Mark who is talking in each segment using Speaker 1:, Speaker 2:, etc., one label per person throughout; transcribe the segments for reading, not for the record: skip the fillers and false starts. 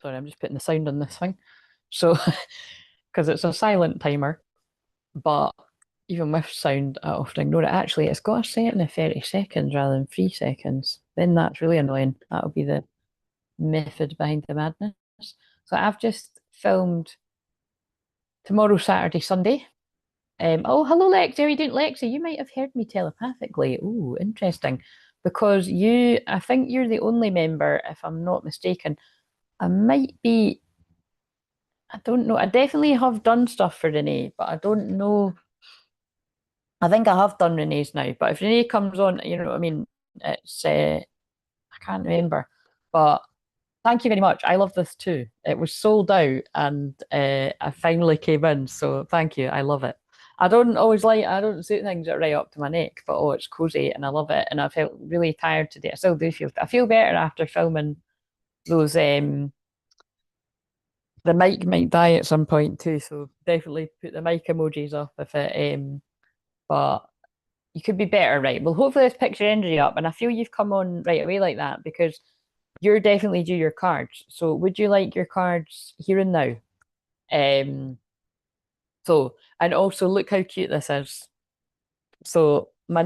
Speaker 1: Sorry, I'm just putting the sound on this thing. So, because it's a silent timer, but even with sound, I often ignore it. Actually, it's got a setting of 30 seconds rather than 3 seconds. Then that's really annoying. That'll be the method behind the madness. So I've just filmed tomorrow, Saturday, Sunday. Oh, hello, Lexi. How are you doing, Lexi? You might have heard me telepathically. Oh, interesting. Because I think you're the only member, if I'm not mistaken. I might be, I don't know. I definitely have done stuff for Renee, but I don't know. I think I have done Renee's now, but if Renee comes on, you know what I mean? It's, I can't remember. But thank you very much. I love this too. It was sold out and I finally came in. So thank you. I love it. I don't suit things that are right up to my neck, but oh, it's cozy and I love it. And I felt really tired today. I still do I feel better after filming those, the mic might die at some point too. So definitely put the mic emojis up if it, but you could be better, right? Well, hopefully this picture energy up. And I feel you've come on right away like that because you're definitely due your cards. So would you like your cards here and now? Um, so and also look how cute this is. So my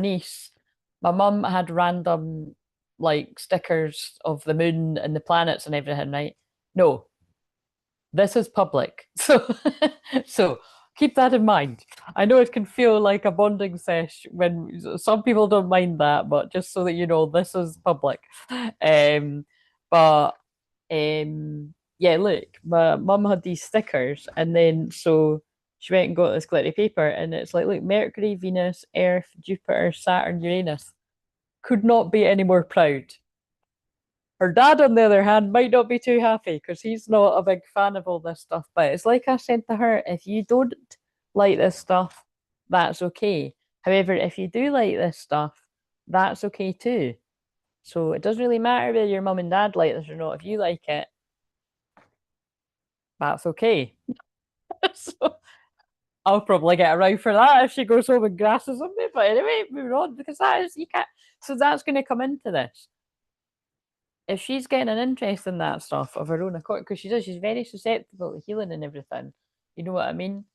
Speaker 1: mum had random like stickers of the moon and the planets and everything, right? No, this is public. So keep that in mind. I know it can feel like a bonding sesh when some people don't mind that, but just so that you know, this is public. But yeah, look, my mum had these stickers, and then so she went and got this glittery paper, and it's like, look, Mercury, Venus, Earth, Jupiter, Saturn, Uranus. Could not be any more proud. Her dad, on the other hand, might not be too happy because he's not a big fan of all this stuff. But it's like I said to her, if you don't like this stuff, that's okay. However, if you do like this stuff, that's okay too. So it doesn't really matter whether your mum and dad like this or not. If you like it, that's okay. So I'll probably get around for that if she goes home and grasses on me. But anyway, moving on because that is you can't. So that's going to come into this. If she's getting an interest in that stuff of her own accord, because she's very susceptible to healing and everything. You know what I mean?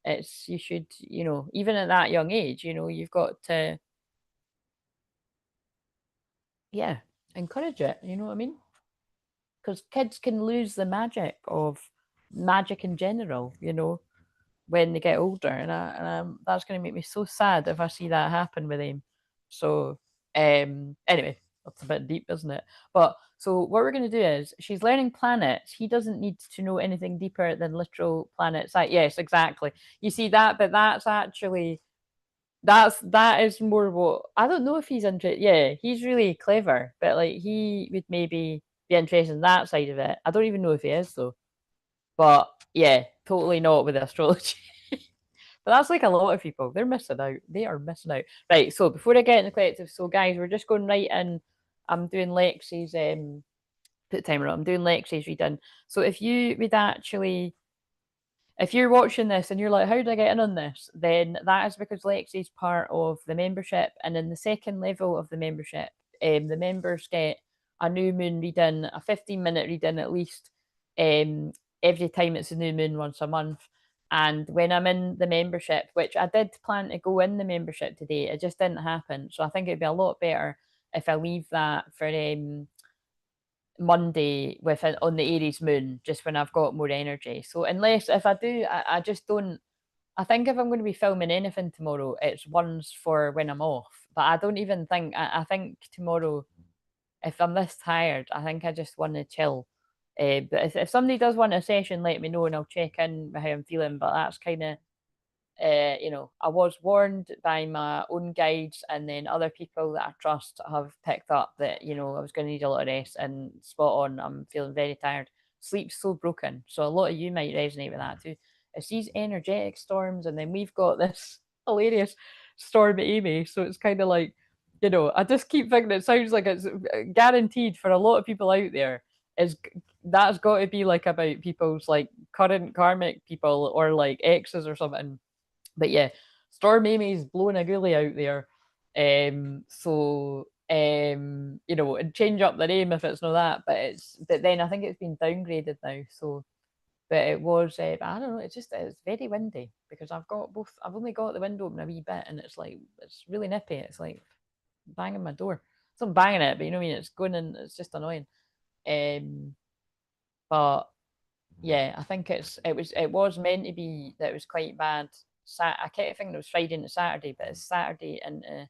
Speaker 1: It's you should, you know, even at that young age, you know, you've got to, yeah, encourage it. You know what I mean? Because kids can lose the magic in general. You know, when they get older, and that's going to make me so sad if I see that happen with him. So, anyway, that's a bit deep, isn't it? But so what we're going to do is she's learning planets. He doesn't need to know anything deeper than literal planets. Yes, exactly. You see that, but that's actually that is more what I don't know if he's interested. Yeah, he's really clever, but like he would maybe be interested in that side of it. I don't even know if he is though. But yeah, totally not with astrology. But that's like a lot of people. They're missing out. They are missing out. Right. So before I get in the collective, so guys, we're just going right in. I'm doing Lexi's put the timer on. I'm doing Lexi's reading. So if you would actually if you're watching this and you're like, how do I get in on this? Then that is because Lexi's part of the membership. And in the second level of the membership, the members get a new moon reading, a 15-minute reading at least, every time it's a new moon once a month. And when I'm in the membership, which I did plan to go in the membership today, it just didn't happen. So I think it'd be a lot better if I leave that for Monday with on the Aries moon, just when I've got more energy. So unless if I do, I just don't. I think if I'm going to be filming anything tomorrow, it's ones for when I'm off. But I don't even think. I think tomorrow, if I'm this tired, I think I just want to chill. But if somebody does want a session, let me know and I'll check in with how I'm feeling. But that's kind of you know, I was warned by my own guides, and then other people that I trust have picked up that, you know, I was going to need a lot of rest, and spot on, I'm feeling very tired. Sleep's so broken. So a lot of you might resonate with that too. It's these energetic storms, and then we've got this hilarious storm Amy. So it's kind of like, you know, I just keep thinking it sounds like it's guaranteed for a lot of people out there. Is that's got to be like about people's like current karmic people or like exes or something, but yeah, Storm Amy's blowing a ghoulie out there. So You know, and change up the name if it's not that. But then I think it's been downgraded now. So, but it was, I don't know. It's very windy because I've got both. I've only got the window open a wee bit, and it's like it's really nippy. It's like banging my door. It's not banging it, but you know what I mean. It's going in. It's just annoying. But yeah, I think it was meant to be that it was quite bad. I kept thinking it was Friday into Saturday, but it's Saturday into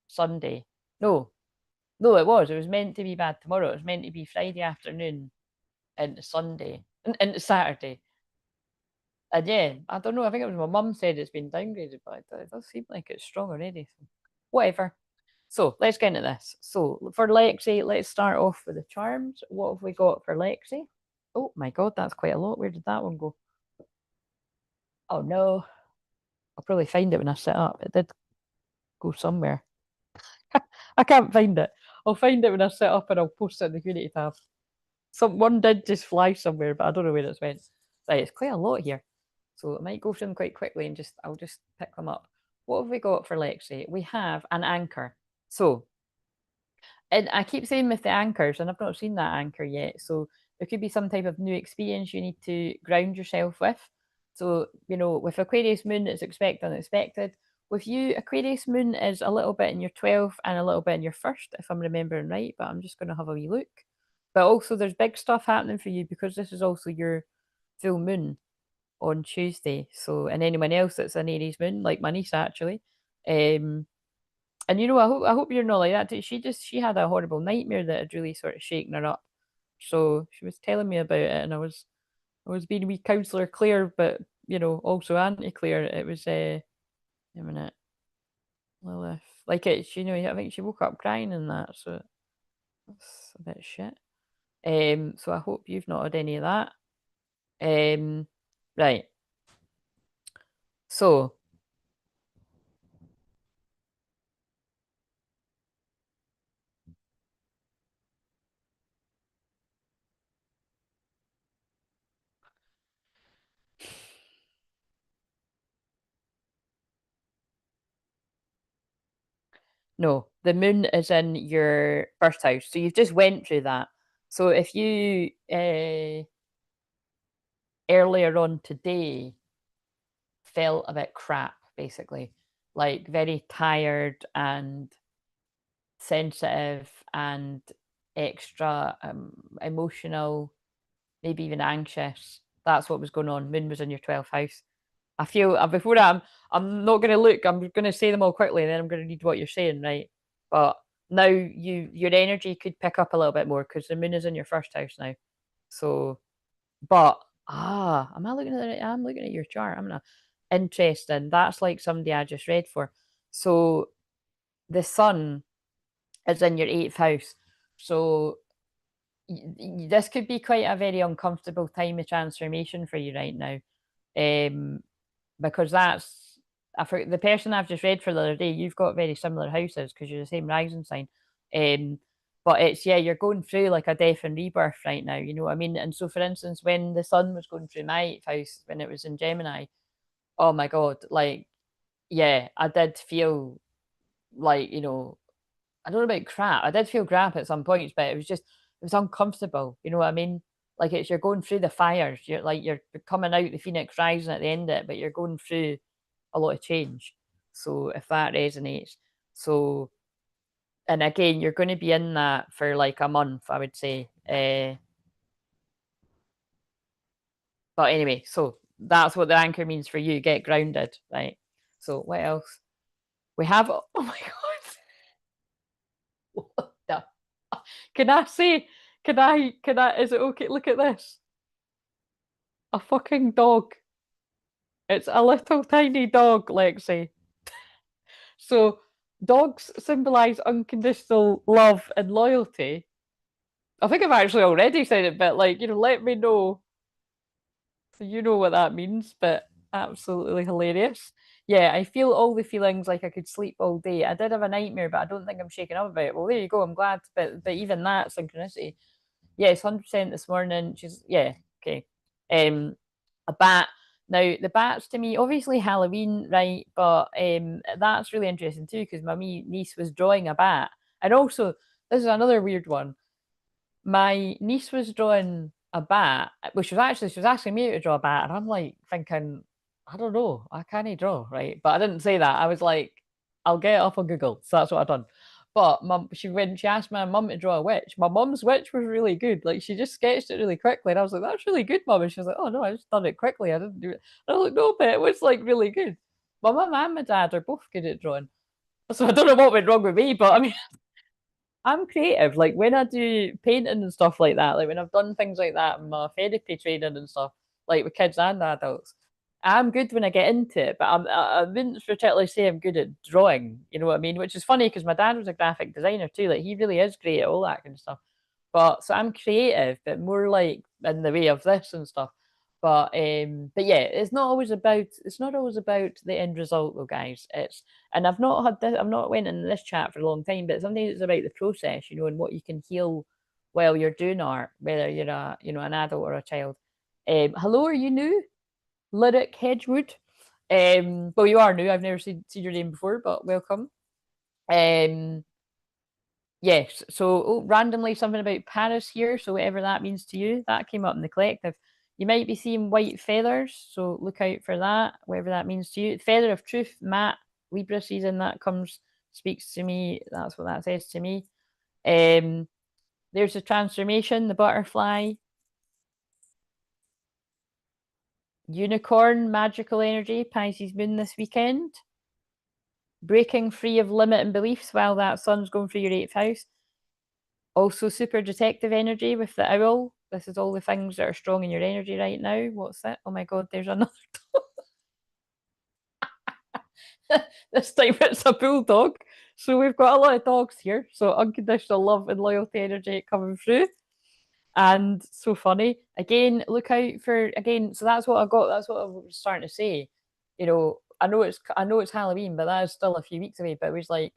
Speaker 1: Sunday. No, no, it was meant to be bad tomorrow. It was meant to be Friday afternoon into Sunday into Saturday. And yeah, I don't know. I think it was my mum said it's been downgraded, but it does seem like it's strong already. So whatever. So let's get into this. So for Lexi, let's start off with the charms. What have we got for Lexi? Oh my god, that's quite a lot. Where did that one go? Oh no. I'll probably find it when I set up. It did go somewhere. I can't find it. I'll find it when I set up and I'll post it in the community tab. One did just fly somewhere, but I don't know where it's went. Right, it's quite a lot here. So I might go through them quite quickly and I'll just pick them up. What have we got for Lexi? We have an anchor. So, and I keep saying with the anchors, and I've not seen that anchor yet. So there could be some type of new experience you need to ground yourself with. So, you know, with Aquarius moon, it's expect unexpected. With you, Aquarius moon is a little bit in your 12th and a little bit in your first, if I'm remembering right, but I'm just going to have a wee look. But also, there's big stuff happening for you because this is also your full moon on Tuesday. So, and anyone else that's an Aries moon, like my niece actually, and you know, I hope you're not like that too. She had a horrible nightmare that had really sort of shaken her up. So she was telling me about it, and I was being a wee counsellor Claire, but you know, also anti Claire. It was a minute, Lilith, like it's you know, I think she woke up crying and that, so that's a bit shit. So I hope you've not had any of that. Right. So no, the moon is in your first house. So you've just went through that. So if you earlier on today felt a bit crap, basically, like very tired and sensitive and extra emotional, maybe even anxious. That's what was going on. Moon was in your 12th house. I feel before I'm not going to look. I'm going to say them all quickly, and then I'm going to read what you're saying, right? But now your energy could pick up a little bit more because the moon is in your first house now. So, but am I looking at it? I'm looking at your chart. I'm not interesting. That's like somebody I just read for. So the sun is in your eighth house. So this could be quite a very uncomfortable time of transformation for you right now. Because the person I've just read for the other day, you've got very similar houses because you're the same rising sign. But it's you're going through like a death and rebirth right now, you know what I mean? And so for instance, when the sun was going through my eighth house when it was in Gemini, oh my god, like I did feel like, you know, I don't know about crap. I did feel crap at some points, but it was uncomfortable. You know what I mean? Like you're going through the fires. You're coming out the phoenix rising at the end of it, but you're going through a lot of change. So if that resonates, so and again, you're going to be in that for like a month, I would say. But anyway, so that's what the anchor means for you. Get grounded, right? So what else? We have. Oh my god! What the can I say? Can I? Is it okay? Look at this. A fucking dog. It's a little tiny dog, Lexi. So dogs symbolize unconditional love and loyalty. I think I've actually already said it, but like, you know, let me know so you know what that means, but absolutely hilarious. Yeah, I feel all the feelings like I could sleep all day. I did have a nightmare, but I don't think I'm shaking up about it. Well, there you go. I'm glad. But even that synchronicity. Yes, 100% this morning. She's okay. A bat. Now the bats to me, obviously Halloween, right? But that's really interesting too because my niece was drawing a bat, And also, this is another weird one. My niece was drawing a bat, which was actually, she was asking me to draw a bat, and I'm like thinking, I don't know, I can't draw, right? But I didn't say that. I was like, I'll get it up on Google. So that's what I done. But when she asked my mum to draw a witch, my mum's witch was really good. Like she just sketched it really quickly, and I was like, "That's really good, mum." And she was like, "Oh no, I just done it quickly. I didn't do it." And I was like, "No, but it was like really good." My mum and my dad are both good at drawing, so I don't know what went wrong with me, but I mean, I'm creative. Like when I do painting and stuff like that, like when I've done things like that in my therapy training and stuff, like with kids and adults, I'm good when I get into it. But I wouldn't particularly say I'm good at drawing. You know what I mean? Which is funny because my dad was a graphic designer too. Like he really is great at all that kind of stuff. But so I'm creative, but more like in the way of this and stuff. But yeah, it's not always about the end result though, guys. It's and I've not went into this chat for a long time, but sometimes it's about the process, you know, and what you can heal while you're doing art, whether you're an adult or a child. Hello, are you new? Lyric Hedgewood. Well, you are new. I've never seen your name before, but welcome. Um, yes. So randomly something about Paris here. So whatever that means to you, that came up in the collective. You might be seeing white feathers, so look out for that. Whatever that means to you. Feather of Truth, Matt Libra season. That comes speaks to me. That's what that says to me. There's a transformation. The butterfly. Unicorn, magical energy, Pisces moon this weekend. Breaking free of limiting beliefs while that sun's going through your 8th house. Also, super detective energy with the owl. This is all the things that are strong in your energy right now. What's that? Oh my god, there's another dog. This time it's a bulldog. So we've got a lot of dogs here. So unconditional love and loyalty energy coming through. And so funny. Again, look out for again. So that's what I got. That's what I was starting to say. You know, I know it's Halloween, but that is still a few weeks away. But it was like,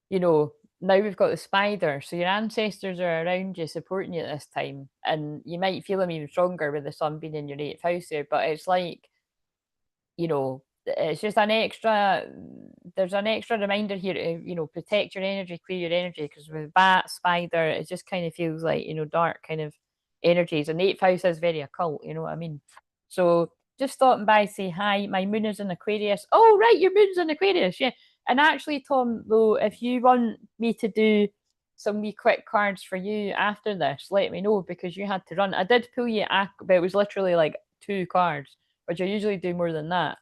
Speaker 1: you know, now we've got the spider. So your ancestors are around you, supporting you at this time, and you might feel them even stronger with the sun being in your 8th house there. But it's like, you know, it's just an extra. There's an extra reminder here to protect your energy, clear your energy, because with bat, spider, it just kind of feels like dark kind of energies. And 8th house is very occult. You know what I mean? So just stopping by, say hi. My moon is in Aquarius. Oh right, your moon's in Aquarius, yeah. And actually, Tom, though, if you want me to do some wee quick cards for you after this, let me know because you had to run. I did pull you, but it was literally like 2 cards, which I usually do more than that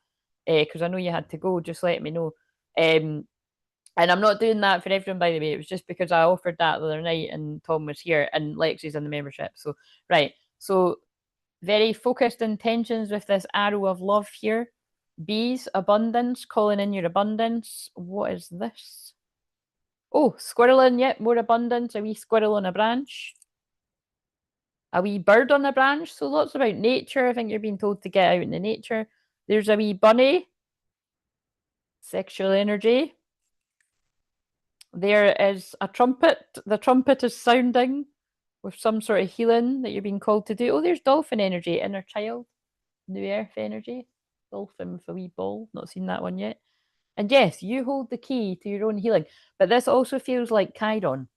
Speaker 1: because I know you had to go. Just let me know. Um, and I'm not doing that for everyone, by the way. It was just because I offered that the other night and Tom was here and Lexi's in the membership. So, right. So, very focused intentions with this arrow of love here. Bees, abundance, calling in your abundance. What is this? Oh, squirreling, yep, more abundance. A wee squirrel on a branch. A wee bird on a branch. So lots about nature. I think you're being told to get out in the nature. There's a wee bunny. Sexual energy. There is a trumpet. The trumpet is sounding with some sort of healing that you're being called to do. Oh, there's dolphin energy, inner child, new earth energy, dolphin with a wee ball. Not seen that one yet. And yes, you hold the key to your own healing. But this also feels like Chiron.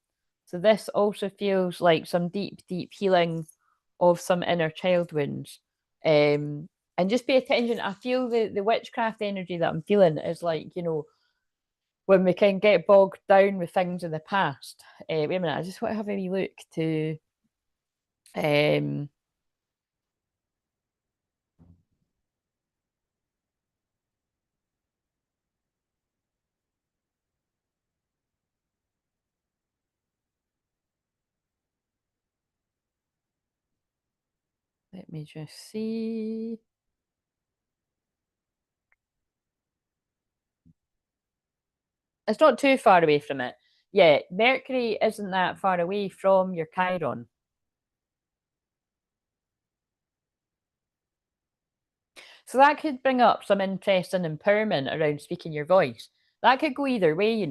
Speaker 1: So this also feels like some deep, deep healing of some inner child wounds. And just pay attention. I feel the witchcraft energy that I'm feeling is like, when we can get bogged down with things in the past. Wait a minute, I just want to have a wee look to um let me just see. It's not too far away from it. Yeah, Mercury isn't that far away from your Chiron. So that could bring up some interest and empowerment around speaking your voice. That could go either way.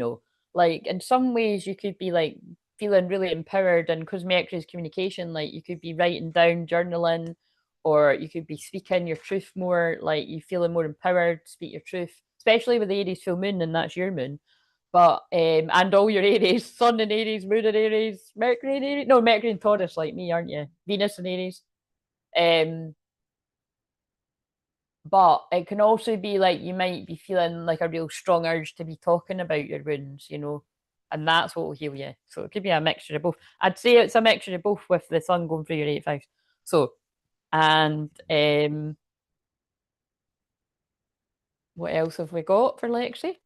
Speaker 1: Like in some ways you could be like feeling really empowered, and because Mercury's communication, like you could be writing down, journaling, or you could be speaking your truth more, like you feeling more empowered, speak your truth, especially with the Aries full moon, and that's your moon. But and all your Aries, Sun in Aries, Moon in Aries, Mercury in Aries. No, Mercury in Taurus, like me, aren't you? Venus in Aries. Um, but it can also be like you might be feeling like a real strong urge to be talking about your wounds, you know, and that's what will heal you. So it could be a mixture of both. I'd say it's a mixture of both with the sun going through your eighth house. So, and what else have we got for Lexi?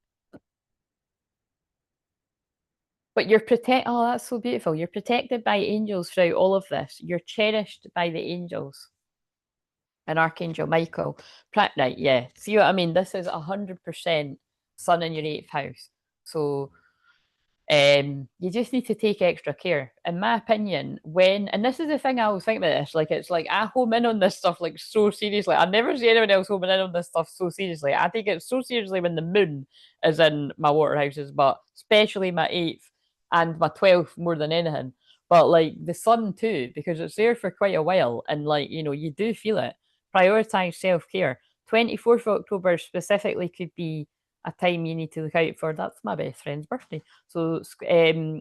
Speaker 1: But you're oh, that's so beautiful. You're protected by angels throughout all of this. You're cherished by the angels and Archangel Michael. Right, yeah. See what I mean? This is 100% sun in your eighth house. So you just need to take extra care. In my opinion, and this is the thing I always think about this, like it's like I home in on this stuff like so seriously. I never see anyone else homing in on this stuff so seriously. I take it so seriously when the moon is in my water houses, but especially my eighth and my 12th more than anything. But like the sun too, because it's there for quite a while, and like you do feel it. Prioritize self care. 24th of October specifically could be a time you need to look out for. That's my best friend's birthday. So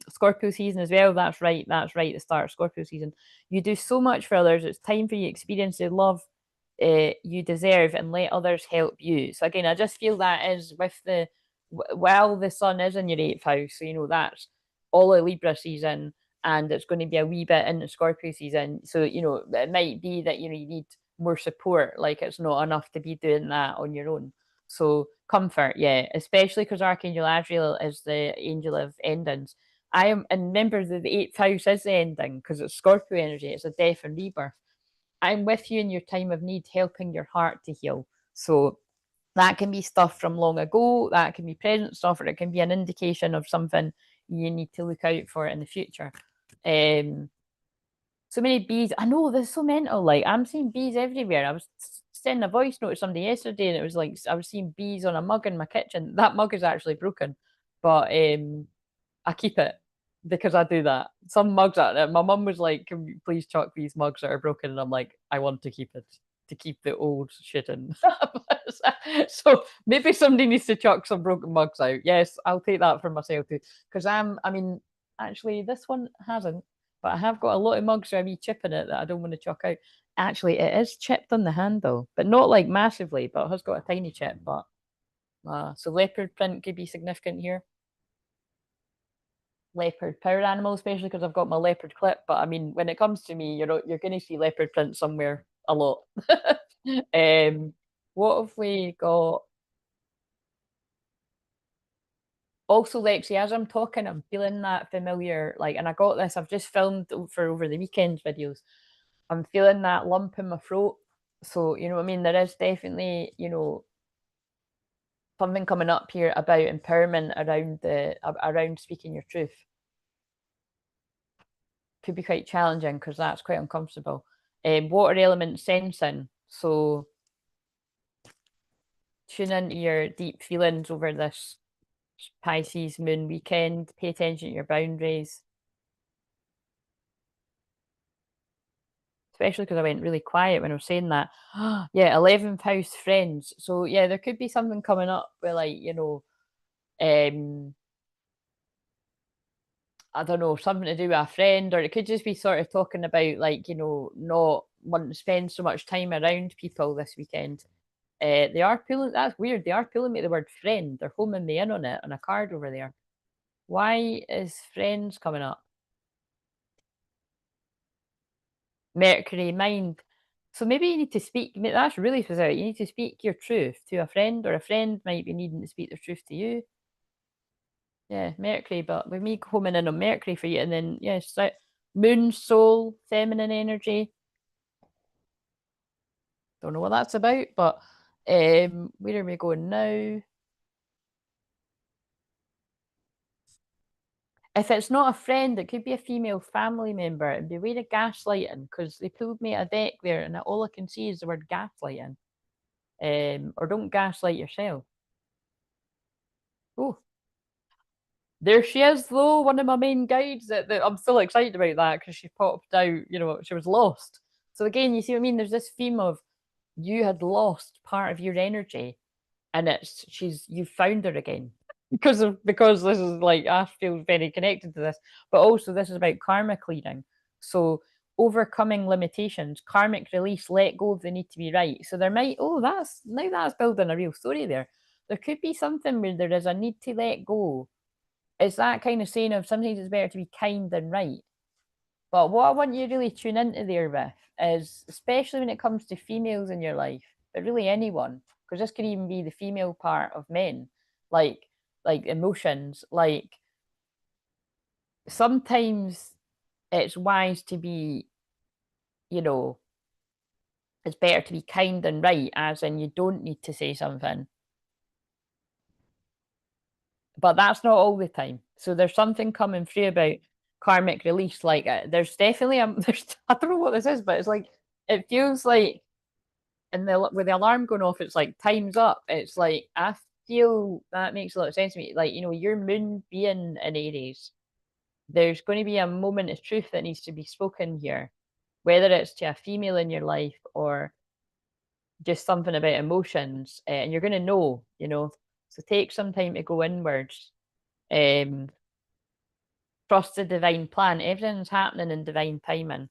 Speaker 1: Scorpio season as well. That's right. That's right. The start of Scorpio season. You do so much for others. It's time for you to experience the love you deserve and let others help you. So again, I just feel that is with while the sun is in your eighth house. So that's all of Libra season, and it's going to be a wee bit into Scorpio season. So it might be that you need more support. Like it's not enough to be doing that on your own. So comfort, yeah, especially because Archangel Azrael is the angel of endings. And remember that the eighth house is the ending because it's Scorpio energy. It's a death and rebirth. I'm with you in your time of need, helping your heart to heal. So that can be stuff from long ago, that can be present stuff, or it can be an indication of something you need to look out for in the future. So many bees. I know this is so mental. Like I'm seeing bees everywhere. I was sending a voice note to somebody yesterday, and it was like I was seeing bees on a mug in my kitchen. That mug is actually broken, but I keep it because I do that. Some mugs are. My mum was like, "Can you please chuck these mugs that are broken?" And I'm like, "I want to keep it to keep the old shit in." So maybe somebody needs to chuck some broken mugs out. Yes, I'll take that for myself too. Because I mean, actually, this one hasn't, but I have got a lot of mugs with a wee chip in it that I don't want to chuck out. Actually, it is chipped on the handle, but not like massively, but it has got a tiny chip. But so leopard print could be significant here. Leopard power animal, especially because I've got my leopard clip. But I mean, when it comes to me, you're going to see leopard print somewhere a lot. What have we got? Also, Lexi, as I'm talking, I'm feeling that familiar, like, and I got this, I've just filmed for over the weekend videos. I'm feeling that lump in my throat. So, you know what I mean? There is definitely, something coming up here about empowerment around speaking your truth. Could be quite challenging because that's quite uncomfortable. Water element sensing. So tune into your deep feelings over this Pisces moon weekend. Pay attention to your boundaries. Especially because I went really quiet when I was saying that. Yeah, 11th house friends. So yeah, there could be something coming up where like, um I don't know, something to do with a friend, or it could just be sort of talking about like, not wanting to spend so much time around people this weekend. They are pulling, that's weird. They are pulling me the word friend. They're homing me in on it on a card over there. Why is friends coming up? Mercury, mind. So maybe you need to speak. That's really specific. You need to speak your truth to a friend, or a friend might be needing to speak their truth to you. Yeah, Mercury, but with me homing in on Mercury for you, and then yes, moon, soul, feminine energy. Don't know what that's about, but where are we going now? If it's not a friend, it could be a female family member. And beware of gaslighting because they pulled me a deck there, and all I can see is the word gaslighting. Or don't gaslight yourself. Oh, there she is, though, one of my main guides. That I'm still excited about that because she popped out. She was lost. So again, you see what I mean? There's this theme of you had lost part of your energy, and you've found her again. because this is like I feel very connected to this, but also this is about karma clearing. So overcoming limitations, karmic release, let go of the need to be right. So there might that's building a real story there. There could be something where there is a need to let go. It's that kind of saying of sometimes it's better to be kind than right. But what I want you to really tune into there with is, especially when it comes to females in your life, but really anyone, because this could even be the female part of men, like emotions, like sometimes it's wise to be, you know, it's better to be kind than right, as in you don't need to say something. But that's not all the time. So there's something coming through about karmic release. Like there's definitely there's I don't know what this is, but it's like it feels like, and with the alarm going off, it's like time's up. It's like I feel that makes a lot of sense to me. Like your moon being in Aries, there's going to be a moment of truth that needs to be spoken here, whether it's to a female in your life or just something about emotions, and you're going to know. So take some time to go inwards. Um, Trust the divine plan. Everything's happening in divine timing.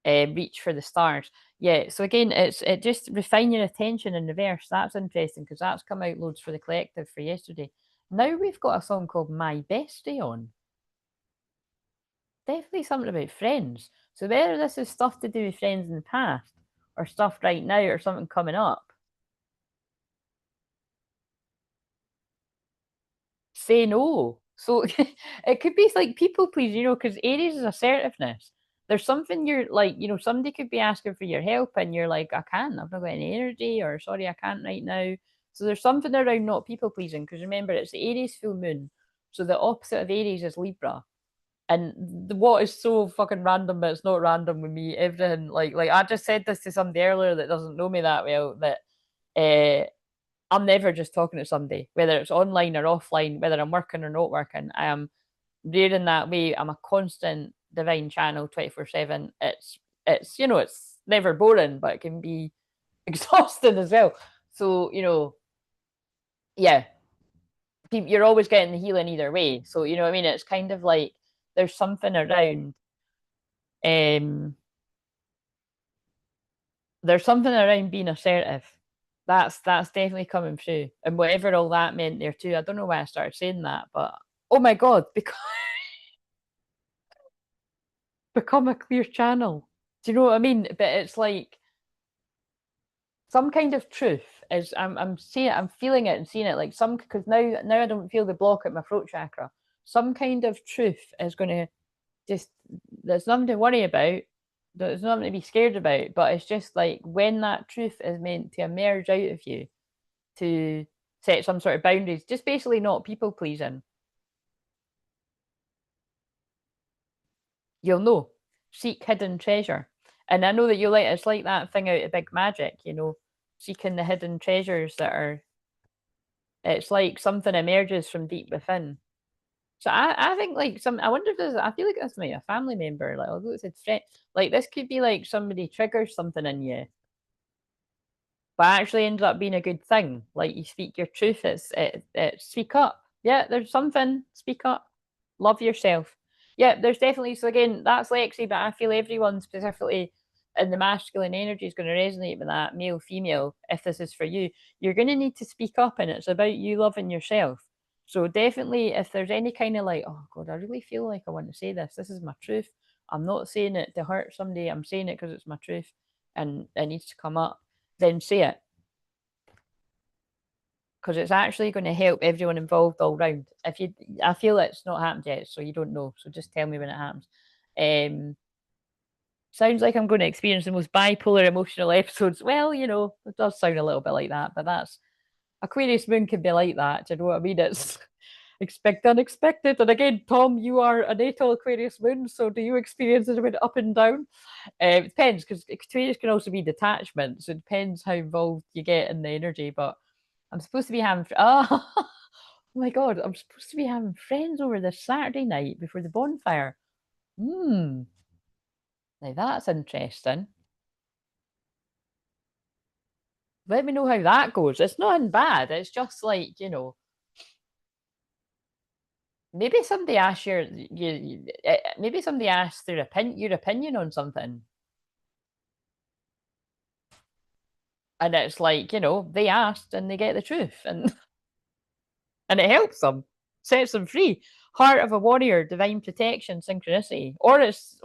Speaker 1: Reach for the stars. Yeah. So again, it just refine your attention in reverse. That's interesting because that's come out loads for the collective for yesterday. Now we've got a song called My Bestie on. Definitely something about friends. So whether this is stuff to do with friends in the past or stuff right now or something coming up, say no. So it could be like people please, because Aries is assertiveness. There's something you're like, somebody could be asking for your help and you're like, I can't, I've not got any energy, or sorry, I can't right now. So there's something around not people pleasing, because remember, it's the Aries full moon. So the opposite of Aries is Libra. And what is so fucking random, but it's not random with me, everything like I just said this to somebody earlier that doesn't know me that well, that uh I'm never just talking to somebody, whether it's online or offline, whether I'm working or not working. I am rare in that way. I'm a constant divine channel 24/7. It's never boring, but it can be exhausting as well. So, yeah, you're always getting the healing either way. So, you know what I mean? It's kind of like there's something around um being assertive. That's definitely coming through. And whatever all that meant there too. I don't know why I started saying that, but oh my god, become a clear channel. Do you know what I mean? But it's like some kind of truth is I'm seeing it, I'm feeling it and seeing it like some, because now I don't feel the block at my throat chakra. Some kind of truth is gonna just, there's nothing to worry about. There's nothing to be scared about, but it's just like when that truth is meant to emerge out of you to set some sort of boundaries, just basically not people pleasing, you'll know. Seek hidden treasure. And I know that you like, it's like that thing out of Big Magic, seeking the hidden treasures that are, it's like something emerges from deep within. So I think like I wonder if this, I feel like this might be a family member, like although it said friend, like this could be like somebody triggers something in you, but actually ends up being a good thing. Like you speak your truth, it speak up. Yeah, there's something, speak up, love yourself. Yeah, there's definitely, so again, that's Lexi, but I feel everyone specifically in the masculine energy is going to resonate with that, male, female. If this is for you, you're going to need to speak up, and it's about you loving yourself. So definitely, if there's any kind of like, oh god, I really feel like I want to say this is my truth, I'm not saying it to hurt somebody, I'm saying it because it's my truth and it needs to come up, then say it, because it's actually going to help everyone involved all round. I feel it's not happened yet, so you don't know. So just tell me when it happens. Sounds like I'm going to experience the most bipolar emotional episodes. Well, it does sound a little bit like that, but that's Aquarius moon can be like that. Do you know what I mean? It's expect unexpected. And again, Tom, you are a natal Aquarius moon, so do you experience it a bit up and down? It depends, because Aquarius can also be detachment, so it depends how involved you get in the energy. But I'm supposed to be having oh, oh my god, I'm supposed to be having friends over this Saturday night before the bonfire. Hmm, now that's interesting. Let me know how that goes. It's not bad. It's just like, maybe somebody asked maybe somebody asked your opinion on something, and it's like, they asked and they get the truth, and and it helps them, sets them free. Heart of a warrior, divine protection, synchronicity, or it's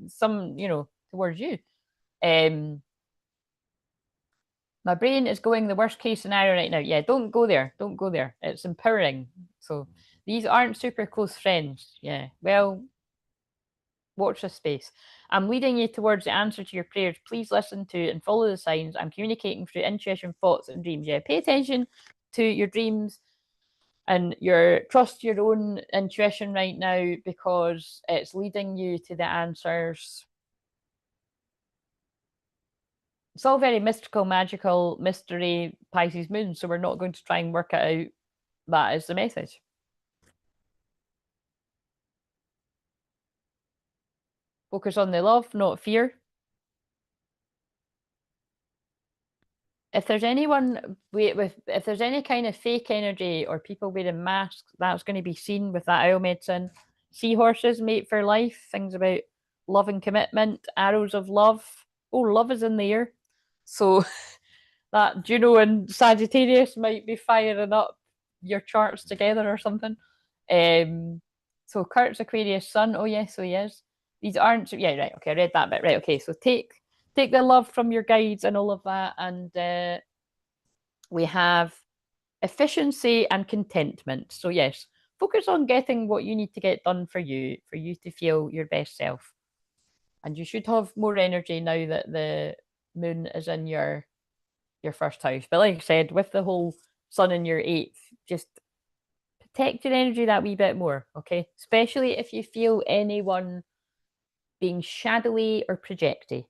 Speaker 1: some, towards you. Um, my brain is going the worst case scenario right now. Yeah, don't go there. Don't go there. It's empowering. So these aren't super close friends. Yeah. Well, watch this space. I'm leading you towards the answer to your prayers. Please listen to and follow the signs. I'm communicating through intuition, thoughts, and dreams. Yeah, pay attention to your dreams and trust your own intuition right now, because it's leading you to the answers. It's all very mystical, magical, mystery, Pisces moon, so we're not going to try and work it out. That is the message. Focus on the love, not fear. If there's anyone if there's any kind of fake energy or people wearing masks, that's going to be seen with that owl medicine. Seahorses, mate for life, things about love and commitment, arrows of love. Oh, love is in the air. So that Juno and Sagittarius might be firing up your charts together or something. So Kurt's Aquarius sun. Oh yes, so he is. These aren't, yeah, right. Okay, I read that bit. Right, okay. So take the love from your guides and all of that, and we have efficiency and contentment. So yes, focus on getting what you need to get done for you to feel your best self. And you should have more energy now that the moon is in your first house. But like I said, with the whole sun in your eighth, just protect your energy that wee bit more, okay? Especially if you feel anyone being shadowy or projecty.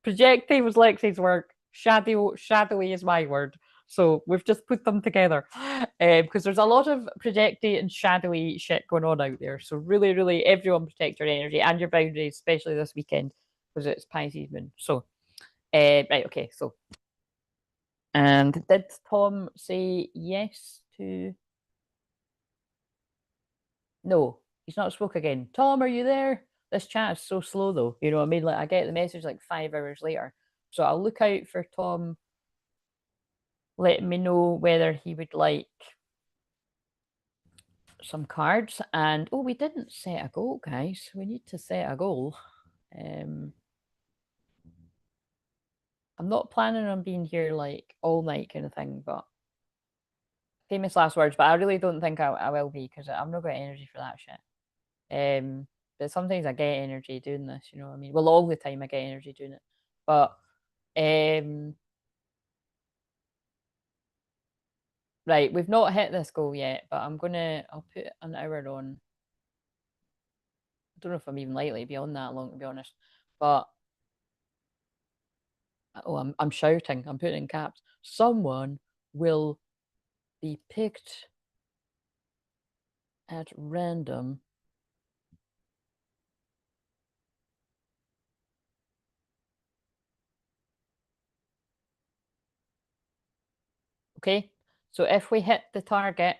Speaker 1: Projecty was Lexi's work. Shadowy is my word. So we've just put them together because there's a lot of projecty and shadowy shit going on out there. So really, really, everyone protect your energy and your boundaries, especially this weekend because it's Pisces moon. So, right, okay. So, and did Tom say yes to? No, he's not spoke again. Tom, are you there? This chat is so slow though. You know what I mean? Like I get the message like 5 hours later. So I'll look out for Tom letting me know whether he would like some cards. And oh, we didn't set a goal, guys. We need to set a goal. I'm not planning on being here like all night kind of thing, but famous last words. But I really don't think I will be because I'm not got energy for that shit. But sometimes I get energy doing this, you know what I mean? Well, all the time I get energy doing it. But right, we've not hit this goal yet, but I'll put an hour on. I don't know if I'm even likely to be on that long, to be honest. But oh, I'm shouting. I'm putting in caps. Someone will be picked at random. Okay, so if we hit the target,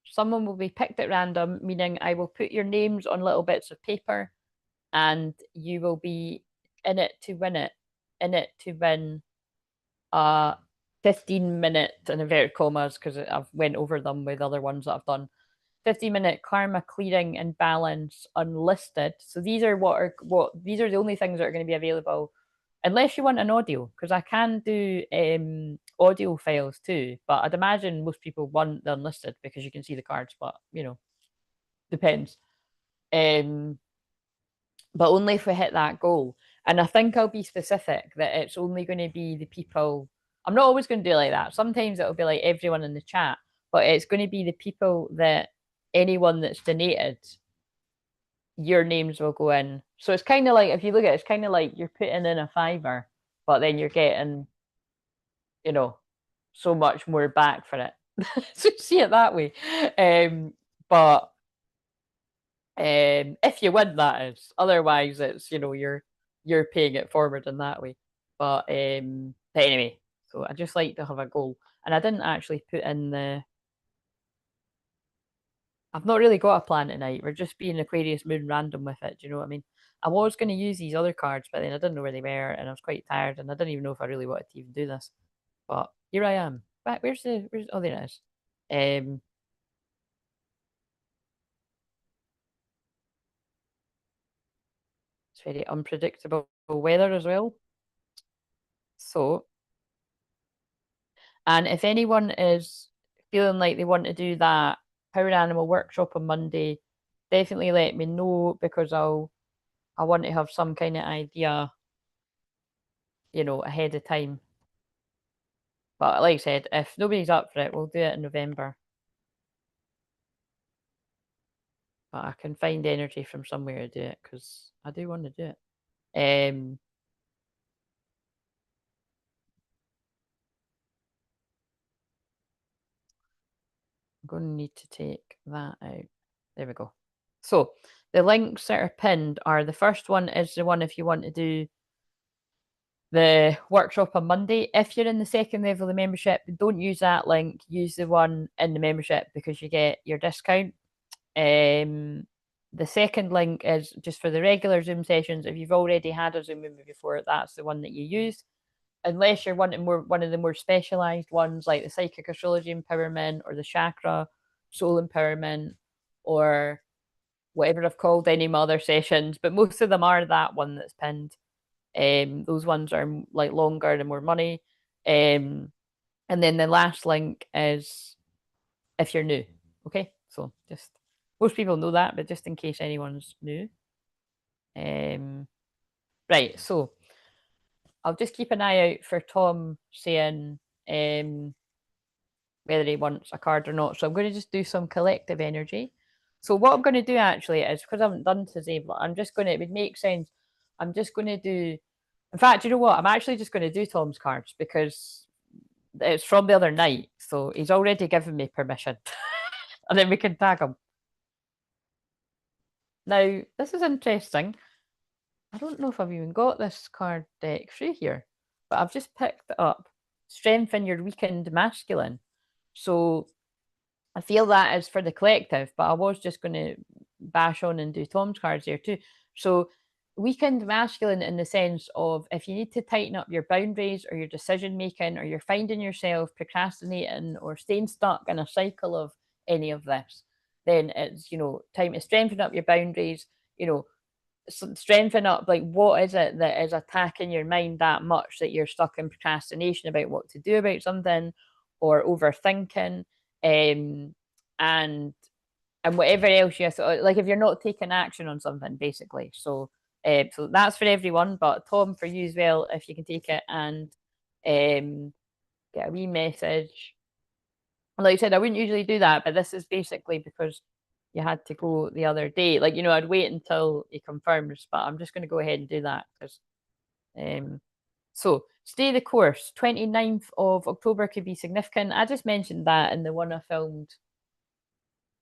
Speaker 1: someone will be picked at random, meaning I will put your names on little bits of paper and you will be in it to win it, in it to win a 15-minute in inverted commas, because I've went over them with other ones that I've done. 15-minute karma clearing and balance unlisted. So these are these are the only things that are going to be available unless you want an audio, because I can do audio files too, but I'd imagine most people want the unlisted because you can see the cards, but depends. But only if we hit that goal. And I think I'll be specific that it's only going to be the people. I'm not always going to do like that. Sometimes it'll be like everyone in the chat, but it's going to be the people that anyone that's donated, your names will go in. So it's kind of like, if you look at it, it's kind of like you're putting in a fiver, but then you're getting, you know, so much more back for it. So see it that way. But if you win, that is. Otherwise, it's you're paying it forward in that way. But anyway, so I just like to have a goal, and I didn't actually put in the. I've not really got a plan tonight. We're just being Aquarius moon random with it. Do you know what I mean? I was going to use these other cards, but then I didn't know where they were, and I was quite tired, and I didn't even know if I really wanted to even do this. But here I am. Back. Where's oh, there it is. It's very unpredictable weather as well. So, and if anyone is feeling like they want to do that power animal workshop on Monday, definitely let me know, because I want to have some kind of idea, ahead of time. But like I said, if nobody's up for it, we'll do it in November. But I can find energy from somewhere to do it, because I do want to do it. I'm going to need to take that out. There we go. So the links that are pinned are, the first one is the one if you want to do the workshop on Monday. If you're in the second level of the membership, don't use that link. Use the one in the membership, because you get your discount. The second link is just for the regular Zoom sessions. If you've already had a Zoom with me before, that's the one that you use. Unless you're wanting one of the more specialized ones, like the psychic astrology empowerment or the chakra soul empowerment, or whatever I've called any other sessions, but most of them are that one that's pinned. Those ones are like longer and more money. And then the last link is if you're new. Okay, so just, most people know that, but just in case anyone's new. Right, so I'll just keep an eye out for Tom saying whether he wants a card or not. So I'm going to just do some collective energy. So what I'm going to do actually is, because I haven't done today, but I'm just going to, it would make sense. I'm just going to do, in fact, you know what? I'm actually just going to do Tom's cards, because it's from the other night. So he's already given me permission. And then we can tag him. Now, this is interesting. I don't know if I've even got this card deck through here, but I've just picked it up. Strengthen your weakened masculine. So I feel that is for the collective, but I was just going to bash on and do Tom's cards there too. So weakened masculine, in the sense of, if you need to tighten up your boundaries or your decision making, or you're finding yourself procrastinating or staying stuck in a cycle of any of this, then it's, time to strengthen up your boundaries, strengthen up, like, what is it that is attacking your mind that much that you're stuck in procrastination about what to do about something, or overthinking, and whatever else you, so, like, if you're not taking action on something, basically. So so that's for everyone, but Tom, for you as well, if you can take it and get a wee message. Like I said, I wouldn't usually do that, but this is basically because you had to go the other day. Like, I'd wait until he confirms, but I'm just going to go ahead and do that, because so stay the course. 29th of October could be significant. I just mentioned that in the one I filmed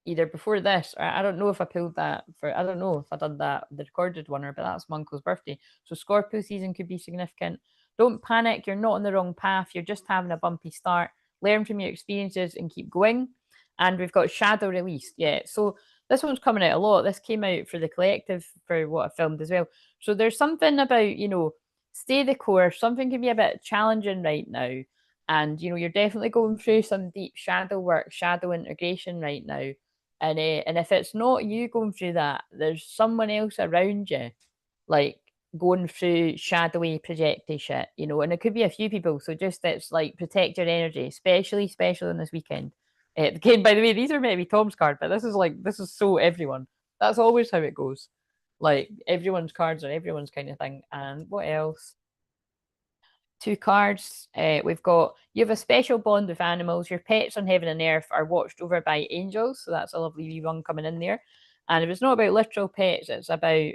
Speaker 1: either before this, or I don't know if I pulled that for, I don't know if I done that, the recorded one, or, but that's my uncle's birthday. So Scorpio season could be significant. Don't panic. You're not on the wrong path. You're just having a bumpy start. Learn from your experiences and keep going. And we've got shadow released. Yeah. So this one's coming out a lot. This came out for the collective for what I filmed as well. So there's something about, stay the course. Something can be a bit challenging right now. And, you're definitely going through some deep shadow work, shadow integration right now. And if it's not you going through that, there's someone else around you, like, going through shadowy projecty shit, and it could be a few people. So just, it's like, protect your energy, especially in this weekend. Again, by the way, these are maybe Tom's card, but this is so everyone. That's always how it goes. Like, everyone's cards are everyone's kind of thing. And what else? Two cards. We've got, you have a special bond with animals. Your pets on heaven and earth are watched over by angels. So that's a lovely wee one coming in there. And if it's not about literal pets, it's about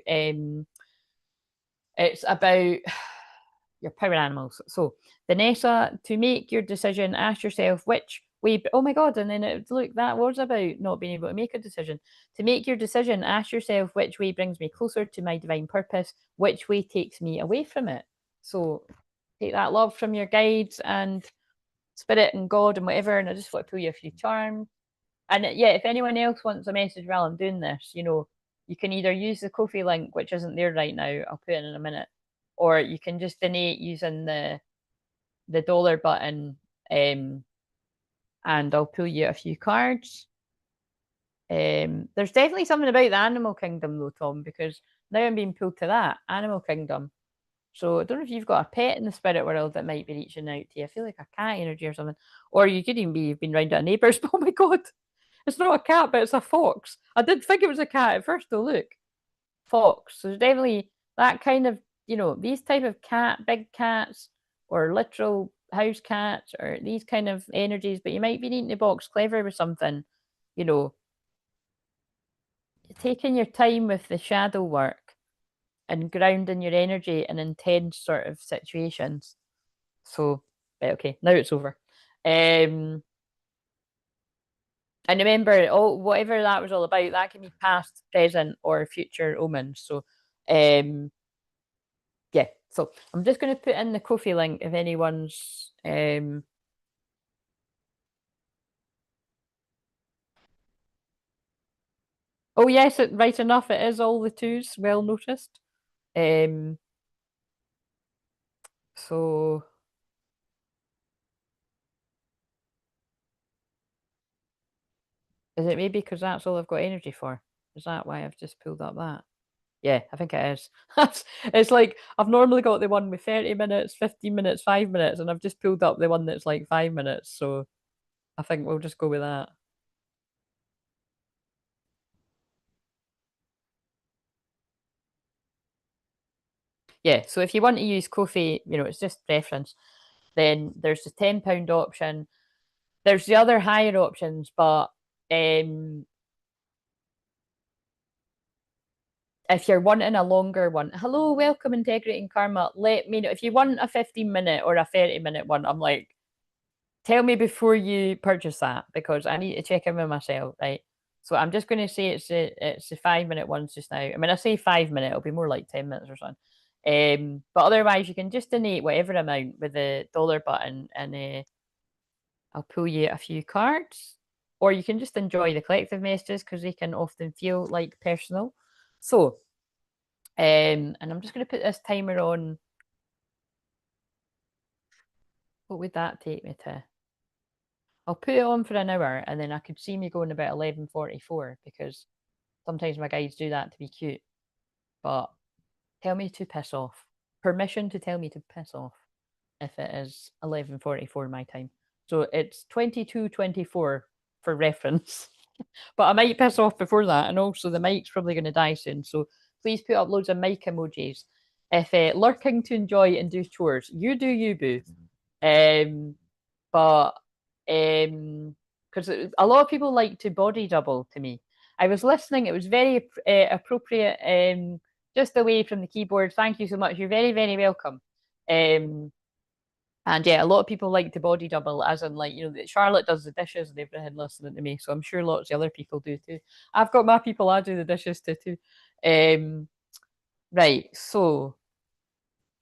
Speaker 1: your power animals. So Vanessa, to make your decision, ask yourself which way. Oh my god! And then look, that was about not being able to make a decision. To make your decision, ask yourself which way brings me closer to my divine purpose. Which way takes me away from it. So take that love from your guides and spirit and God and whatever. And I just want to pull you a few charms. And yeah, if anyone else wants a message while I'm doing this, you know, you can either use the Ko-fi link, which isn't there right now, I'll put it in a minute, or you can just donate using the dollar button, and I'll pull you a few cards. There's definitely something about the animal kingdom though, Tom, because now I'm being pulled to that animal kingdom. So I don't know if you've got a pet in the spirit world that might be reaching out to you. I feel like a cat energy or something. Or you could even be you've been round at a neighbour's. Oh my god. It's not a cat, but it's a fox. I did think it was a cat at first though, look. Fox. So there's definitely that kind of, you know, these type of cat, big cats, or literal house cats, or these kind of energies, but you might be needing to box clever with something, you know, taking your time with the shadow work and grounding your energy in intense sort of situations. So, right, okay, now it's over. And remember, whatever that was all about, that can be past, present, or future omens. So, yeah. So I'm just going to put in the Ko-fi link if anyone's. Oh yes, right enough. It is all the twos. Well noticed. Um. So is it maybe because that's all I've got energy for? Is that why I've just pulled up that? Yeah, I think it is. It's like I've normally got the one with 30 minutes, 15 minutes, 5 minutes, and I've just pulled up the one that's like 5 minutes. So I think we'll just go with that. Yeah, so if you want to use Ko-fi, you know, it's just preference. Then there's the £10 option. There's the other higher options, but if you're wanting a longer one, hello, welcome, Integrating Karma. Let me know if you want a 15-minute or a 30-minute one. I'm like, tell me before you purchase that because I need to check in with myself, right? So I'm just going to say it's the 5 minute ones just now. I mean, I say 5 minute, it'll be more like 10 minutes or something. But otherwise, you can just donate whatever amount with the dollar button, and I'll pull you a few cards, or you can just enjoy the collective messages because they can often feel like personal. So, and I'm just going to put this timer on. What would that take me to? I'll put it on for an hour, and then I could see me going about 11:44 because sometimes my guides do that to be cute. But tell me to piss off. Permission to tell me to piss off if it is 11:44 my time. So it's 22:24 for reference. But I might piss off before that, and also the mic's probably going to die soon. So please put up loads of mic emojis. If lurking to enjoy and do chores, you do you, boo. But because a lot of people like to body double to me. I was listening; it was very appropriate. Just away from the keyboard. Thank you so much. You're very, very welcome. Um, and yeah, a lot of people like to body double, as in like, you know, Charlotte does the dishes and everything listening to me. So I'm sure lots of other people do too. I've got my people I do the dishes to too. Um, right, so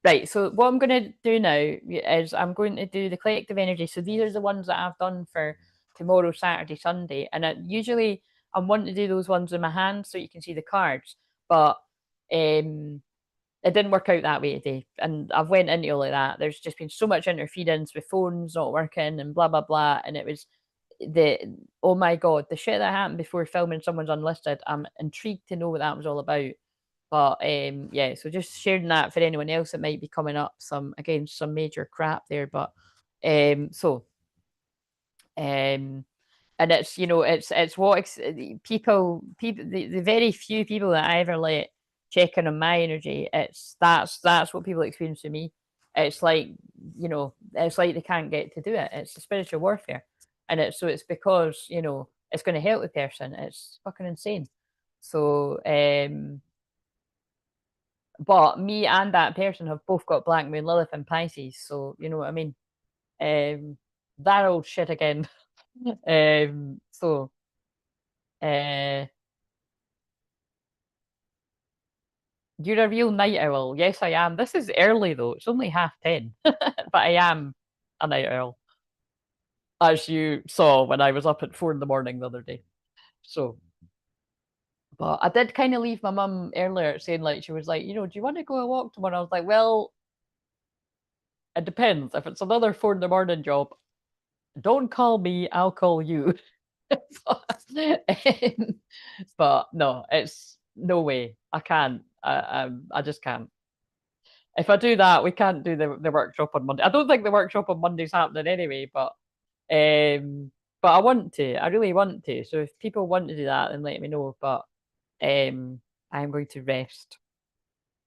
Speaker 1: what I'm going to do now is I'm going to do the collective energy. So these are the ones that I've done for tomorrow, Saturday, Sunday, and usually I'm wanting to do those ones in my hand so you can see the cards, but it didn't work out that way today, and I've went into all of that. There's just been so much interference with phones not working and blah blah blah, and it was the oh my god, the shit that happened before filming someone's unlisted. I'm intrigued to know what that was all about. But yeah, so just sharing that for anyone else that might be coming up some major crap there. But so um and it's, you know, it's what people the very few people that I ever let check in on my energy, that's what people experience with me. It's like, you know, it's like they can't get to do it. It's a spiritual warfare, and it's because, you know, it's going to help the person. It's fucking insane. So but me and that person have both got Black Moon, Lilith, and Pisces, so you know what I mean. That old shit again. So uh you're a real night owl. Yes, I am. This is early though. It's only 10:30, but I am a night owl. as you saw when I was up at 4 in the morning the other day. So, but I did kind of leave my mum earlier saying, like, she was like, do you want to go a walk tomorrow? I was like, well, it depends. If it's another 4 in the morning job, don't call me, I'll call you. But no, it's no way. I can't. I just can't. If I do that, we can't do the workshop on Monday. I don't think the workshop on Monday's happening anyway, um but I want to. I really want to. So if people want to do that, then let me know. But I'm going to rest.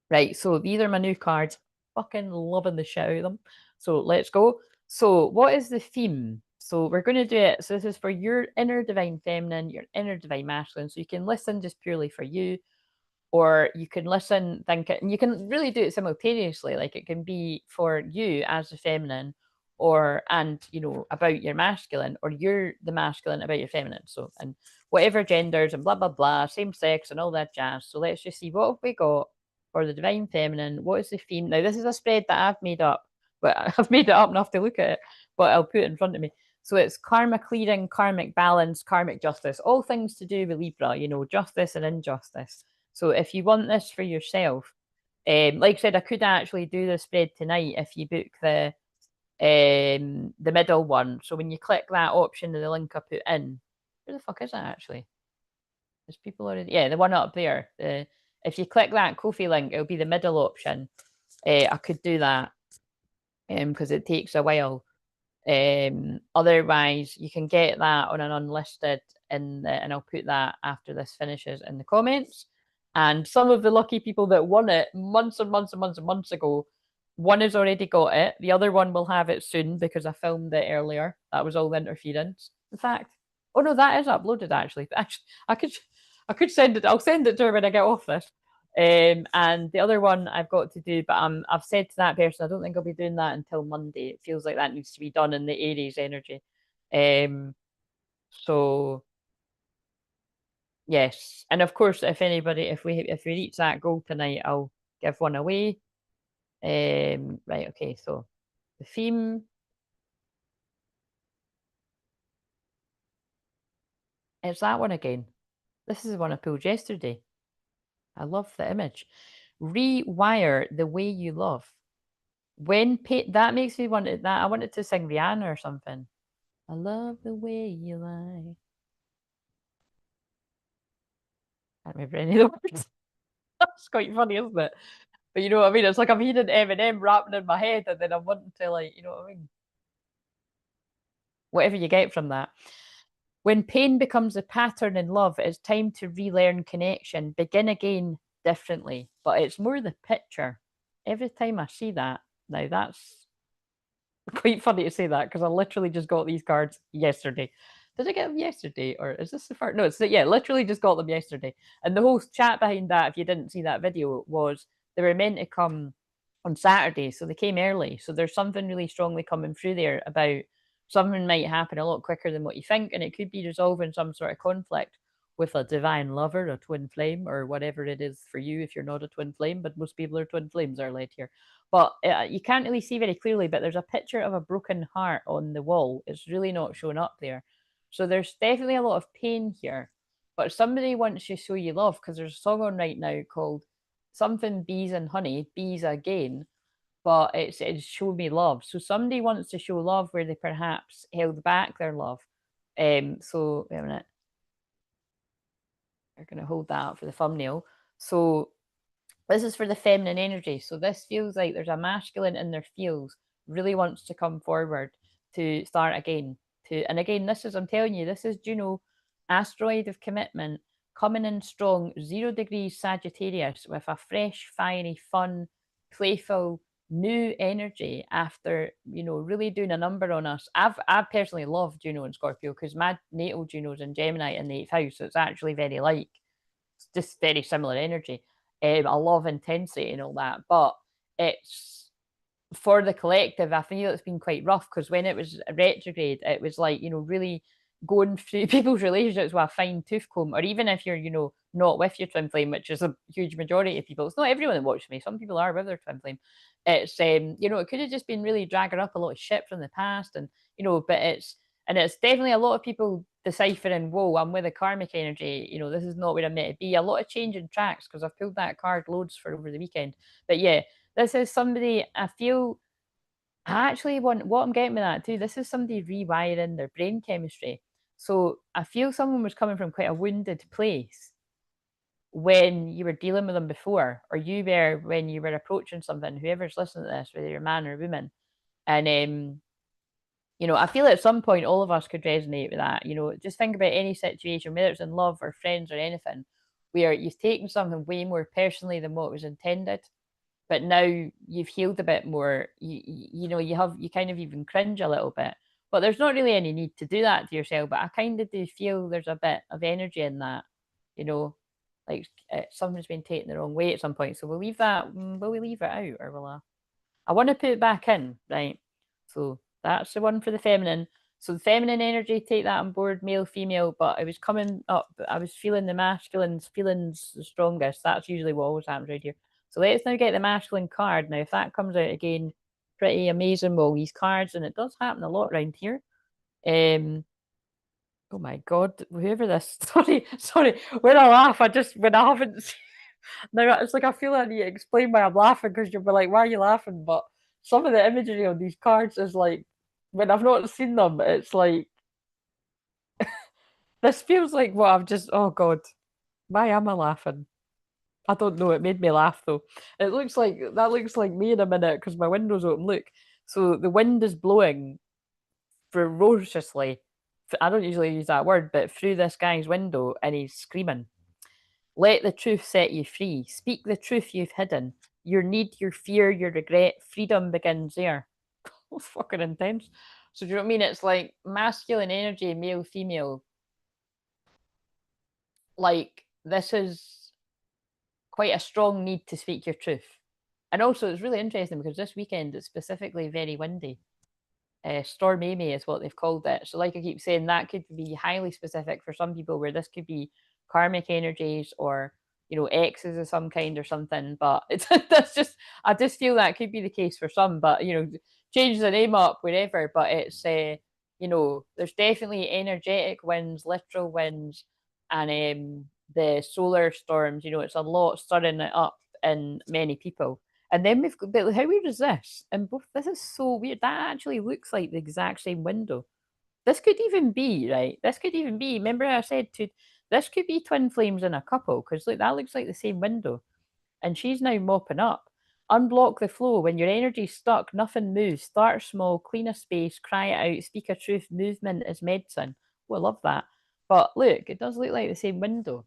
Speaker 1: Right, so these are my new cards. Fucking loving the shit out of them. So let's go. So what is the theme? So we're going to do it. So this is for your inner divine feminine, your inner divine masculine. So you can listen just purely for you, or you can listen, think it, and you can really do it simultaneously. Like it can be for you as the feminine, or and about your masculine, or you're the masculine about your feminine. So and whatever genders and blah blah blah, same sex and all that jazz. So let's just see what have we got for the divine feminine. What is the theme? Now this is a spread that I've made up, but I've made it up enough to look at it, but I'll put it in front of me. So it's karma clearing, karmic balance, karmic justice, all things to do with Libra, justice and injustice. So if you want this for yourself, like I said, I could actually do the spread tonight if you book the middle one. So when you click that option in the link I put in, where the fuck is that actually? There's people already. Yeah, the one up there. If you click that Ko-fi link, it'll be the middle option. I could do that because it takes a while. Otherwise, you can get that on an unlisted, and I'll put that after this finishes in the comments. And some of the lucky people that won it months and months and months and months ago, one has already got it. The other one will have it soon because I filmed it earlier. That was all the interference. In fact, oh no, that is uploaded actually. Actually, I could send it. I'll send it to her when I get off this. And the other one I've got to do, but I've said to that person I don't think I'll be doing that until Monday. It feels like that needs to be done in the Aries energy. So yes, and of course, if we reach that goal tonight, I'll give one away. Right, okay, so the theme. It's that one again. This is the one I pulled yesterday. I love the image. Rewire the way you love. That makes me want it. That I wanted to sing Rihanna or something. I love the way you lie. I can't remember any of the words. That's quite funny, isn't it? But you know what I mean? It's like I'm hearing Eminem rapping in my head, and then I'm wanting to, like, you know what I mean? Whatever you get from that. When pain becomes a pattern in love, it's time to relearn connection, begin again differently. But it's more the picture. Every time I see that, now that's quite funny to say that because I literally just got these cards yesterday. Did I get them yesterday, or is this the first? No, literally just got them yesterday. And the whole chat behind that, if you didn't see that video, was they were meant to come on Saturday, so they came early. So there's something really strongly coming through there about something might happen a lot quicker than what you think, and it could be resolving some sort of conflict with a divine lover, a twin flame, or whatever it is for you if you're not a twin flame, but most people are twin flames are led here. But you can't really see very clearly, but there's a picture of a broken heart on the wall. It's really not showing up there. So there's definitely a lot of pain here. But somebody wants to show you love because there's a song on right now called something bees and honey, bees again, but it's show me love. So somebody wants to show love where they perhaps held back their love. So wait a minute. We're gonna hold that up for the thumbnail. So this is for the feminine energy. So this feels like there's a masculine in their feels, really wants to come forward to start again. And again, I'm telling you, this is Juno, asteroid of commitment, coming in strong, 0 degrees Sagittarius with a fresh, fiery, fun, playful, new energy after, really doing a number on us. I personally love Juno and Scorpio because my natal Juno's in Gemini in the 8th house. So it's actually very it's just very similar energy. I love intensity and all that, but it's for the collective. I feel it's been quite rough because when it was retrograde, it was like, really going through people's relationships with a fine tooth comb, or even if you're, not with your twin flame, which is a huge majority of people. It's not everyone that watches me. Some people are with their twin flame. It's, it could have just been really dragging up a lot of shit from the past, and, but it's And it's definitely a lot of people deciphering, whoa, I'm with a karmic energy, you know, this is not where I'm meant to be. A lot of change in tracks, because I've pulled that card loads for over the weekend. But yeah, this is somebody, I feel, I actually want, what I'm getting with that too, this is somebody rewiring their brain chemistry. So I feel someone was coming from quite a wounded place when you were dealing with them before, or you were when you were approaching something, whoever's listening to this, whether you're a man or a woman. And you know, I feel at some point all of us could resonate with that. You know, just think about any situation, whether it's in love or friends or anything, where you've taken something way more personally than what was intended, but now you've healed a bit more. You know, you kind of even cringe a little bit, but there's not really any need to do that to yourself. But I kind of do feel there's a bit of energy in that, you know, like something's been taken the wrong way at some point. So we'll leave that. Will we leave it out, or will I want to put it back in, right? So that's the one for the feminine. So the feminine energy, take that on board, male, female. But it was coming up. I was feeling the masculine feelings the strongest. That's usually what always happens right here. So let's now get the masculine card. Now, if that comes out again, pretty amazing. Well, these cards, and it does happen a lot around here. Oh my god, whoever this. Sorry. When I laugh, when I haven't seen. Now it's like I feel I need to explain why I'm laughing, because you'll be like, why are you laughing? But some of the imagery on these cards is like, when I've not seen them, it's like, this feels like what I've just, oh god, why am I laughing? I don't know, it made me laugh though. It looks like, that looks like me in a minute because my window's open. Look, so the wind is blowing ferociously. I don't usually use that word, but through this guy's window, and he's screaming. Let the truth set you free. Speak the truth you've hidden. Your need, your fear, your regret. Freedom begins there. That's fucking intense. So do you know what I mean? It's like masculine energy, male, female. Like this is quite a strong need to speak your truth. And also it's really interesting because this weekend it's specifically very windy. Storm Amy is what they've called it. So, like I keep saying, that could be highly specific for some people, where this could be karmic energies or, you know, exes of some kind or something. But it's that's just, I just feel that could be the case for some. But you know, change the name up wherever. But it's you know, there's definitely energetic winds, literal winds, and the solar storms. You know, it's a lot stirring it up in many people. And then we've got, but how weird is this? And both, this is so weird. That actually looks like the exact same window. This could even be, right? This could even be, remember I said to, this could be twin flames in a couple, because look, that looks like the same window. And she's now mopping up. Unblock the flow. When your energy's stuck, nothing moves. Start small, clean a space, cry it out, speak a truth. Movement is medicine. Oh, I love that. But look, it does look like the same window.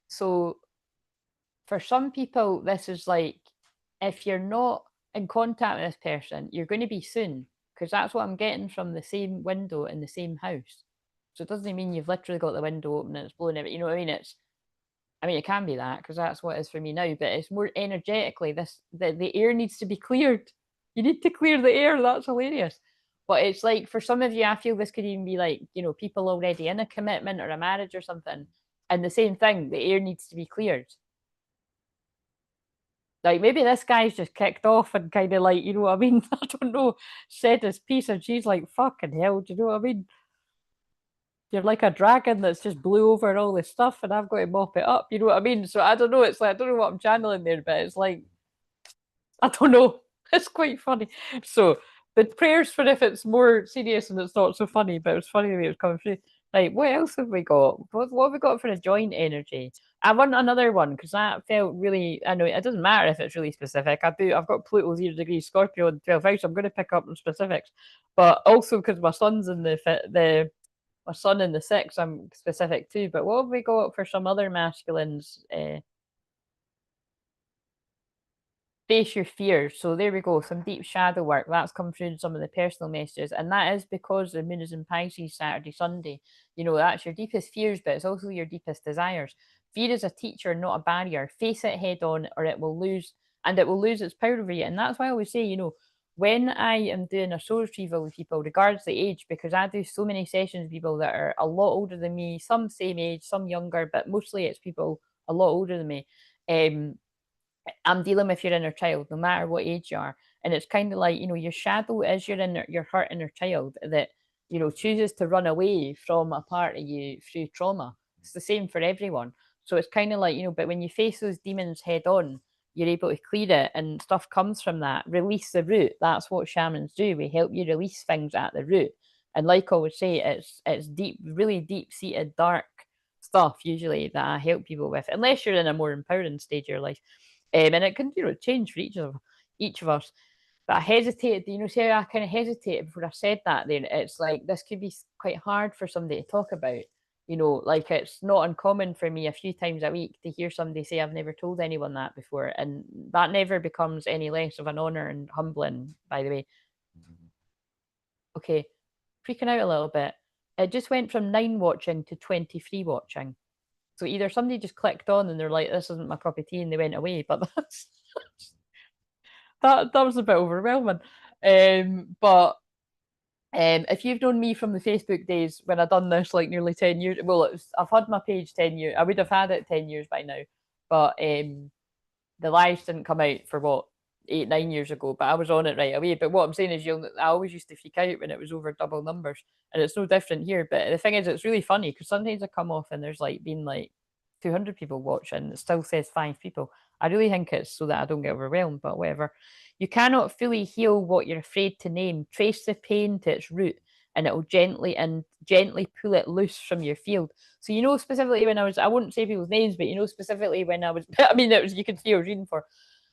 Speaker 1: So for some people, this is like, if you're not in contact with this person, you're going to be soon, because that's what I'm getting from the same window in the same house. So it doesn't mean you've literally got the window open and it's blowing it. You know what I mean? I mean, it can be that, because that's what it is for me now. But it's more energetically, the air needs to be cleared. You need to clear the air. That's hilarious. But it's like, for some of you, I feel this could even be like, you know, people already in a commitment or a marriage or something, and the same thing. The air needs to be cleared. Like maybe this guy's just kicked off and kind of like, you know what I mean? I don't know, said his piece, and she's like, fucking hell, do you know what I mean? You're like a dragon that's just blew over all this stuff and I've got to mop it up, you know what I mean? So I don't know, it's like, I don't know what I'm channeling there, but it's like, I don't know. It's quite funny. So the prayers for if it's more serious and it's not so funny, but it was funny the way it was coming through. Like, what else have we got? What have we got for a joint energy? I want another one because that felt really. I know it doesn't matter if it's really specific. I've got Pluto 0 degrees Scorpio in 12th house. I'm going to pick up some specifics, but also because my son's in my son in the six, I'm specific too. But what have we got for some other masculines? Face your fears. So there we go. Some deep shadow work that's come through in some of the personal messages, and that is because the moon is in Pisces Saturday, Sunday. You know, that's your deepest fears, but it's also your deepest desires. Fear is a teacher, not a barrier. Face it head on, or it will lose, and it will lose its power over you. And that's why I always say, you know, when I am doing a soul retrieval with people, regardless of the age, because I do so many sessions with people that are a lot older than me, some same age, some younger, but mostly it's people a lot older than me. I'm dealing with your inner child, no matter what age you are. And it's kind of like, you know, your shadow is your hurt inner child that, you know, chooses to run away from a part of you through trauma. It's the same for everyone. So it's kind of like, you know, but when you face those demons head on, you're able to clear it and stuff comes from that. Release the root. That's what shamans do. We help you release things at the root. And like I would say, it's deep, really deep seated, dark stuff usually that I help people with, unless you're in a more empowering stage of your life. And it can, you know, change for each of us. But I hesitated, you know, see how I kind of hesitated before I said that then. It's like this could be quite hard for somebody to talk about. You know, like it's not uncommon for me a few times a week to hear somebody say, I've never told anyone that before. And that never becomes any less of an honor and humbling, by the way. Okay, freaking out a little bit. It just went from 9 watching to 23 watching. So either somebody just clicked on and they're like, this isn't my cup of tea, and they went away. But that was a bit overwhelming. But if you've known me from the Facebook days when I done this like nearly 10 years, well, I've had my page 10 years. I would have had it 10 years by now. But the lives didn't come out for what, 8, 9 years ago, but I was on it right away. But what I'm saying is, I always used to freak out when it was over double numbers, and it's no different here. But the thing is, it's really funny because sometimes I come off and there's like been like 200 people watching, it still says 5 people. I really think it's so that I don't get overwhelmed, but whatever. You cannot fully heal what you're afraid to name. Trace the pain to its root, and it will gently pull it loose from your field. So you know specifically when I won't say people's names, but you know specifically when I was, I mean, it was, you could see I was reading for,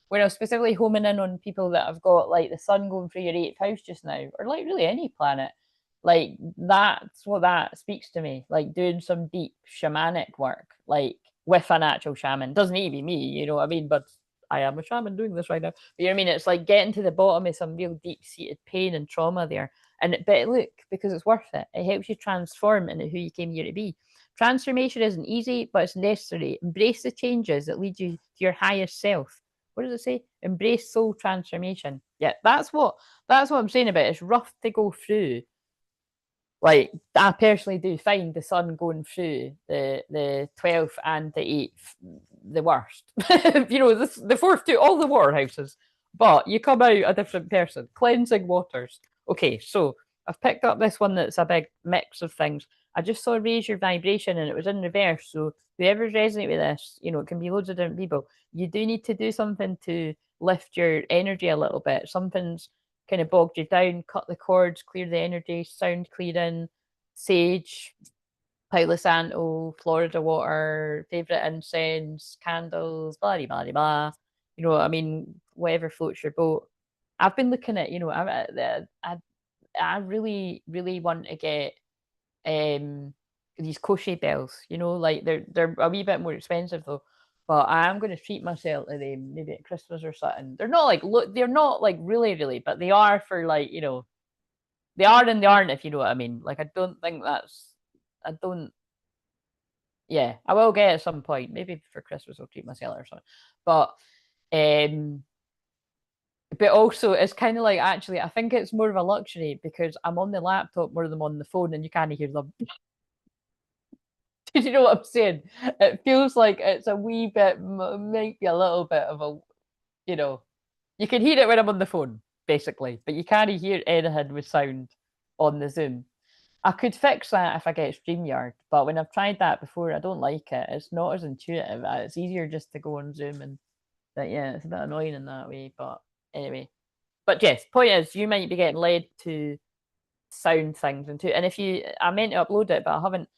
Speaker 1: when I was specifically homing in on people that have got like the sun going through your 8th house just now, or like really any planet, like that's what that speaks to me. Like doing some deep shamanic work, like with an actual shaman. Doesn't need to be me, you know what I mean? But I am a shaman doing this right now. But you know what I mean? It's like getting to the bottom of some real deep seated pain and trauma there. And but look, because it's worth it. It helps you transform into who you came here to be. Transformation isn't easy, but it's necessary. Embrace the changes that lead you to your highest self. What does it say? Embrace soul transformation. Yeah, that's what I'm saying about it. It's rough to go through. Like I personally do find the sun going through the 12th and the 8th the worst. You know, the fourth two, all the water houses, but you come out a different person. Cleansing waters. Okay, so I've picked up this one that's a big mix of things. I just saw raise your vibration and it was in reverse. So whoever's resonate with this, you know, it can be loads of different people. You do need to do something to lift your energy a little bit. Something's kind of bogged you down, cut the cords, clear the energy, sound clearing, sage, Palo Santo, Florida water, favorite incense, candles, blah, blah, blah, blah. You know, I mean, whatever floats your boat. I've been looking at, you know, I really, really want to get these crochet bells, you know, like they're a wee bit more expensive though. But I am going to treat myself to them maybe at Christmas or something. They're not like they're not like really, really, but they are for like, you know, they are and they aren't, if you know what I mean. Like I don't think I don't yeah, I will get at some point. Maybe for Christmas I'll treat myself or something. Um but also it's kind of like actually I think it's more of a luxury because I'm on the laptop more than I'm on the phone and you can't hear them. Did you know what I'm saying? It feels like it's a wee bit, might be a little bit of a, you know, you can hear it when I'm on the phone, basically, but you can't hear anything with sound on the Zoom. I could fix that if I get StreamYard, but when I've tried that before, I don't like it. It's not as intuitive. It's easier just to go on Zoom and that, yeah, it's a bit annoying in that way. But anyway, but yes, point is, you might be getting led to sound things and if you, I meant to upload it, but I haven't.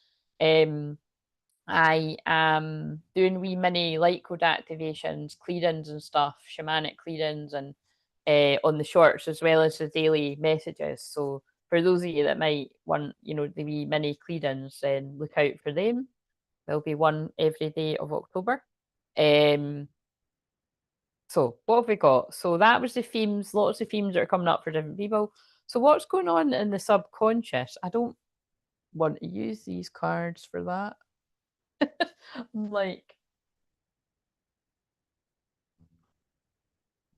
Speaker 1: I am doing wee mini light code activations, clearings and stuff, shamanic clearings, and on the shorts as well as the daily messages. So for those of you that might want, you know, the wee mini clearings, then look out for them. There'll be one every day of October. So what have we got? So that was the themes, lots of themes that are coming up for different people. So what's going on in the subconscious? I don't want to use these cards for that. I'm like,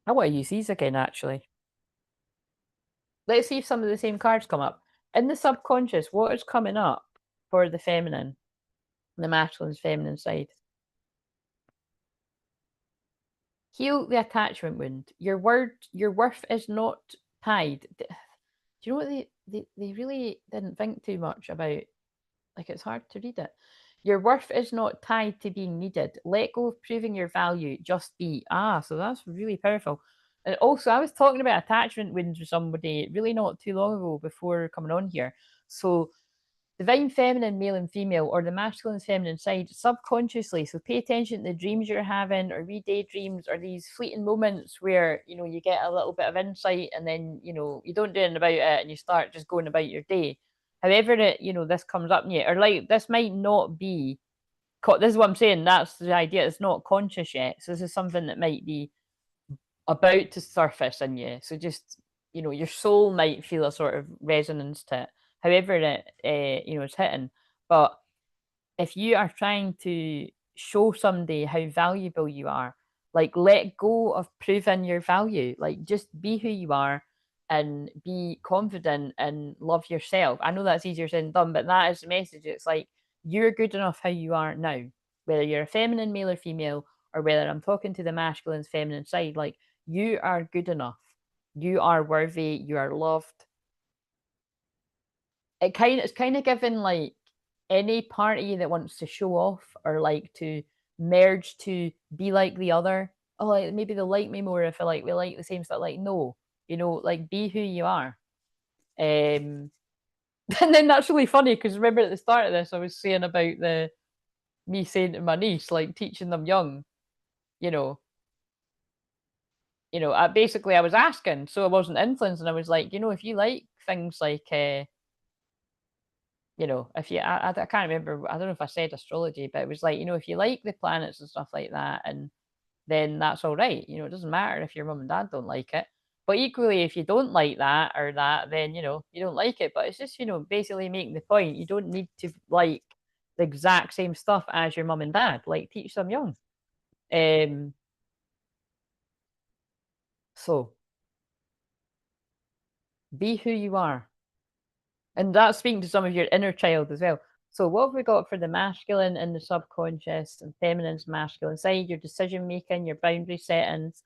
Speaker 1: I want to use these again, actually. Let's see if some of the same cards come up. In the subconscious, what is coming up for the feminine, the masculine's feminine side? Heal the attachment wound. Your worth is not tied. Do you know what they really didn't think too much about, like, it's hard to read it. Your worth is not tied to being needed. Let go of proving your value. Just be. Ah, so that's really powerful. And also, I was talking about attachment wounds with somebody really not too long ago before coming on here. So divine feminine, male and female, or the masculine and feminine side subconsciously. So pay attention to the dreams you're having, or wee daydreams, or these fleeting moments where, you know, you get a little bit of insight and then, you know, you don't do anything about it and you start just going about your day. However, it, you know, this comes up in you, or like this might not be, this is what I'm saying. That's the idea. It's not conscious yet. So this is something that might be about to surface in you. So just, you know, your soul might feel a sort of resonance to it, however it, you know, it's hitting. But if you are trying to show somebody how valuable you are, like, let go of proving your value. Like, just be who you are and be confident and love yourself. I know that's easier said than done, but that is the message. It's like, you're good enough how you are now, whether you're a feminine, male, or female, or whether I'm talking to the masculine, feminine side. Like, you are good enough. You are worthy. You are loved. It's kind of given like any part of you that wants to show off or like to merge to be like the other. Oh, like maybe they'll like me more if I like we like the same stuff. Like, no, you know, like, be who you are. And then that's really funny because remember at the start of this, I was saying about the me saying to my niece, like, teaching them young, you know, I basically I was asking, so I wasn't influencing. I was like, you know, if you like things like you know, if you, I can't remember, I don't know if I said astrology, but it was like, you know, if you like the planets and stuff like that, and then that's all right. You know, it doesn't matter if your mum and dad don't like it. But equally, if you don't like that or that, then, you know, you don't like it. But it's just, you know, basically making the point. You don't need to like the exact same stuff as your mum and dad. Like, teach them young. Um, so be who you are. And that's speaking to some of your inner child as well. So what have we got for the masculine and the subconscious and feminine's masculine side? Your decision making, your boundary settings,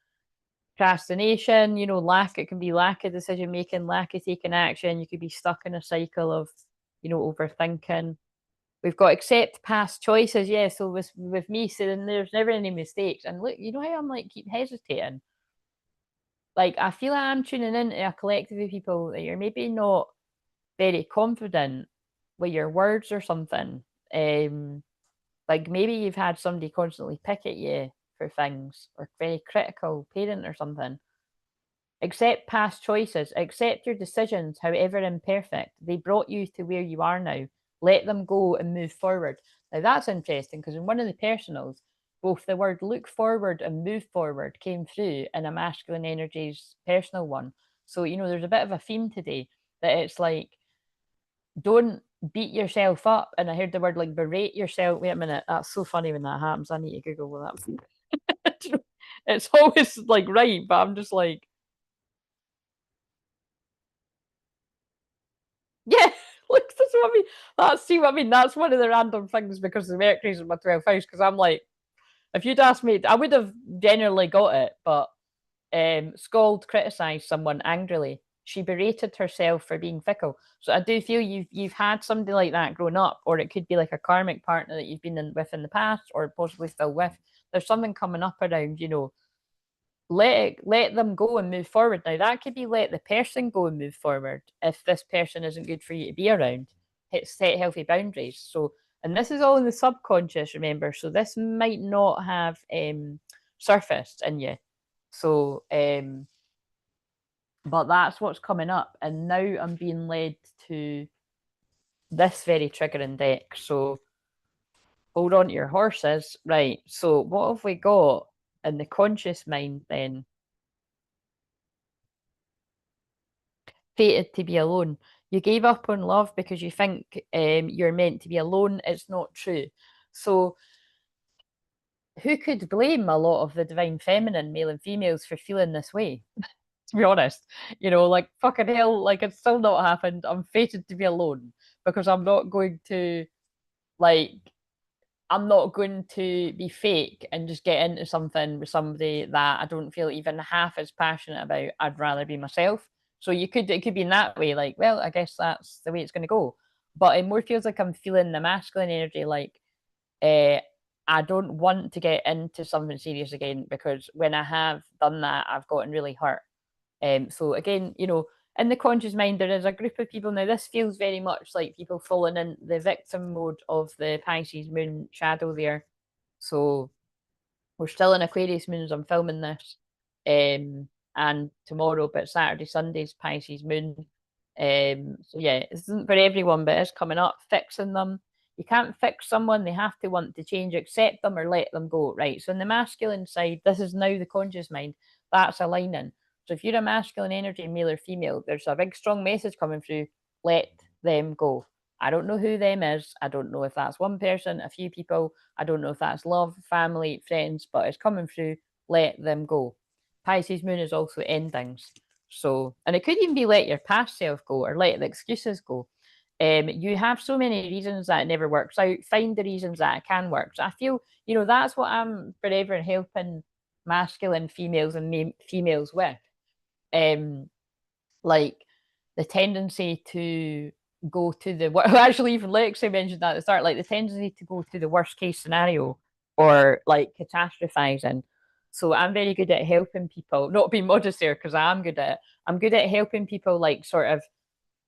Speaker 1: procrastination, you know, lack, it can be lack of decision making, lack of taking action. You could be stuck in a cycle of, you know, overthinking. We've got accept past choices. Yeah. So with me saying there's never any mistakes. And look, you know how I'm like keep hesitating. Like, I feel like I'm tuning into a collective of people that you're maybe not very confident with your words or something. Like, maybe you've had somebody constantly pick at you for things, or very critical parent or something. Accept past choices, accept your decisions, however imperfect. They brought you to where you are now. Let them go and move forward. Now, that's interesting because in one of the personals, both the word look forward and move forward came through in a masculine energies personal one. So, you know, there's a bit of a theme today that it's like, don't beat yourself up. And I heard the word like berate yourself. Wait a minute, that's so funny when that happens. I need to Google what that. It's always like right, but I'm just like, yeah, look, that's what I mean. That's see what I mean. That's one of the random things because the Mercury's in my 12th house. Because I'm like, if you'd asked me, I would have generally got it, but Scald criticised someone angrily. She berated herself for being fickle. So I do feel you've had somebody like that growing up, or it could be like a karmic partner that you've been with in the past, or possibly still with. There's something coming up around, you know, let them go and move forward. Now that could be let the person go and move forward if this person isn't good for you to be around. Set healthy boundaries. So, and this is all in the subconscious, remember. So this might not have surfaced in you. So, but that's what's coming up. And now I'm being led to this very triggering deck. So hold on to your horses. Right. So what have we got in the conscious mind then? Fated to be alone. You gave up on love because you think you're meant to be alone. It's not true. So who could blame a lot of the divine feminine, male and females, for feeling this way? To be honest, you know, like, fucking hell, like, it's still not happened. I'm fated to be alone because I'm not going to, like, I'm not going to be fake and just get into something with somebody that I don't feel even half as passionate about. I'd rather be myself. So it could be in that way, like, well, I guess that's the way it's going to go. But it more feels like I'm feeling the masculine energy, like, I don't want to get into something serious again, because when I have done that, I've gotten really hurt. So again, in the conscious mind, there is a group of people. Now, this feels very much like people falling in the victim mode of the Pisces moon shadow there. So we're still in Aquarius moon as I'm filming this. And tomorrow, but Saturday, Sunday's Pisces moon. So yeah, it isn't for everyone, but it's coming up. Fixing them. You can't fix someone, they have to want to change, accept them or let them go. Right. So in the masculine side, this is now the conscious mind. That's aligning. So if you're a masculine energy, male or female, there's a big strong message coming through. Let them go. I don't know who them is. I don't know if that's one person, a few people. I don't know if that's love, family, friends, but it's coming through. Let them go. Pisces moon is also endings. So, and it could even be let your past self go or let the excuses go. You have so many reasons that it never works out. Find the reasons that it can work. So I feel, that's what I'm forever helping masculine females and females with. Like the tendency to go to the actually even Lexi mentioned that at the start, like the tendency to go to the worst case scenario or like catastrophizing. So I'm very good at helping people, not being modest there because I am good at it. I'm good at helping people like sort of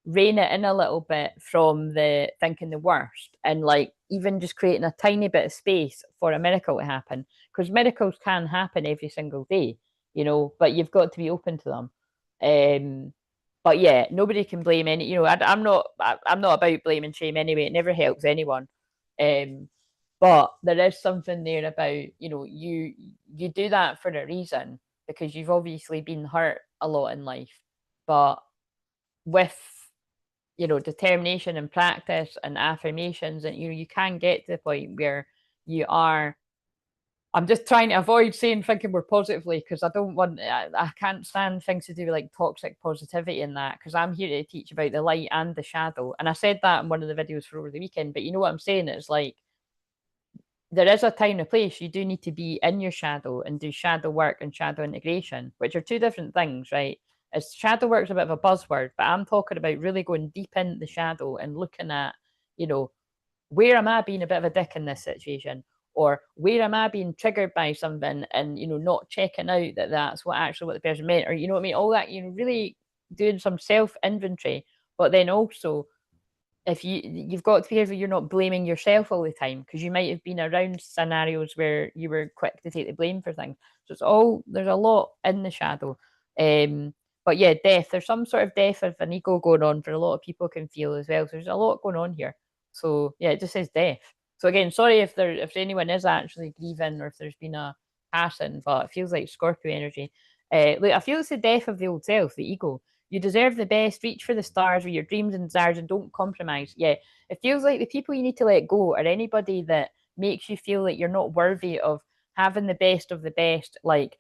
Speaker 1: rein it in a little bit from the thinking the worst and like even just creating a tiny bit of space for a miracle to happen, because miracles can happen every single day, but you've got to be open to them. But yeah, nobody can blame any, I'm not about blame and shame anyway. It never helps anyone. But there is something there about, you do that for a reason, because you've obviously been hurt a lot in life. But with determination and practice and affirmations, and you can get to the point where you are. I'm just trying to avoid saying thinking more positively, because I can't stand things to do with like toxic positivity in that, because I'm here to teach about the light and the shadow. And I said that in one of the videos for over the weekend, but you know what I'm saying? It's like there is a time and place. You do need to be in your shadow and do shadow work and shadow integration, which are two different things, right? As shadow work's a bit of a buzzword, but I'm talking about really going deep in the shadow and looking at, where am I being a bit of a dick in this situation? Or where am I being triggered by something and, not checking out that that's what the person meant, or, you know what I mean? All that, really doing some self inventory, but then also if you've got to be careful you're not blaming yourself all the time, because you might have been around scenarios where you were quick to take the blame for things. So there's a lot in the shadow. But yeah, death, there's some sort of death of an ego going on for a lot of people can feel as well. So there's a lot going on here. So yeah, it just says death. So again, sorry if anyone is actually grieving or if there's been a passing, but it feels like Scorpio energy. Look, I feel it's the death of the old self, the ego. You deserve the best. Reach for the stars with your dreams and desires and don't compromise. Yeah, it feels like the people you need to let go are anybody that makes you feel like you're not worthy of having the best of the best, like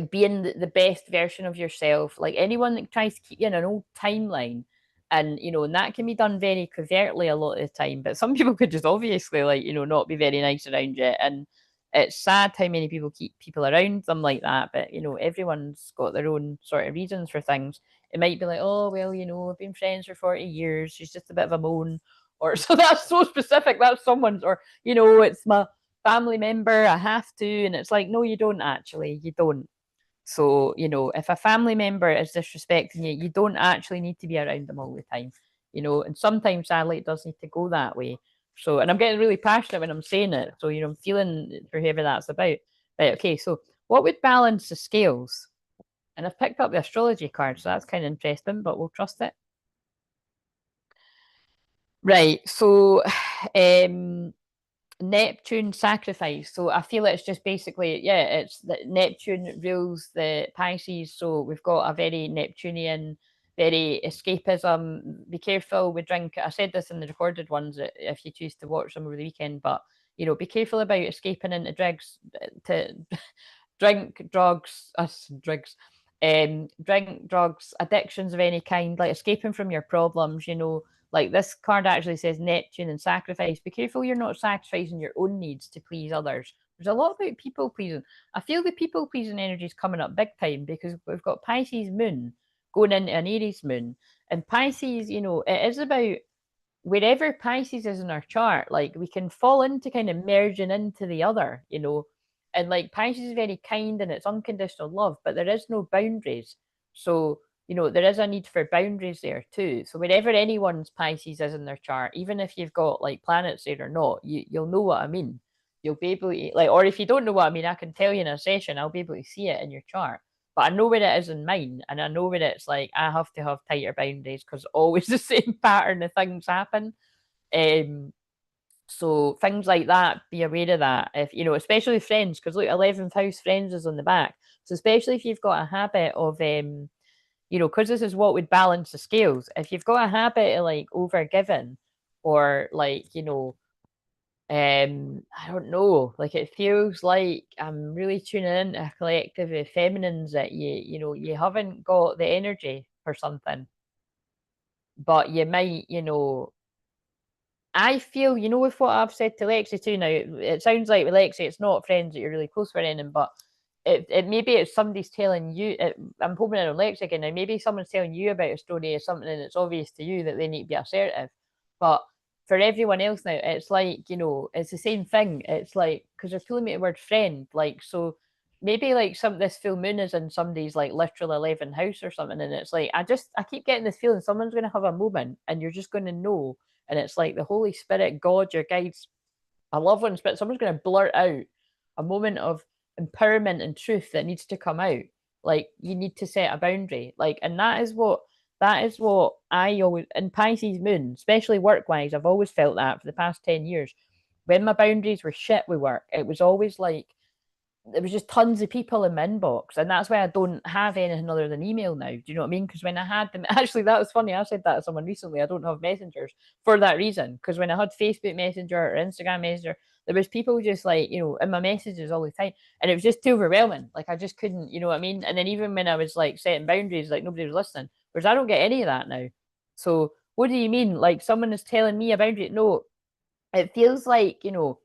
Speaker 1: being the best version of yourself. Like anyone that tries to keep you in an old timeline, and and that can be done very covertly a lot of the time. But some people could just obviously not be very nice around you, and it's sad how many people keep people around them like that. But everyone's got their own sort of reasons for things. It might be like, oh well, I've been friends for 40 years. She's just a bit of a moan, or so that's so specific. That's someone's, or it's my family member. I have to, and it's like, no, you don't actually. You don't. So, if a family member is disrespecting you, you don't actually need to be around them all the time, and sometimes sadly it does need to go that way. So, and I'm getting really passionate when I'm saying it. So, I'm feeling for whoever that's about. Right, okay, so what would balance the scales? And I've picked up the astrology card, so that's kind of interesting, but we'll trust it. Right, so Neptune sacrifice. So I feel it's just basically, yeah, it's that Neptune rules the Pisces. So we've got a very Neptunian, very escapism. Be careful with drink. I said this in the recorded ones if you choose to watch them over the weekend, but be careful about escaping into drugs, to drink, drugs, drugs, drink, drugs, addictions of any kind, like escaping from your problems, like this card actually says Neptune and sacrifice. Be careful you're not sacrificing your own needs to please others. There's a lot about people pleasing. I feel the people pleasing energy is coming up big time because we've got Pisces moon, going into an Aries moon. And Pisces, you know, it is about wherever Pisces is in our chart, like we can fall into kind of merging into the other, you know. And like Pisces is very kind and it's unconditional love, but there is no boundaries. So, you know, there is a need for boundaries there too. So wherever anyone's Pisces is in their chart, even if you've got like planets there or not, you'll know what I mean. You'll be able to like, or if you don't know what I mean, I can tell you in a session, I'll be able to see it in your chart. But I know where it is in mine, and I know where it's like I have to have tighter boundaries because always the same pattern of things happen. So things like that, be aware of that. If you know, especially friends, because look, 11th house friends is on the back. So especially if you've got a habit of you know, because this is what would balance the scales. If you've got a habit of like over giving or like, you know, I don't know, like it feels like I'm really tuning into a collective of feminines that you know, you haven't got the energy for something, but you might, you know, I feel, you know, with what I've said to Lexi too now, it sounds like with Lexi, it's not friends that you're really close with anything, but it maybe it's somebody's telling you. I'm hoping it on Lexi again now. Maybe someone's telling you about a story or something, and it's obvious to you that they need to be assertive. But for everyone else now, it's like, you know, it's the same thing. It's like because they're pulling me the word friend, like so. Maybe like this full moon is in somebody's like literal 11th house or something, and it's like I keep getting this feeling someone's going to have a moment, and you're just going to know, and it's like the Holy Spirit, God, your guides, a loved one, but someone's going to blurt out a moment of empowerment and truth that needs to come out. Like you need to set a boundary. Like, and that is what I always in Pisces moon, especially work wise, I've always felt that for the past 10 years. When my boundaries were shit with work, it was always like there was just tons of people in my inbox, and that's why I don't have anything other than email now. Do you know what I mean? Because when I had them, actually, that was funny. I said that to someone recently. I don't have messengers for that reason. Because when I had Facebook Messenger or Instagram Messenger, there was people just like, you know, in my messages all the time, and it was just too overwhelming. Like I just couldn't, you know what I mean? And then even when I was like setting boundaries, like nobody was listening. Whereas I don't get any of that now. So what do you mean? Like someone is telling me a boundary? No, it feels like, you know,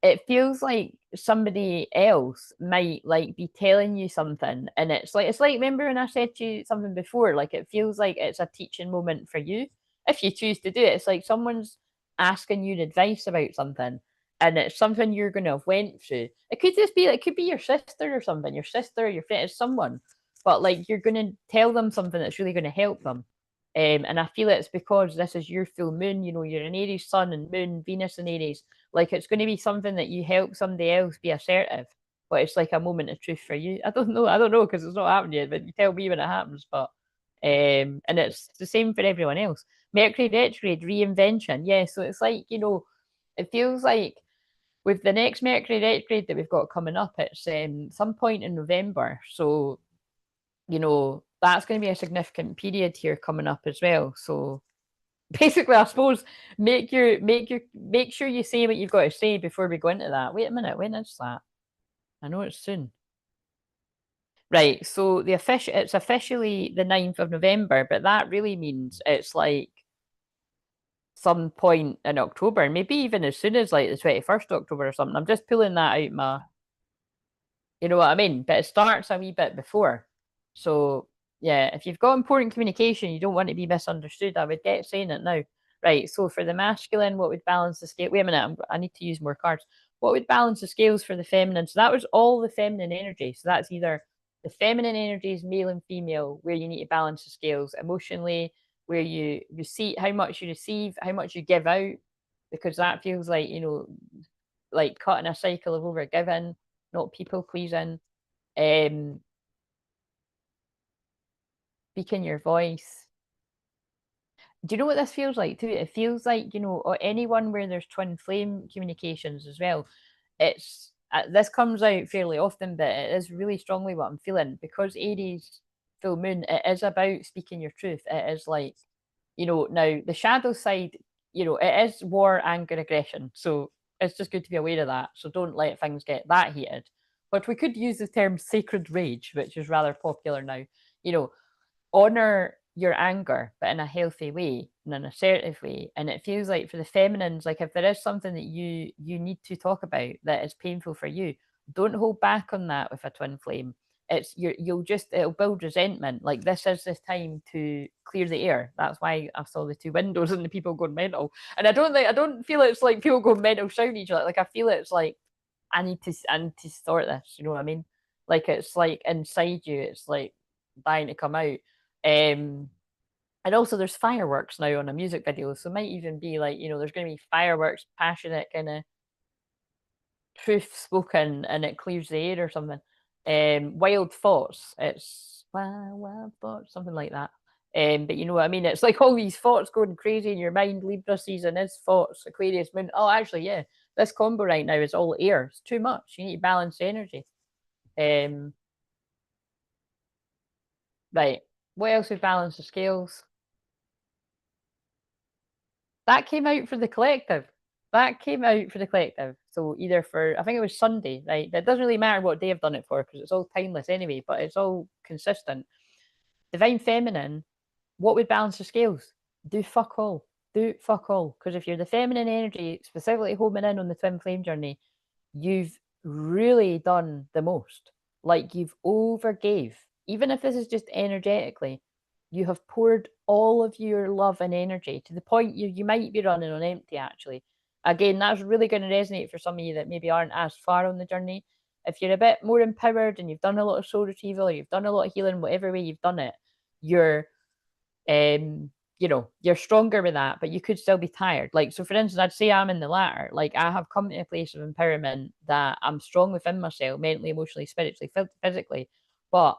Speaker 1: it feels like somebody else might like be telling you something, and it's like remember when I said to you something before, like it feels like it's a teaching moment for you if you choose to do it. It's like someone's asking you advice about something, and it's something you're going to have went through. It could just be, it could be your sister or something, your sister, your friend, it's someone, but like you're going to tell them something that's really going to help them. And I feel it's because this is your full moon, you know, you're an Aries sun and moon, Venus in Aries. Like it's going to be something that you help somebody else be assertive, but it's like a moment of truth for you. I don't know because it's not happened yet, but you tell me when it happens. But and it's the same for everyone else. Mercury retrograde, reinvention. Yeah, so it's like, you know, it feels like with the next Mercury retrograde that we've got coming up, it's some point in November. So, you know, that's going to be a significant period here coming up as well. So basically, I suppose make sure you say what you've got to say before we go into that. Wait a minute, when is that? I know it's soon. Right, so it's officially the 9th of November, but that really means it's like some point in October, maybe even as soon as like the 21st October or something. I'm just pulling that out my, you know what I mean? But it starts a wee bit before. So yeah, if you've got important communication, you don't want to be misunderstood. I would get saying it now. Right. So for the masculine, what would balance the scale? Wait a minute, I need to use more cards. What would balance the scales for the feminine? So that was all the feminine energy. So that's either the feminine energies, male and female, where you need to balance the scales emotionally, where you receive how much you receive, how much you give out, because that feels like, you know, like cutting a cycle of over giving, not people pleasing. Um, Speaking your voice. Do you know what this feels like too? It feels like, you know, or anyone where there's twin flame communications as well. It's this comes out fairly often, but it is really strongly what I'm feeling because Aries full moon. It is about speaking your truth. It is like, you know, now the shadow side, you know, it is war, anger, aggression. So it's just good to be aware of that. So don't let things get that heated. But we could use the term sacred rage, which is rather popular now. You know, honor your anger, but in a healthy way, in an assertive way. And it feels like for the feminines, like if there is something that you need to talk about that is painful for you, don't hold back on that with a twin flame. it'll build resentment. Like, this is this time to clear the air. That's why I saw the two windows and the people going mental. And I don't feel it's like people going mental shouting each other. Like, I feel it's like I need to sort this. You know what I mean? Like, it's like inside you. It's like dying to come out. And also there's fireworks now on a music video, so it might even be like, there's going to be fireworks, passionate kind of truth spoken, and it clears the air or something. Wild thoughts, it's wild thoughts, something like that. But you know what I mean? It's like all these thoughts going crazy in your mind. Libra season is thoughts, Aquarius moon. Oh, actually, yeah, this combo right now is all air. It's too much. You need to balance the energy. Right. What else would balance the scales? That came out for the collective. That came out for the collective. So either for, I think it was Sunday, right? It doesn't really matter what day I've done it for because it's all timeless anyway, but it's all consistent. Divine Feminine, what would balance the scales? Do fuck all. Do fuck all. Because if you're the feminine energy, specifically homing in on the twin flame journey, you've really done the most. Like, you've overgave. Even if this is just energetically, you have poured all of your love and energy to the point you might be running on empty, actually. Again, that's really going to resonate for some of you that maybe aren't as far on the journey. If you're a bit more empowered and you've done a lot of soul retrieval, or you've done a lot of healing, whatever way you've done it, you're you're stronger with that, but you could still be tired. Like, so for instance, I'd say I'm in the latter. Like, I have come to a place of empowerment that I'm strong within myself, mentally, emotionally, spiritually, physically, but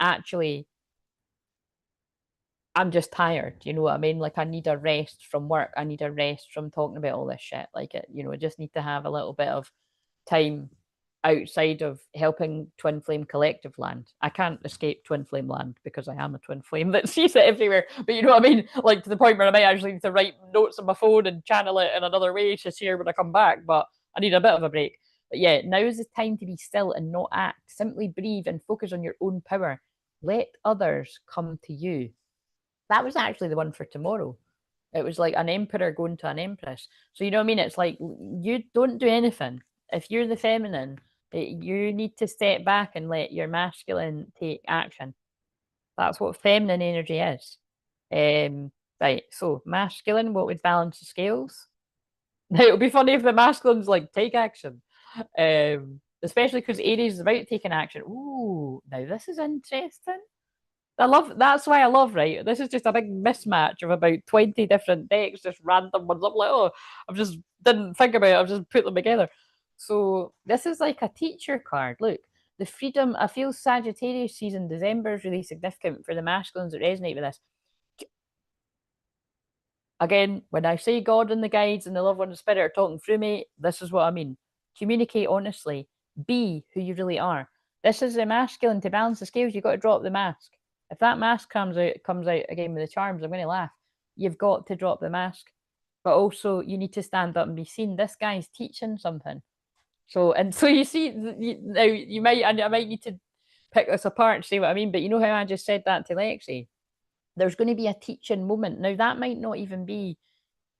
Speaker 1: actually I'm just tired. You know what I mean? Like, I need a rest from work. I need a rest from talking about all this shit. Like, I just need to have a little bit of time outside of helping Twin Flame Collective land. I can't escape Twin Flame land because I am a Twin Flame that sees it everywhere. But you know what I mean? Like, to the point where I might actually need to write notes on my phone and channel it in another way to share when I come back. But I need a bit of a break. But yeah, now is the time to be still and not act. Simply breathe and focus on your own power. Let others come to you. That was actually the one for tomorrow. It was like an emperor going to an empress. So you know what I mean? It's like, you don't do anything. If you're the feminine, you need to step back and let your masculine take action. That's what feminine energy is. Right. So masculine, what would balance the scales? Now, it would be funny if the masculine's like, take action. Especially because Aries is about taking action. Ooh, now this is interesting. That's why I love, right? This is just a big mismatch of about 20 different decks, just random ones. I'm like, oh, I just didn't think about it, I've just put them together. So this is like a teacher card. Look, the freedom. I feel Sagittarius season, December, is really significant for the masculines that resonate with this. Again, when I say God and the guides and the loved one and spirit are talking through me, this is what I mean. Communicate honestly. Be who you really are. This is the masculine. To balance the scales, you've got to drop the mask. If that mask comes out again with the charms, I'm going to laugh. You've got to drop the mask. But also, you need to stand up and be seen. This guy's teaching something. So you see, now you might, and I might need to pick this apart and see what I mean. But you know how I just said that to Lexi? There's going to be a teaching moment. Now, that might not even be,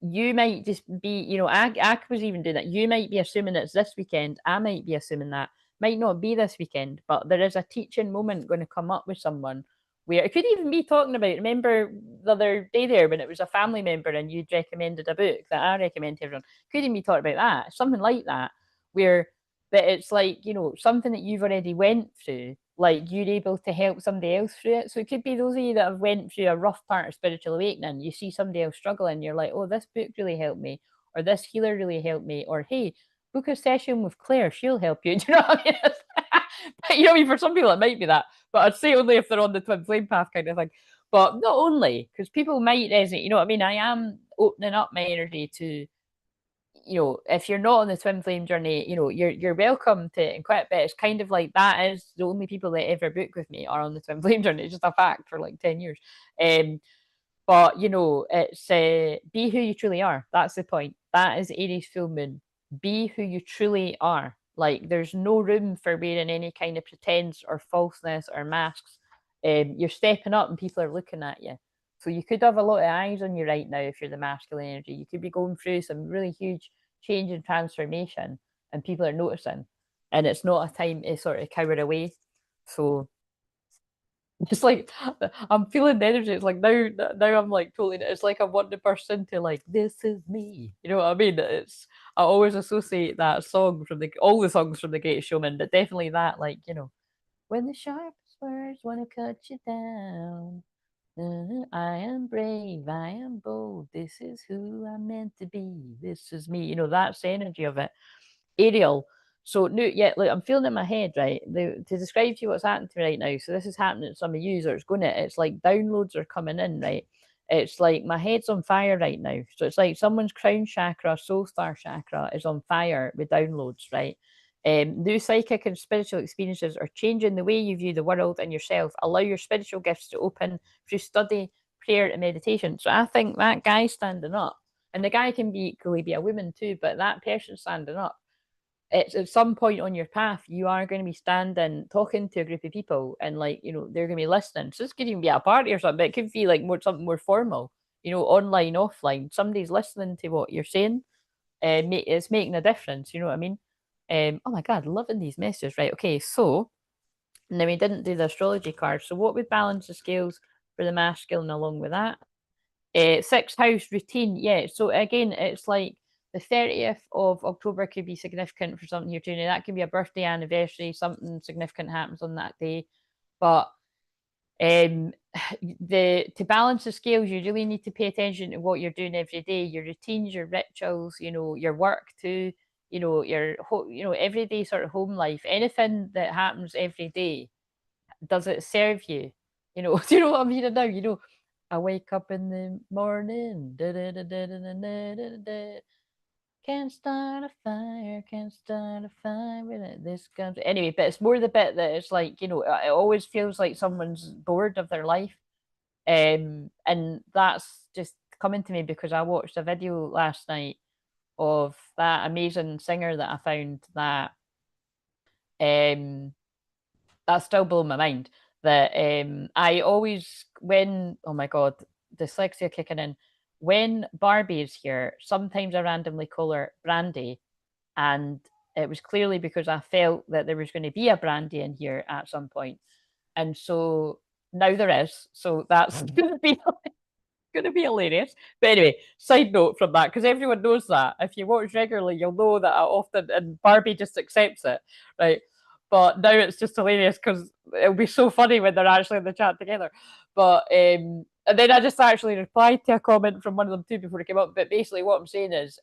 Speaker 1: you might just be, I was even doing that. You might be assuming it's this weekend. I might be assuming that. Might not be this weekend, but there is a teaching moment going to come up with someone where it could even be talking about, remember the other day there when it was a family member and you'd recommended a book that I recommend to everyone. Could even be talking about that, something like that, where but it's like, something that you've already went through, like you're able to help somebody else through it. So it could be those of you that have went through a rough part of spiritual awakening. You see somebody else struggling, you're like, oh, this book really helped me, or this healer really helped me, or hey, book a session with Claire, she'll help you. Do you know what I mean? But, for some people it might be that, but I'd say only if they're on the twin flame path kind of thing. But not only, because people might resonate, you know what I mean? I am opening up my energy to, if you're not on the twin flame journey, you're welcome to inquire. But it's kind of like, that is the only people that ever book with me are on the twin flame journey. It's just a fact for like 10 years. But it's be who you truly are. That's the point. That is Aries full moon. Be who you truly are. Like, there's no room for wearing any kind of pretense or falseness or masks. You're stepping up and people are looking at you. So you could have a lot of eyes on you right now if you're the masculine energy. You could be going through some really huge change and transformation and people are noticing. And it's not a time to sort of cower away. So it's like I'm feeling the energy. It's like now I'm like totally. It's like I want the person to like, this is me. You know what I mean? It's I always associate that song from all the songs from The Greatest Showman, but definitely that, like, when the sharpest words want to cut you down. I am brave, I am bold. This is who I'm meant to be. This is me. That's the energy of it. Ariel. So no, yeah, look, I'm feeling it in my head, right? To describe to you what's happening to me right now. So this is happening to some of you. It's going to. It's like downloads are coming in, right? It's like my head's on fire right now. So it's like someone's crown chakra, soul star chakra, is on fire with downloads, right? New psychic and spiritual experiences are changing the way you view the world and yourself. Allow your spiritual gifts to open through study, prayer, and meditation. So I think that guy standing up, and the guy can be equally be a woman too, but that person standing up, it's at some point on your path you are going to be standing talking to a group of people, and like they're going to be listening. So this could even be a party or something, but it could be like something more formal, online, offline. Somebody's listening to what you're saying. It's making a difference. You know what I mean? Oh my god, loving these messages. Right, okay, so now we didn't do the astrology card. So what would balance the scales for the masculine along with that? Sixth house routine, yeah. So again, it's like the 30th of October could be significant for something you're doing. That could be a birthday, anniversary, something significant happens on that day. But to balance the scales, you really need to pay attention to what you're doing every day, your routines, your rituals, your work too, your everyday sort of home life, anything that happens every day. Does it serve you? Do you know what I'm hearing now? I wake up in the morning. Da, da, da, da, da, da, da, da. Can't start a fire, can't start a fire with this comes. Anyway, but it's more the bit that it's like, it always feels like someone's bored of their life. And that's just coming to me because I watched a video last night of that amazing singer that I found um that still blew my mind. That I always oh my god, dyslexia kicking in. When Barbie is here, sometimes I randomly call her Brandy, and it was clearly because I felt that there was going to be a Brandy in here at some point, and so now there is. So that's going to be hilarious. But anyway, side note from that, because everyone knows that. If you watch regularly, you'll know that I often, and Barbie just accepts it, right? But now it's just hilarious because it'll be so funny when they're actually in the chat together. But and then I just actually replied to a comment from one of them too before it came up. But basically, what I'm saying is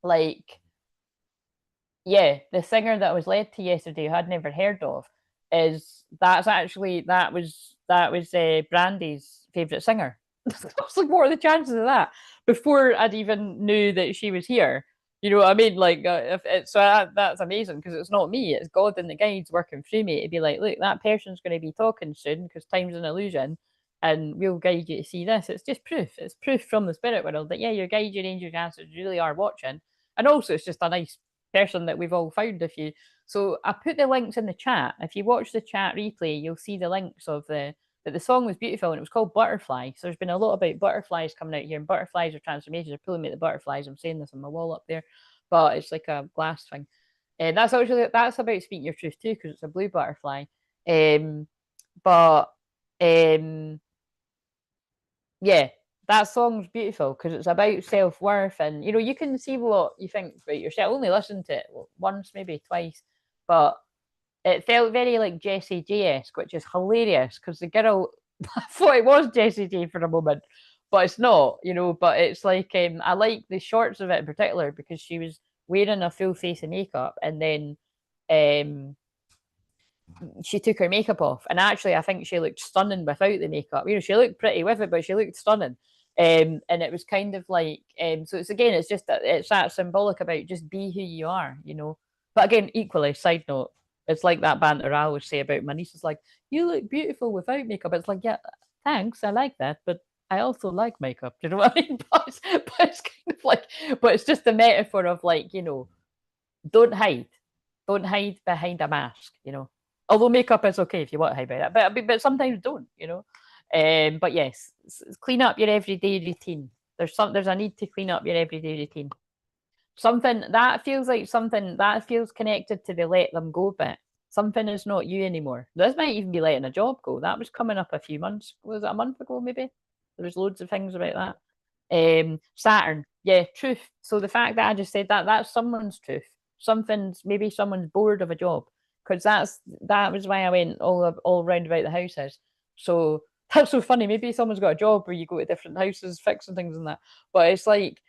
Speaker 1: like, yeah, the singer that was led to yesterday, who I'd never heard of, that was Brandy's favorite singer. I was like, what are the chances of that? Before I'd even knew that she was here. You know what I mean? Like, that's amazing because it's not me; it's God and the guides working through me to be like, look, that person's going to be talking soon because time's an illusion, and we'll guide you to see this. It's just proof. It's proof from the spirit world that yeah, your guides, your angels, your ancestors really are watching, and also it's just a nice person that we've all found. So I put the links in the chat. If you watch the chat replay, you'll see the links of the song was beautiful and it was called Butterfly. So there's been a lot about butterflies coming out here, and butterflies are transformations. They're pulling me the butterflies. I'm saying this on my wall up there, but it's like a glass thing. And that's about speaking your truth too, because it's a blue butterfly. But yeah, that song's beautiful because it's about self-worth, and you can see what you think about yourself. I only listened to it once, maybe twice, but it felt very like Jessie J-esque, which is hilarious because the girl I thought it was Jessie J for a moment, but it's not, but it's like I like the shorts of it in particular because she was wearing a full face of makeup, and then um she took her makeup off, and actually I think she looked stunning without the makeup. She looked pretty with it, but she looked stunning. And it was kind of like so it's just that it's that symbolic about just be who you are. But again, equally, side note, it's like that banter I always say about my niece. Is like, you look beautiful without makeup. It's like, yeah, thanks, I like that, but I also like makeup. Do you know what I mean? But it's kind of like, but it's just the metaphor of like, don't hide. Don't hide behind a mask, Although makeup is okay if you want to hide behind it, but sometimes don't. But yes, clean up your everyday routine. There's a need to clean up your everyday routine. Something that feels connected to the let them go bit. Something is not you anymore. This might even be letting a job go. That was coming up a few months. Was it a month ago? Maybe there was loads of things about that. Saturn, yeah, truth. So the fact that I just said that's someone's truth. Maybe someone's bored of a job, because that was why I went all round about the houses. So that's so funny. Maybe someone's got a job where you go to different houses fixing things and that. But it's like,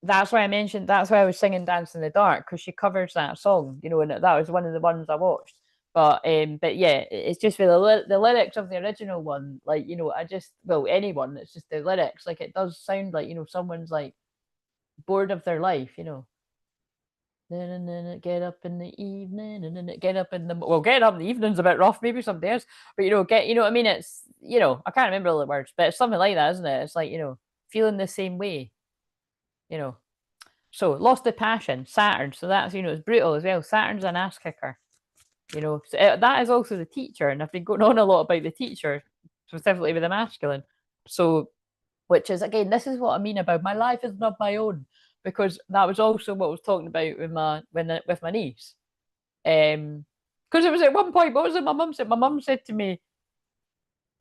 Speaker 1: that's why I was singing Dance in the Dark, because she covers that song, and that was one of the ones I watched. But yeah, it's just for the lyrics of the original one, like, anyone, it's just the lyrics, like, it does sound like, someone's like bored of their life. Get up in the evening, and then get up in the getting up in the evening's a bit rough, maybe some days, but what I mean, it's, I can't remember all the words, but it's something like that, isn't it? It's like, feeling the same way, you know. So lost the passion, Saturn. So that's, it's brutal as well. Saturn's an ass kicker. So that is also the teacher, and I've been going on a lot about the teacher, specifically with the masculine. So, which is, again, this is what I mean about my life is not my own, because that was also what I was talking about with my niece. Because it was at one point, what was it my mum said? My mum said to me,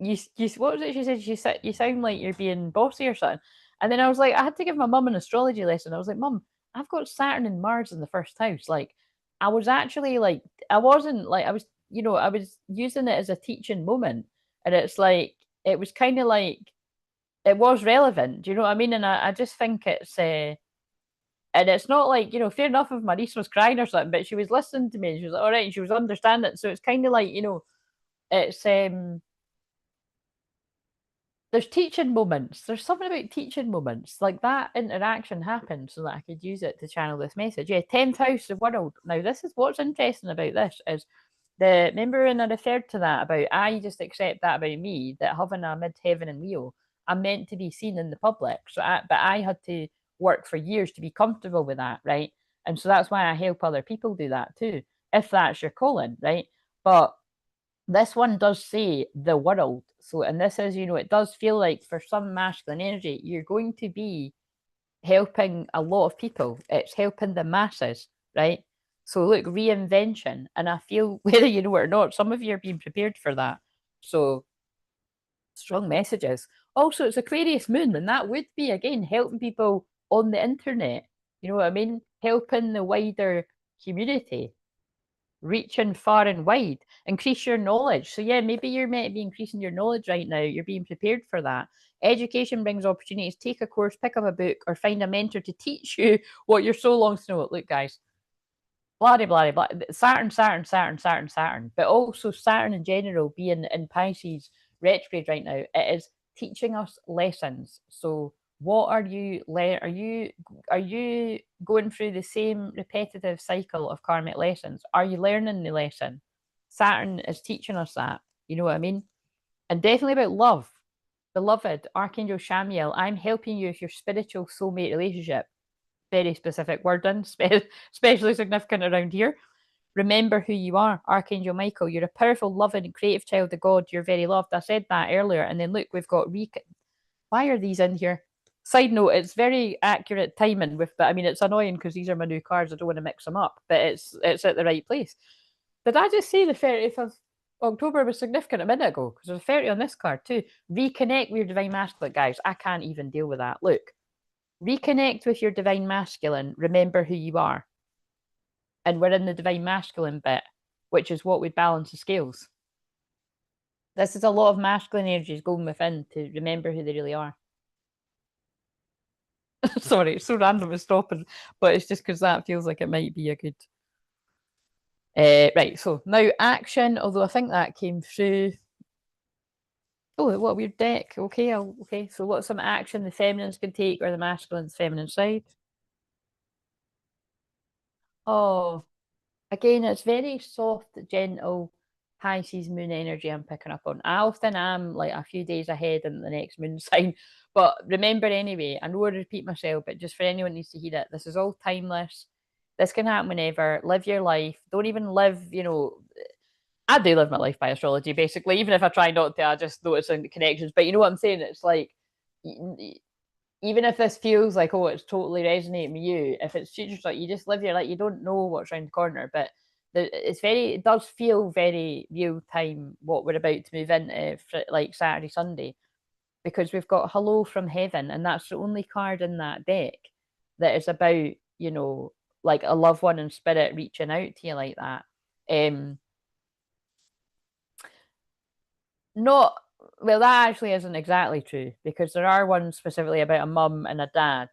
Speaker 1: you what was it she said? You sound like you're being bossy or something. And then I was like, I had to give my mum an astrology lesson. I was like, Mum, I've got Saturn and Mars in the first house. Like, I was actually like, I wasn't like, I was, I was using it as a teaching moment. And it's like, it was kind of like, it was relevant. Do you know what I mean? And I just think and it's not like, fair enough if my niece was crying or something, but she was listening to me and she was like, all right, and she was understanding. So it's kind of like, it's, there's teaching moments. There's something about teaching moments. Like, that interaction happened so that I could use it to channel this message. Yeah, 10th house of world. Now, this is what's interesting about this is remember when I referred to that about, I just accept that about me, that having a midheaven in Leo, I'm meant to be seen in the public. But I had to work for years to be comfortable with that, right? And so that's why I help other people do that too, if that's your calling, right? But this one does say the world. So, and this is, it does feel like for some masculine energy, you're going to be helping a lot of people. It's helping the masses, right? So, look, reinvention. And I feel, whether you know it or not, some of you are being prepared for that. So, strong messages. Also, it's Aquarius moon, and that would be, again, helping people on the internet. You know what I mean? Helping the wider community, reaching far and wide, increase your knowledge. So yeah, maybe you're meant to be increasing your knowledge right now. You're being prepared for that. Education brings opportunities. Take a course, pick up a book, or find a mentor to teach you what you're so long to know. Look, guys, blah blah blah. Saturn, Saturn, Saturn, Saturn, Saturn, but also Saturn in general being in Pisces retrograde right now. It is teaching us lessons. So what are you are you going through the same repetitive cycle of karmic lessons? Are you learning the lesson? Saturn is teaching us that. You know what I mean? And definitely about love. Beloved, Archangel Shamiel, I'm helping you with your spiritual soulmate relationship. Very specific wording, especially significant around here. Remember who you are, Archangel Michael. You're a powerful, loving, and creative child of God. You're very loved. I said that earlier. And then look, we've got why are these in here? Side note, it's very accurate timing but I mean, it's annoying because these are my new cards. I don't want to mix them up, but it's at the right place. Did I just say the 30th of October was significant a minute ago? Because there's a 30 on this card too. Reconnect with your divine masculine, guys. I can't even deal with that. Look, reconnect with your divine masculine. Remember who you are. And we're in the divine masculine bit, which is what would balance the scales. This is a lot of masculine energies going within to remember who they really are. Sorry, it's so random it's stopping, but it's just because that feels like it might be a good. Right, so now action, although I think that came through. Oh, what a weird deck. Okay, okay. So what's some action the feminines can take or the masculine's feminine side? Oh, again, it's very soft, gentle, Pisces moon energy I'm picking up on. I often am like a few days ahead in the next moon sign. But remember anyway, I know I repeat myself, but just for anyone who needs to hear it, this is all timeless. This can happen whenever. Live your life. Don't even live, I do live my life by astrology, basically. Even if I try not to, I just notice the connections. But you know what I'm saying? It's like, even if this feels like, oh, it's totally resonating with you, if it's future stuff, you just live your life. You don't know what's around the corner. But it does feel very real time what we're about to move into, like Saturday, Sunday, because we've got Hello from Heaven, and that's the only card in that deck that is about, you know, like a loved one in spirit reaching out to you like that. Not well, that actually isn't exactly true, because there are ones specifically about a mum and a dad,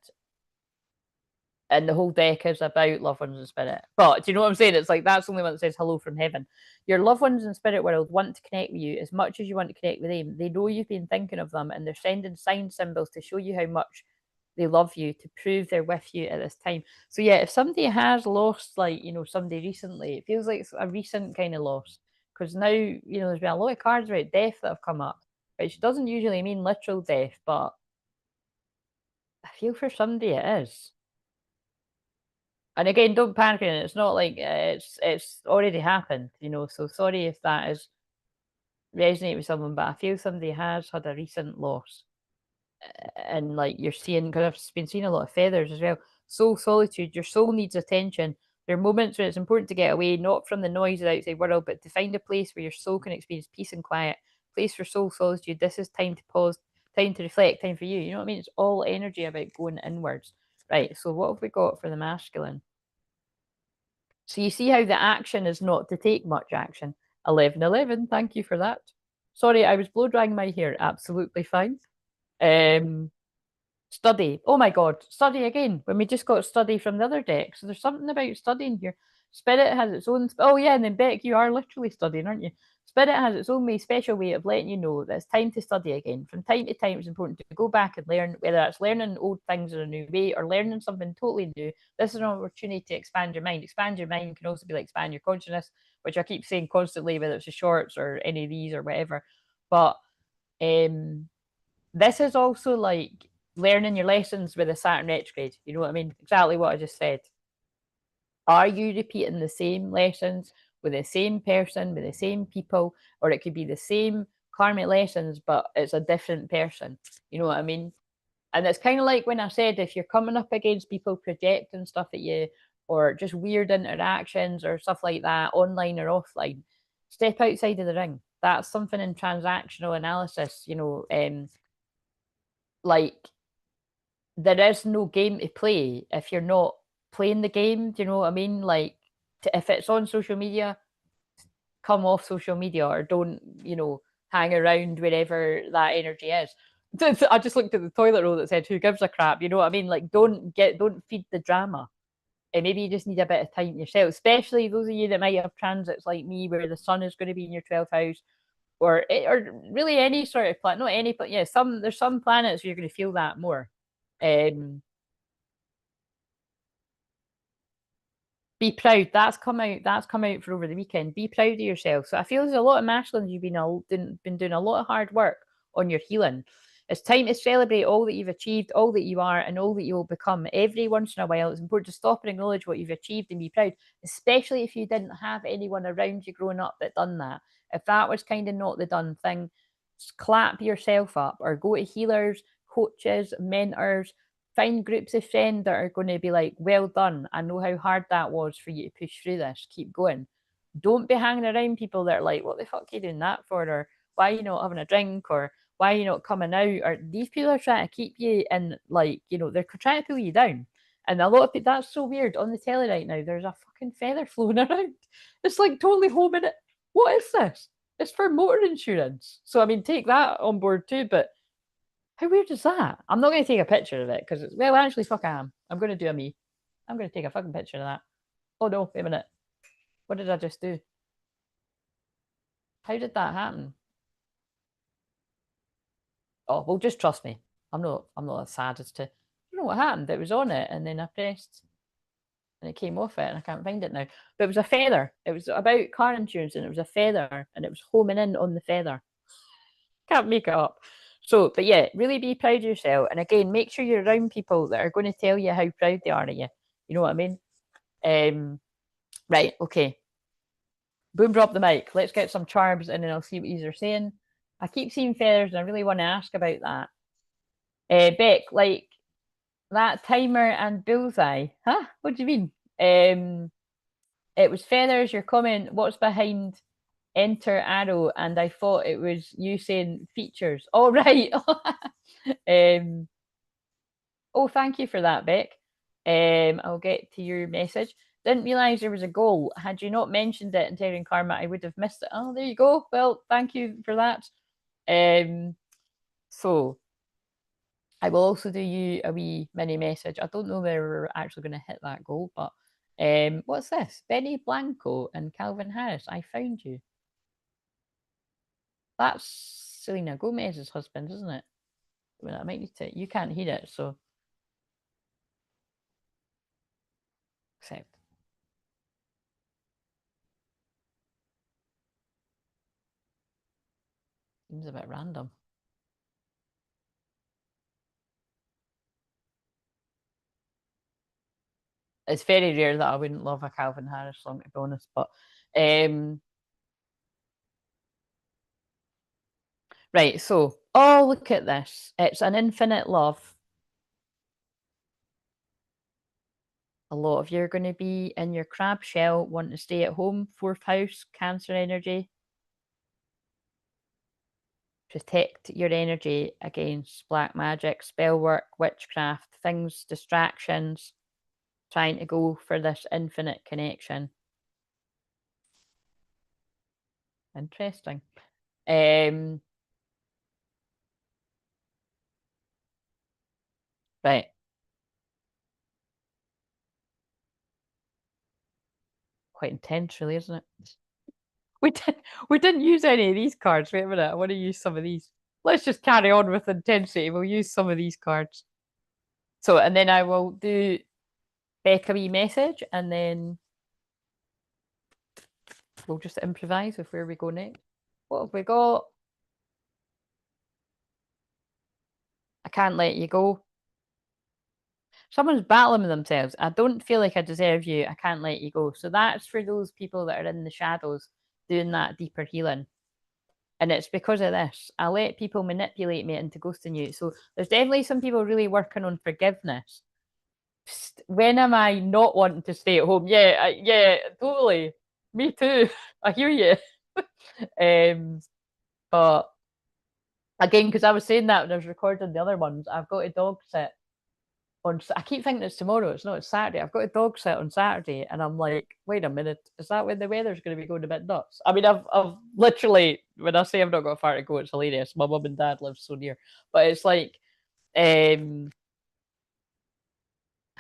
Speaker 1: and the whole deck is about loved ones in spirit. But do you know what I'm saying? It's like that's the only one that says hello from heaven. Your loved ones in spirit world want to connect with you as much as you want to connect with them. They know you've been thinking of them, and they're sending sign symbols to show you how much they love you, to prove they're with you at this time. So yeah, if somebody has lost, like, you know, somebody recently, it feels like it's a recent kind of loss, because now, you know, there's been a lot of cards about death that have come up, which doesn't usually mean literal death, but I feel for somebody it is. And again, don't panic. It's not like it's already happened, you know. So sorry if that is resonate with someone, but I feel somebody has had a recent loss, and like you're seeing, because I've been seeing a lot of feathers as well. Soul solitude. Your soul needs attention. There are moments where it's important to get away, not from the noise of the outside world, but to find a place where your soul can experience peace and quiet. Place for soul solitude. This is time to pause, time to reflect, time for you. You know what I mean? It's all energy about going inwards. Right. So what have we got for the masculine? So you see how the action is not to take much action. 1111, thank you for that. Sorry, I was blow drying my hair. Absolutely fine. Um, Study. Oh my God, study again. When we just got study from the other deck. So there's something about studying here. Spirit has its own. Oh yeah, and then Beck, you are literally studying, aren't you? Spirit has its own special way of letting you know that it's time to study again. From time to time, it's important to go back and learn, whether it's learning old things in a new way or learning something totally new. This is an opportunity to expand your mind. Expand your mind can also be like expand your consciousness, which I keep saying constantly, whether it's the shorts or any of these or whatever. But this is also like learning your lessons with a Saturn retrograde. You know what I mean? Exactly what I just said. Are you repeating the same lessons with the same person, with the same people, or it could be the same karmic lessons, but it's a different person? You know what I mean? And it's kind of like when I said, if you're coming up against people projecting stuff at you, or just weird interactions or stuff like that, online or offline, step outside of the ring. That's something in transactional analysis, you know, like there is no game to play if you're not playing the game. Do you know what I mean? Like, if it's on social media, come off social media, or don't, you know, hang around wherever that energy is. I just looked at the toilet roll that said, "Who gives a crap?" You know what I mean? Like, don't feed the drama. And maybe you just need a bit of time yourself, especially those of you that might have transits like me, where the sun is going to be in your 12th house, or really any sort of planet, not any, but yeah, there's some planets where you're going to feel that more. Um, Be proud. That's come out. That's come out for over the weekend. Be proud of yourself. So I feel there's a lot of masculines. You've been doing a lot of hard work on your healing. It's time to celebrate all that you've achieved, all that you are, and all that you will become. Every once in a while, it's important to stop and acknowledge what you've achieved and be proud, especially if you didn't have anyone around you growing up that done that. If that was kind of not the done thing, clap yourself up, or go to healers, coaches, mentors, find groups of friends that are going to be like, well done. I know how hard that was for you to push through this. Keep going. Don't be hanging around people that are like, what the fuck are you doing that for? Or why are you not having a drink? Or why are you not coming out? Or these people are trying to keep you in, like, you know, they're trying to pull you down. And a lot of people, that's so weird. On the telly right now, there's a fucking feather floating around. It's like totally homing it. What is this? It's for motor insurance. So, I mean, take that on board too. But how weird is that? I'm not going to take a picture of it because it's, well, actually, fuck, I am. I'm going to do a me. I'm going to take a fucking picture of that. Oh no, wait a minute. What did I just do? How did that happen? Oh, well, just trust me. I'm not as sad as to, you know what happened. It was on it, and then I pressed, and it came off it, and I can't find it now. But it was a feather. It was about car insurance, and it was a feather, and it was homing in on the feather. Can't make it up. So, but yeah, really be proud of yourself. And again, make sure you're around people that are going to tell you how proud they are of you. You know what I mean? Right, okay. Boom, drop the mic. Let's get some charms and then I'll see what you're saying. I keep seeing feathers and I really want to ask about that. Beck, like that timer and bullseye. Huh? What do you mean? It was feathers. You're coming. What's behind enter arrow? And I thought it was you saying features. Oh, right. Oh, thank you for that, Beck. I'll get to your message. Didn't realize there was a goal. Had you not mentioned it in Terran Karma, I would have missed it. Oh, there you go. Well, thank you for that. So I will also do you a wee mini message. I don't know whether we're actually going to hit that goal, but what's this? Benny Blanco and Calvin Harris. I found you. That's Selena Gomez's husband, isn't it? Well, I might need to. You can't hear it, so accept. Seems a bit random. It's very rare that I wouldn't love a Calvin Harris song, to be honest. But right, so oh, look at this. It's an infinite love. A lot of you are going to be in your crab shell, wanting to stay at home. Fourth house, Cancer energy. Protect your energy against black magic, spell work, witchcraft, things, distractions. Trying to go for this infinite connection. Interesting. Right. Quite intense, really, isn't it? We did we didn't use any of these cards. Wait a minute, I want to use some of these. Let's just carry on with intensity. We'll use some of these cards. So, and then I will do Beck a wee message, and then we'll just improvise with where we go next. What have we got? I can't let you go. Someone's battling with themselves. I don't feel like I deserve you. I can't let you go. So that's for those people that are in the shadows doing that deeper healing. And it's because of this. I let people manipulate me into ghosting you. So there's definitely some people really working on forgiveness. When am I not wanting to stay at home? Yeah, yeah, totally. Me too. I hear you. But again, because I was saying that when I was recording the other ones, I've got a dog sit on. I keep thinking it's tomorrow. It's not. It's Saturday. I've got a dog sit on Saturday, and I'm like, wait a minute, is that when the weather's going to be going a bit nuts? I mean, I've literally, when I say I've not got far to go, it's hilarious. My mum and dad live so near, but it's like,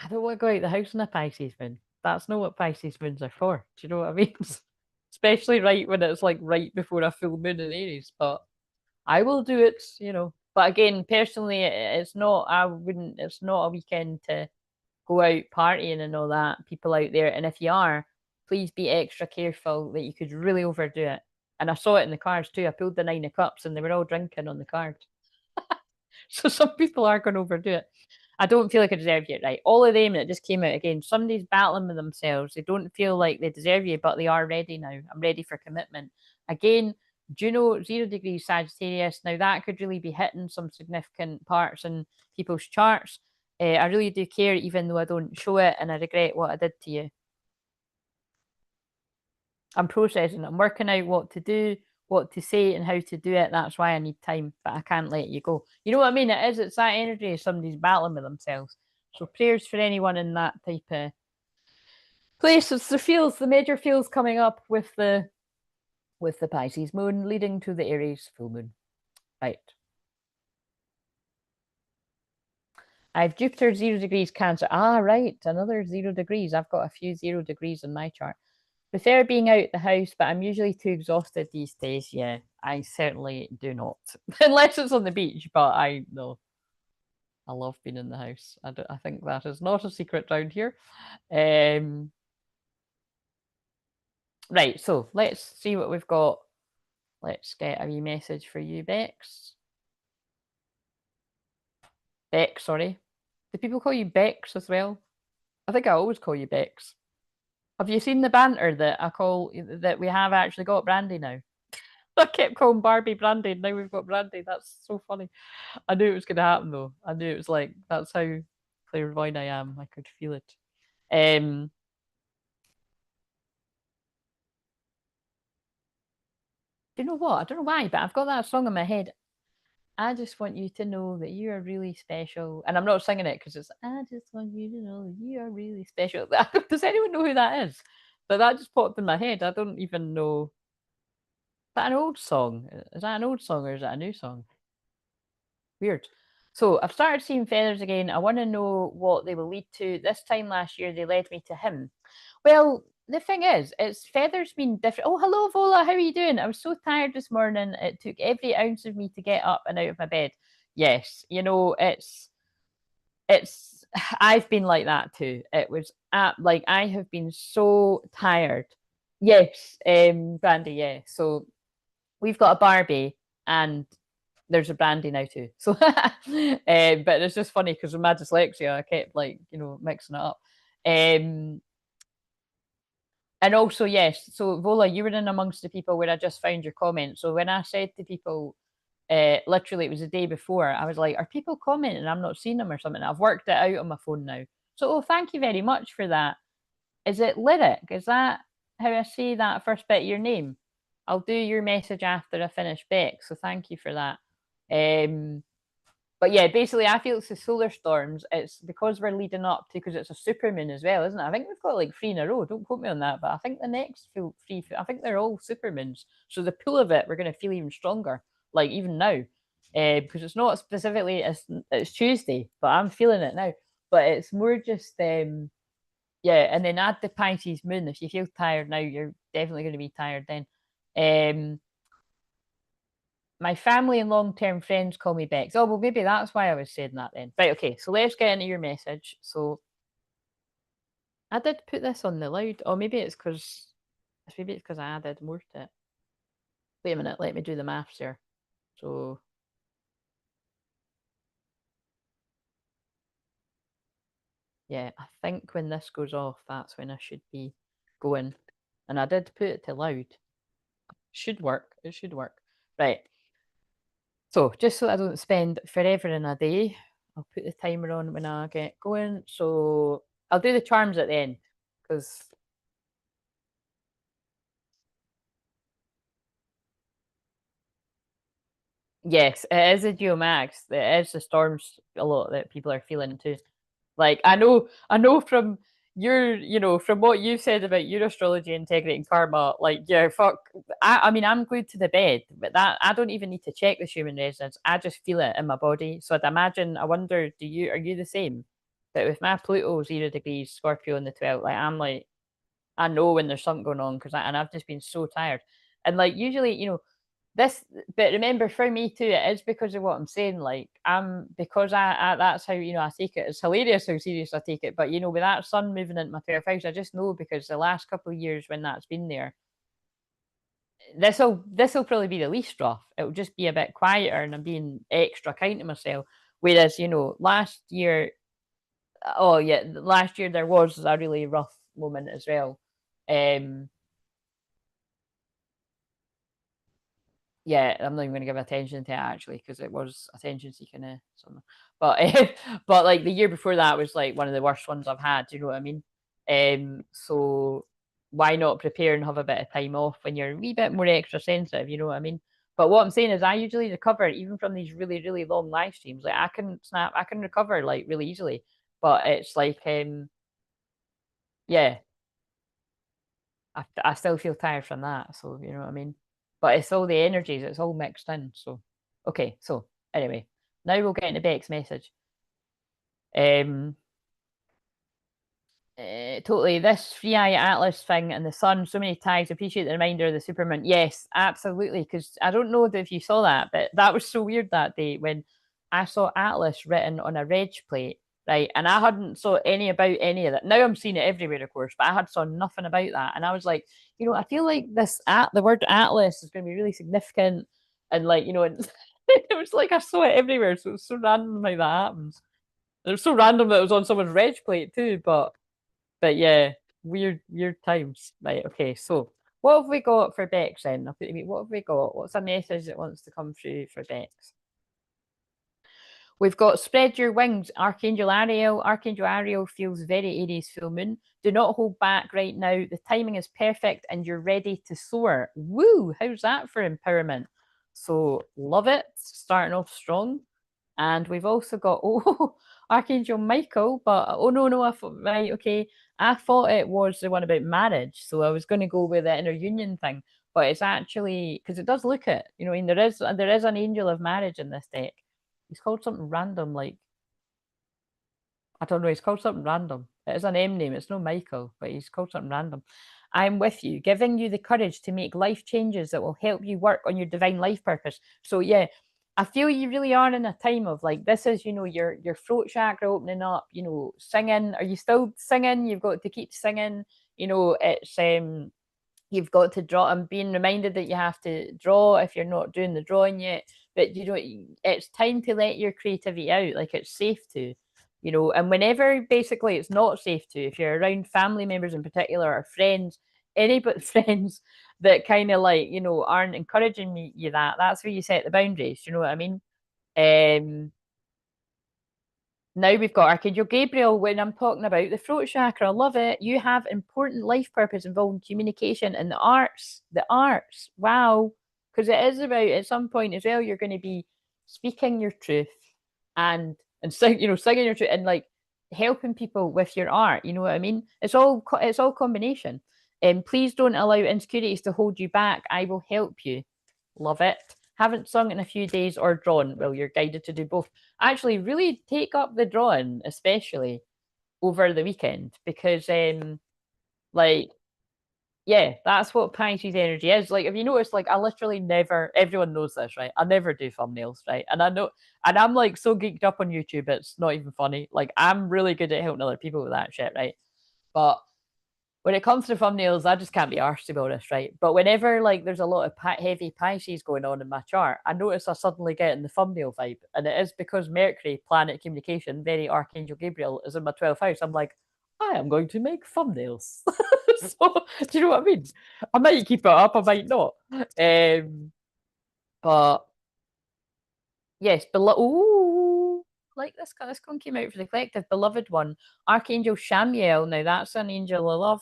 Speaker 1: I don't want to go out the house on a Pisces moon. That's not what Pisces moons are for. Do you know what I mean? Especially right when it's like right before a full moon in Aries. But I will do it, you know. But again, personally, it's not. I wouldn't. It's not a weekend to go out partying and all that. People out there, and if you are, please be extra careful that you could really overdo it. And I saw it in the cards too. I pulled the nine of cups, and they were all drinking on the card. So some people are going to overdo it. I don't feel like I deserve you, right? All of them that just came out again, somebody's battling with themselves. They don't feel like they deserve you, but they are ready now. I'm ready for commitment. Again, Juno, 0 degrees Sagittarius. Now that could really be hitting some significant parts in people's charts. I really do care, even though I don't show it, and I regret what I did to you. I'm processing. I'm working out what to do, what to say, and how to do it. That's why I need time, but I can't let you go. You know what I mean? It is. It's that energy. Somebody's battling with themselves. So prayers for anyone in that type of place. It's the feels, the major feels coming up with the Pisces moon leading to the Aries full moon. Right. I've Jupiter 0 degrees Cancer. Ah, right. Another 0 degrees. I've got a few 0 degrees in my chart. Prefer being out the house, but I'm usually too exhausted these days. Yeah, I certainly do not. Unless it's on the beach, but I know I love being in the house. I think that is not a secret down here. Right, so let's see what we've got. Let's get a wee message for you, Bex. Bex, sorry. Do people call you Bex as well? I think I always call you Bex. Have you seen the banter that I call that we have actually got Brandy now? I kept calling Barbie Brandy, and now we've got Brandy. That's so funny. I knew it was going to happen, though. I knew it was like that's how clairvoyant I am. I could feel it. Um, Do you know what? I don't know why, but I've got that song in my head. I just want you to know that you are really special. And I'm not singing it because it's, I just want you to know that you are really special. Does anyone know who that is? But that just popped in my head. I don't even know. Is that an old song? Is that an old song or is that a new song? Weird. So I've started seeing feathers again. I want to know what they will lead to. This time last year, they led me to him. Well, the thing is, it's feathers mean different. Oh, hello, Vola. How are you doing? I was so tired this morning. It took every ounce of me to get up and out of my bed. Yes, it's. I've been like that too. It was like I have been so tired. Yes, Brandy. Yeah. So we've got a Barbie and there's a Brandy now too. So, but it's just funny because with my dyslexia, I kept like mixing it up. Um, and also, yes, so Vola, you were in amongst the people where I just found your comment. So when I said to people, literally, it was the day before, I was like, are people commenting? I'm not seeing them or something. I've worked it out on my phone now. So, oh, thank you very much for that. Is it lyric? Is that how I say that first bit of your name? I'll do your message after I finish Beck. So thank you for that. Um, but yeah, basically, I feel it's the solar storms. It's because we're leading up to because it's a supermoon as well, isn't it? I think we've got like 3 in a row. Don't quote me on that, but I think the next three, I think they're all supermoons. So the pull of it, we're going to feel even stronger, like even now, because it's not specifically it's Tuesday, but I'm feeling it now. But it's more just yeah, and then add the Pisces moon. If you feel tired now, you're definitely going to be tired then. Um, my family and long term friends call me Bex. Oh, well, maybe that's why I was saying that then. Right, okay, so let's get into your message. So I did put this on the loud. Oh, maybe it's because I added more to it. Wait a minute, let me do the maths here. So yeah, I think when this goes off, that's when I should be going. And I did put it to loud. Should work. It should work. Right. So just so I don't spend forever in a day, I'll put the timer on when I get going. So I'll do the charms at the end because yes, it is a geomax. It is the storms a lot that people are feeling too. Like I know from from what you said about your astrology, integrity, and karma. Like, yeah, fuck. I mean, I'm glued to the bed, but that I don't even need to check the human resonance. I just feel it in my body. So I'd imagine. I wonder, are you the same? But with my Pluto 0 degrees Scorpio in the 12th, like I'm like I know when there's something going on and I've just been so tired. And like usually, this but remember for me too, it is because of what I'm saying. Like I'm because I that's how I take it. It's hilarious how serious I take it. But with that sun moving into my 12th house, I just know because the last couple of years when that's been there, this will probably be the least rough. It'll just be a bit quieter and I'm being extra kind to myself. Whereas, last year, oh yeah, last year there was a really rough moment as well. Um yeah, I'm not even going to give attention to it actually because it was attention seeking something. But but like the year before that was like one of the worst ones I've had. Do you know what I mean? So why not prepare and have a bit of time off when you're a wee bit more extra sensitive? You know what I mean? But what I'm saying is, I usually recover even from these really really long live streams. Like I can recover like really easily. But it's like yeah, I still feel tired from that. So you know what I mean. But it's all the energies. It's all mixed in. So okay. So anyway, now we'll get into Beck's message. Um, totally. This free eye atlas thing and the sun. So many tags. Appreciate the reminder of the Superman. Yes, absolutely. Because I don't know if you saw that, but that was so weird that day when I saw Atlas written on a reg plate, right? And I hadn't saw any about any of that. Now I'm seeing it everywhere, of course, but I had saw nothing about that. And I was like, I feel like the word Atlas is going to be really significant, and like it was like I saw it everywhere. So it was so random how that happens. It was so random that it was on someone's reg plate too, but yeah, weird times. Right, okay, so what have we got for Bex then? What have we got? What's a message that wants to come through for Bex? We've got spread your wings, Archangel Ariel. Archangel Ariel feels very Aries full moon. Do not hold back right now. The timing is perfect and you're ready to soar. Woo! How's that for empowerment? So love it. Starting off strong. And we've also got, oh, Archangel Michael, but oh no, I thought, right, okay. I thought it was the one about marriage. So I was going to go with the inner union thing. But it's actually, because it does look it, you know, I mean, there is an angel of marriage in this deck. He's called something random, like I don't know. He's called something random. It is an M name. It's no Michael, but he's called something random. I'm with you, giving you the courage to make life changes that will help you work on your divine life purpose. So yeah, I feel you really are in a time of like this is, you know, your throat chakra opening up, you know, singing. Are you still singing? You've got to keep singing. You know, it's you've got to draw. I'm being reminded that you have to draw if you're not doing the drawing yet. But you know, it's time to let your creativity out. Like it's safe to, you know. And whenever basically it's not safe to, if you're around family members in particular or friends, any but friends that kind of like you know aren't encouraging you that's where you set the boundaries. You know what I mean? Um, now we've got Archangel Gabriel when I'm talking about the throat chakra. I love it. You have important life purpose involving communication and the arts. The arts. Wow. Because it is about at some point as well, you're going to be speaking your truth and sing, you know, singing your truth and like helping people with your art. You know what I mean? It's all combination. Please don't allow insecurities to hold you back. I will help you. Love it. Haven't sung in a few days or drawn. Well, you're guided to do both. Actually, really take up the drawing, especially over the weekend, because like yeah, that's what Pisces energy is. Like, if you notice, like I literally never everyone knows this, right? I never do thumbnails, right? And I know and I'm like so geeked up on YouTube, it's not even funny. Like I'm really good at helping other people with that shit, right? But when it comes to thumbnails, I just can't be arsed to be honest, right? But whenever like there's a lot of heavy Pisces going on in my chart, I notice I suddenly get in the thumbnail vibe, and it is because Mercury, planet of communication, very Archangel Gabriel, is in my 12th house. I'm like, I am going to make thumbnails. So, do you know what I mean? I might keep it up, I might not. But yes, ooh, like this one came out for the collective, beloved one, Archangel Shamiel. Now that's an angel I love.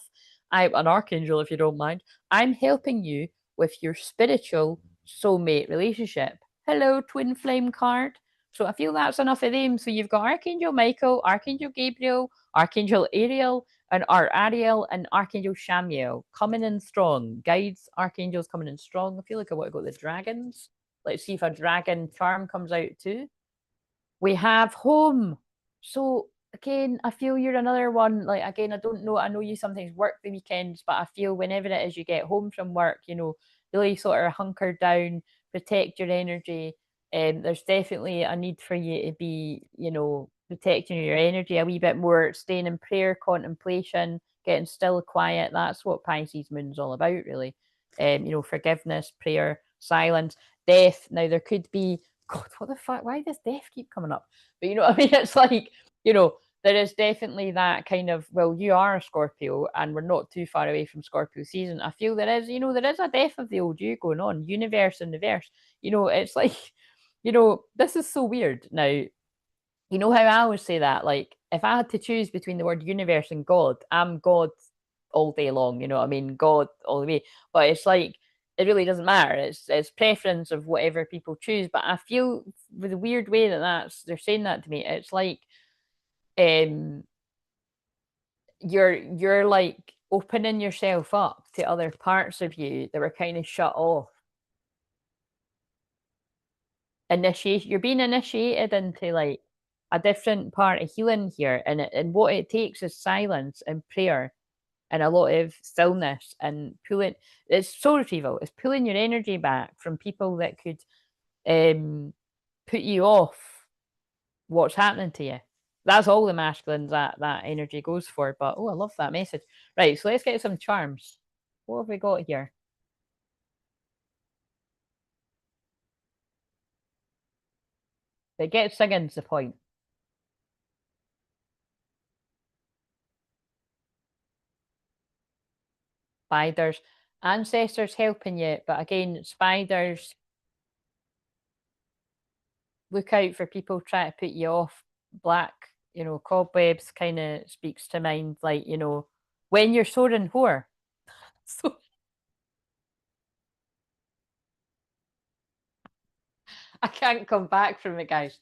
Speaker 1: I'm an archangel, if you don't mind. I'm helping you with your spiritual soulmate relationship. Hello, twin flame card. So I feel that's enough of them. So you've got Archangel Michael, Archangel Gabriel, Archangel Ariel, and Ariel, and Archangel Shamiel coming in strong. Guides, archangels coming in strong. I feel like I want to go with the dragons. Let's see if a dragon charm comes out too. We have home. So again, I feel you're another one. Like again, I don't know. I know you sometimes work the weekends, but I feel whenever it is you get home from work, you know, really sort of hunker down, protect your energy. There's definitely a need for you to be, you know, protecting your energy a wee bit more, staying in prayer, contemplation, getting still, quiet. That's what Pisces moon's all about, really. You know, forgiveness, prayer, silence, death. Now there could be God, what the fuck? Why does death keep coming up? But you know what I mean? It's like, you know, there is definitely that kind of, well, you are a Scorpio and we're not too far away from Scorpio season. I feel there is, you know, there is a death of the old you going on, universe in the verse. You know, it's like, you know, this is so weird. Now, you know how I always say that? Like, if I had to choose between the word universe and God, I'm God all day long, you know what I mean? God all the way. But it's like it really doesn't matter. It's preference of whatever people choose. But I feel with the weird way that they're saying that to me, it's like um you're like opening yourself up to other parts of you that were kind of shut off. Initiation, you're being initiated into like a different part of healing here, and what it takes is silence and prayer and a lot of stillness and pulling. It's soul retrieval. It's pulling your energy back from people that could um put you off what's happening to you. That's all the masculines that energy goes for. But oh, I love that message. Right, so let's get some charms. What have we got here? But get singing's the point. Spiders, ancestors helping you, but again, spiders. look out for people trying to put you off. Black, cobwebs kind of speaks to mind, like, when you're soaring whore. So I can't come back from it, guys.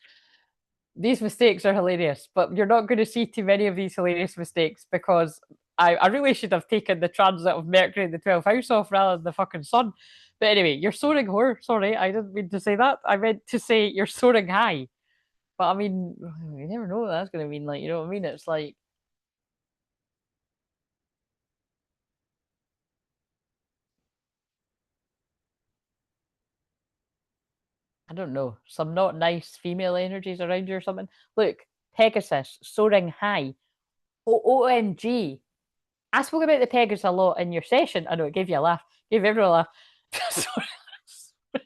Speaker 1: These mistakes are hilarious, but you're not going to see too many of these hilarious mistakes because I really should have taken the transit of Mercury in the 12th house off rather than the fucking sun. But anyway, you're soaring whore. Sorry, I didn't mean to say that. I meant to say you're soaring high. But I mean, you never know what that's going to mean. Like, you know what I mean? It's like, I don't know, some not nice female energies around you or something. Look, Pegasus, soaring high. OMG. I spoke about the Pegasus a lot in your session. I know it gave you a laugh, gave everyone a laugh.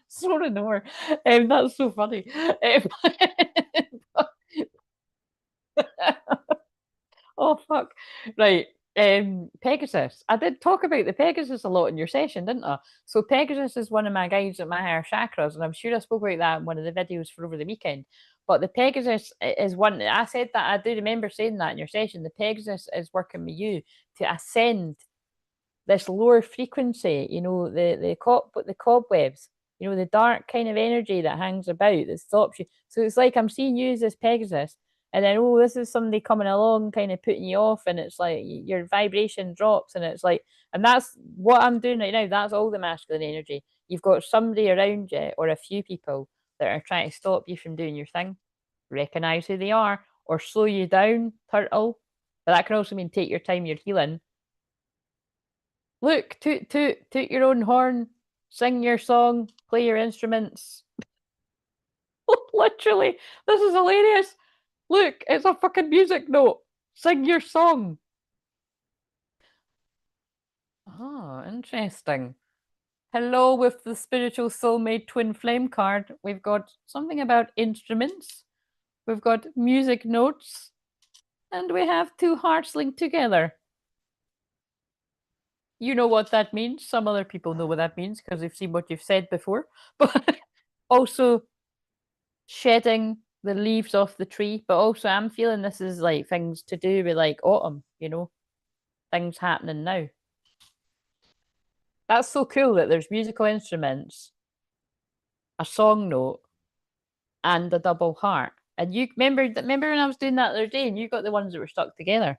Speaker 1: Soaring more. That's so funny. Oh fuck. Right. Pegasus. I did talk about the Pegasus a lot in your session, didn't I? So Pegasus is one of my guides at my higher chakras, and I'm sure I spoke about that in one of the videos for over the weekend. But the Pegasus is one. I said that I do remember saying that in your session. The Pegasus is working with you to ascend this lower frequency, the cobwebs, the dark kind of energy that hangs about that stops you. So it's like I'm seeing you as this Pegasus, and then this is somebody coming along, kind of putting you off, and it's like your vibration drops, and it's like, and that's what I'm doing right now. That's all the masculine energy. You've got somebody around you, or a few people that are trying to stop you from doing your thing. Recognize who they are, or slow you down, turtle. But that can also mean take your time, you're healing. Look, toot toot, toot your own horn, sing your song, play your instruments. Literally, this is hilarious. Look, it's a fucking music note. Sing your song. Oh, interesting. Hello, with the spiritual soulmate twin flame card, we've got something about instruments, we've got music notes, and we have two hearts linked together. You know what that means. Some other people know what that means because they've seen what you've said before. But also, shedding the leaves off the tree, but also I'm feeling this is like things to do with like autumn, things happening now. That's so cool that there's musical instruments, a song note, and a double heart. And you remember when I was doing that the other day and you got the ones that were stuck together.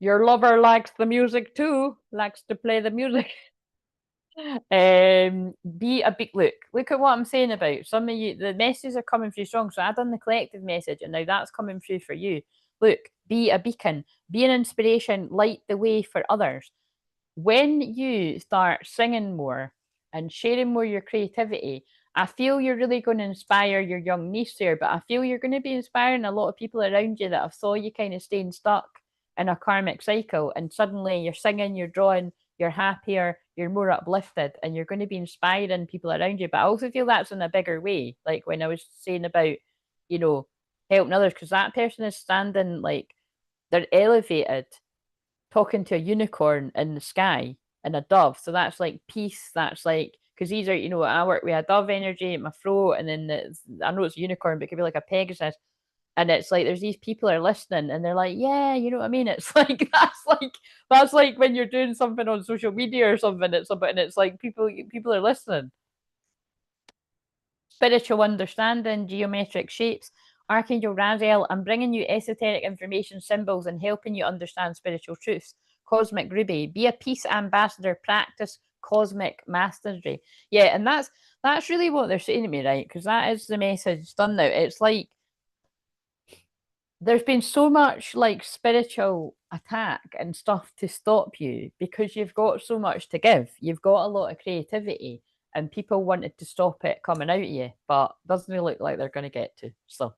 Speaker 1: Your lover likes the music too, likes to play the music. Be a big look. Look at what I'm saying about some of you. The messages are coming through strong. So I done the collective message, and now that's coming through for you. Look, be a beacon, be an inspiration, light the way for others. When you start singing more and sharing more your creativity, I feel you're really going to inspire your young niece there, but I feel you're going to be inspiring a lot of people around you that have saw you kind of staying stuck in a karmic cycle, and suddenly you're singing, you're drawing, you're happier, you're more uplifted, and you're going to be inspiring people around you. But I also feel that's in a bigger way, like when I was saying about, you know, helping others, because that person is standing like they're elevated, talking to a unicorn in the sky and a dove. So that's like peace. That's like, because these are, I work with a dove energy in my throat, and then I know it's a unicorn, but it could be like a Pegasus. And it's like there's these people are listening, and they're like, yeah, you know what I mean? It's like that's like when you're doing something on social media or something. It's something, and it's like people are listening. Spiritual understanding, geometric shapes. Archangel Raziel, I'm bringing you esoteric information, symbols, and helping you understand spiritual truths. Cosmic Ruby, be a peace ambassador, practice cosmic mastery. Yeah, and that's really what they're saying to me, right? Because that is the message done now. It's like there's been so much like spiritual attack and stuff to stop you because you've got so much to give. You've got a lot of creativity, and people wanted to stop it coming out of you, but doesn't really look like they're going to get to. So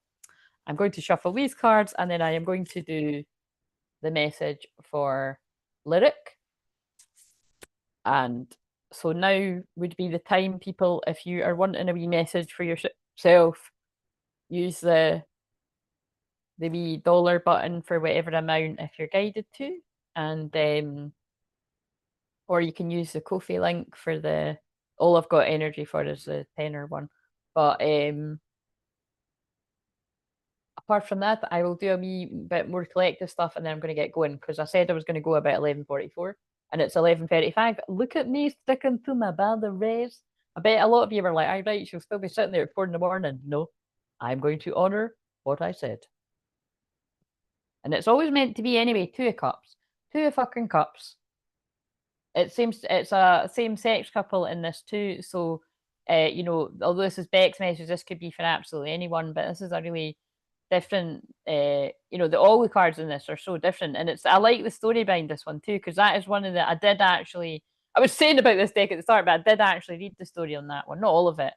Speaker 1: I'm going to shuffle these cards, and then I am going to do the message for Lyric. And so now would be the time, people, if you are wanting a wee message for yourself, use the wee dollar button for whatever amount if you're guided to, and or you can use the Ko-fi link for the All I've got energy for is the tenor one. But apart from that, I will do a wee bit more collective stuff, and then I'm going to get going because I said I was going to go about 11:44, and it's 11:35. Look at me sticking to my boundaries. I bet a lot of you were like, "I right, she'll still be sitting there at 4 in the morning." No, I'm going to honor what I said, and it's always meant to be anyway. 2 of cups, 2 fucking cups. It seems it's a same-sex couple in this too. So, although this is Beck's message, this could be for absolutely anyone, but this is a really different. All the cards in this are so different, and I like the story behind this one too, because that is one of the I did actually. I was saying about this deck at the start, but I did actually read the story on that one, not all of it,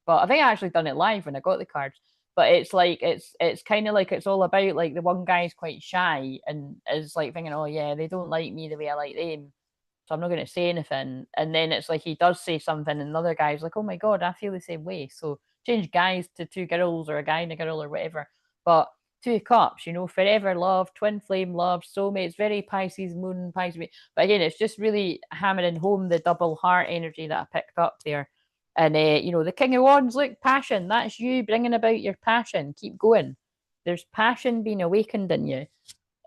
Speaker 1: but I think I actually done it live when I got the cards. But it's like it's kind of like it's all about like the one guy's quite shy and is like thinking, oh yeah, they don't like me the way I like them, so I'm not going to say anything. And then it's like he does say something, and another guy's like, oh my God, I feel the same way. So change guys to 2 girls or a guy and a girl or whatever. But 2 cups, forever love, twin flame love, soulmates, very Pisces moon, Pisces. But again, it's just really hammering home the double heart energy that I picked up there. And, the King of Wands, look, passion. That's you bringing about your passion. Keep going. There's passion being awakened in you.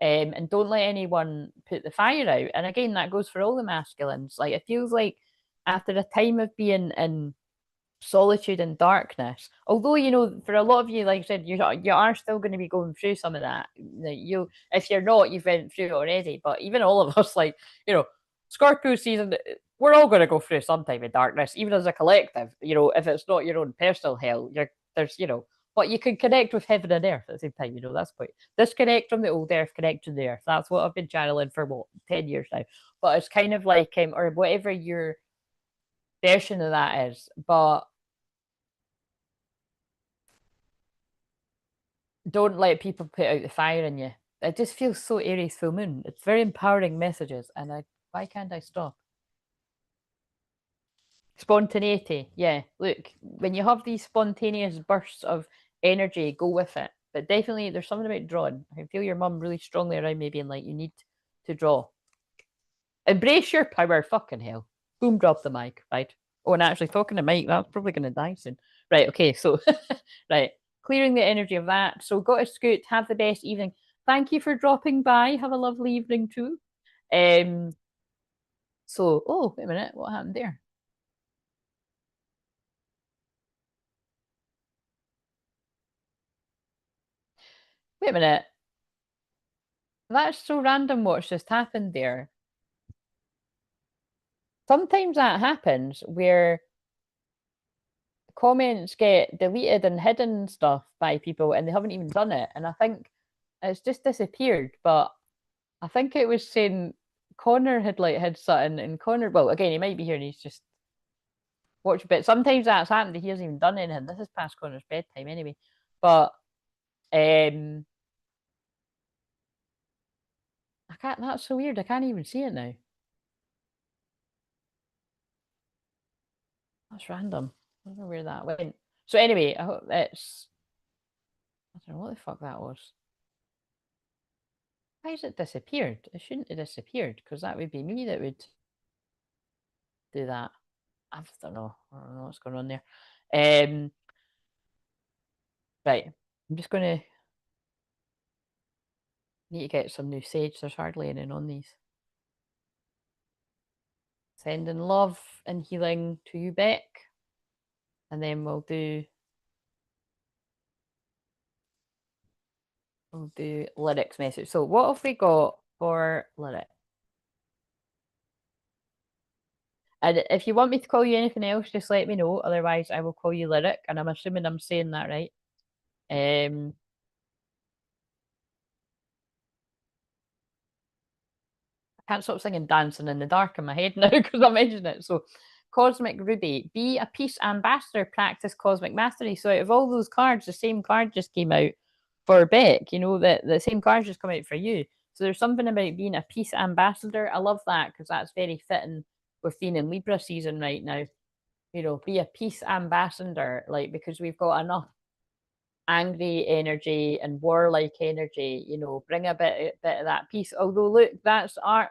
Speaker 1: And don't let anyone put the fire out. And again, that goes for all the masculines. Like, it feels like after a time of being in solitude and darkness, although for a lot of you, like I said, you are still going to be going through some of that. If you're not, you've been through it already. But even all of us, like Scorpio season, we're all going to go through some type of darkness, even as a collective. If it's not your own personal hell, there's but you can connect with heaven and earth at the same time. That's point. Disconnect from the old earth, connect to the earth. That's what I've been channeling for 10 years now. But it's kind of like or whatever your version of that is. But don't let people put out the fire in you. It just feels so Aries full moon. It's very empowering messages, and why can't I stop? Spontaneity, yeah. Look, when you have these spontaneous bursts of energy, go with it. But definitely, there's something about drawing. I can feel your mum really strongly around me being like, you need to draw. Embrace your power, fucking hell. Boom, drop the mic, right? Oh, and actually, talking to Mike, that's probably going to die soon. Right, okay, so, right, clearing the energy of that. So, got a scoot, have the best evening. Thank you for dropping by. Have a lovely evening, too. Oh, wait a minute, what happened there? Wait a minute. That's so random what's just happened there. Sometimes that happens where comments get deleted and hidden stuff by people and they haven't even done it. And I think it's just disappeared. But I think it was saying Connor had something, and Connor, well, again, he might be here and he's just watching. But sometimes that's happened. He hasn't even done anything. This is past Connor's bedtime anyway. But I can't. That's so weird. I can't even see it now. That's random. I don't know where that went. So anyway, I hope it's. I don't know what the fuck that was. Why has it disappeared? It shouldn't have disappeared because that would be me that would do that. I don't know. I don't know what's going on there. Right. I'm just going to need to get some new sage. There's hardly any on these. Sending love and healing to you, Beck. And then we'll do lyrics message. So what have we got for lyric? And if you want me to call you anything else, just let me know. Otherwise, I will call you lyric. And I'm assuming I'm saying that right. I can't stop singing Dancing in the Dark in my head now because I mentioned it. So Cosmic Ruby, be a peace ambassador, practice cosmic mastery. So out of all those cards, the same card just came out for Beck, that the same cards just come out for you. So there's something about being a peace ambassador. I love that because that's very fitting with being in Libra season right now. Be a peace ambassador, like, because we've got enough angry energy and warlike energy, bring a bit of that peace. Although look, that's art,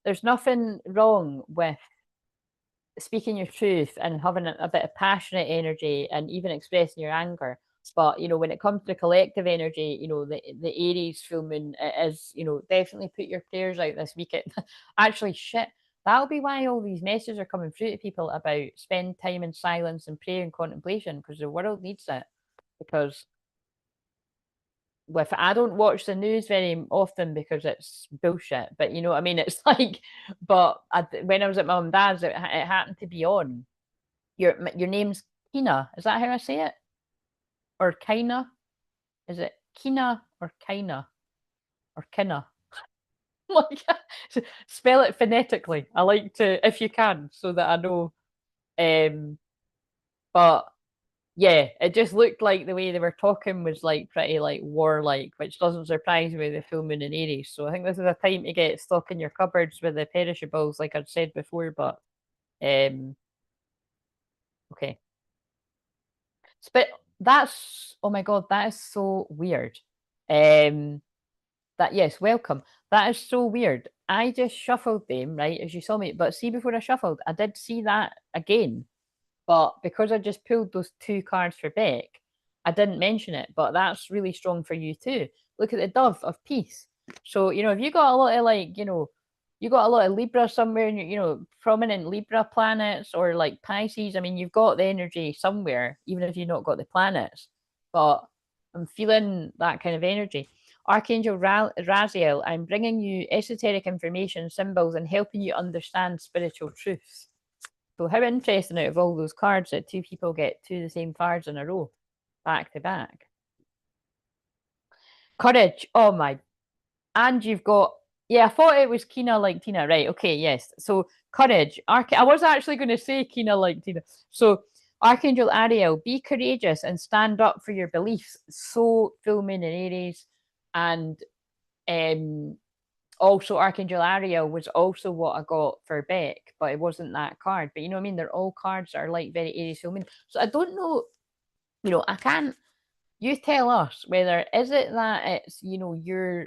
Speaker 1: there's nothing wrong with speaking your truth and having a bit of passionate energy and even expressing your anger. But when it comes to collective energy, the Aries full moon is, definitely put your prayers out this weekend. Actually, shit, that'll be why all these messages are coming through to people about spend time in silence and prayer and contemplation, because the world needs it. Because I don't watch the news very often because it's bullshit, but you know what I mean? It's like, but when I was at my mum and dad's, it happened to be on. Your name's Kina. Is that how I say it? Or Kina? Is it Kina or Kina? Or Kina? Like, spell it phonetically. I like to, if you can, so that I know. But yeah, it just looked like the way they were talking was like pretty like warlike, which doesn't surprise me with the full moon in Aries. So I think this is a time to get stock in your cupboards with the perishables, like I'd said before. But okay, but that's, oh my god, that is so weird. That, yes, welcome. That is so weird. I just shuffled them, right, as you saw me. But see, before I shuffled, I did see that again. But because I just pulled those 2 cards for Beck, I didn't mention it. But that's really strong for you too. Look at the Dove of Peace. So, if you got a lot of like, you got a lot of Libra somewhere, and prominent Libra planets, or like Pisces. I mean, you've got the energy somewhere, even if you've not got the planets. But I'm feeling that kind of energy. Archangel Raziel, I'm bringing you esoteric information, symbols, and helping you understand spiritual truths. So how interesting, out of all those cards, that 2 people get 2 of the same cards in a row, back to back. Courage. Oh my. And you've got, yeah, I thought it was Kina like Tina. Right. Okay. Yes. So courage. I was actually going to say Kina like Tina. So Archangel Ariel, be courageous and stand up for your beliefs. So full moon in Aries. And also Archangel Ariel was also what I got for Beck, but it wasn't that card. But you know what I mean? They're all cards that are like very Aries full moon. So I don't know, I can't, you tell us whether, is it that it's, you're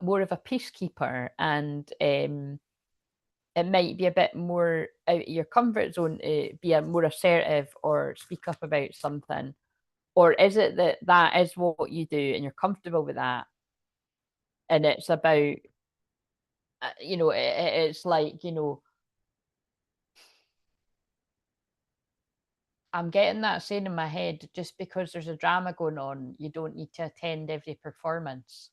Speaker 1: more of a peacekeeper, and it might be a bit more out of your comfort zone to be a more assertive or speak up about something, or is it that is what you do and you're comfortable with that, and it's about it's like, I'm getting that saying in my head, just because there's a drama going on, you don't need to attend every performance.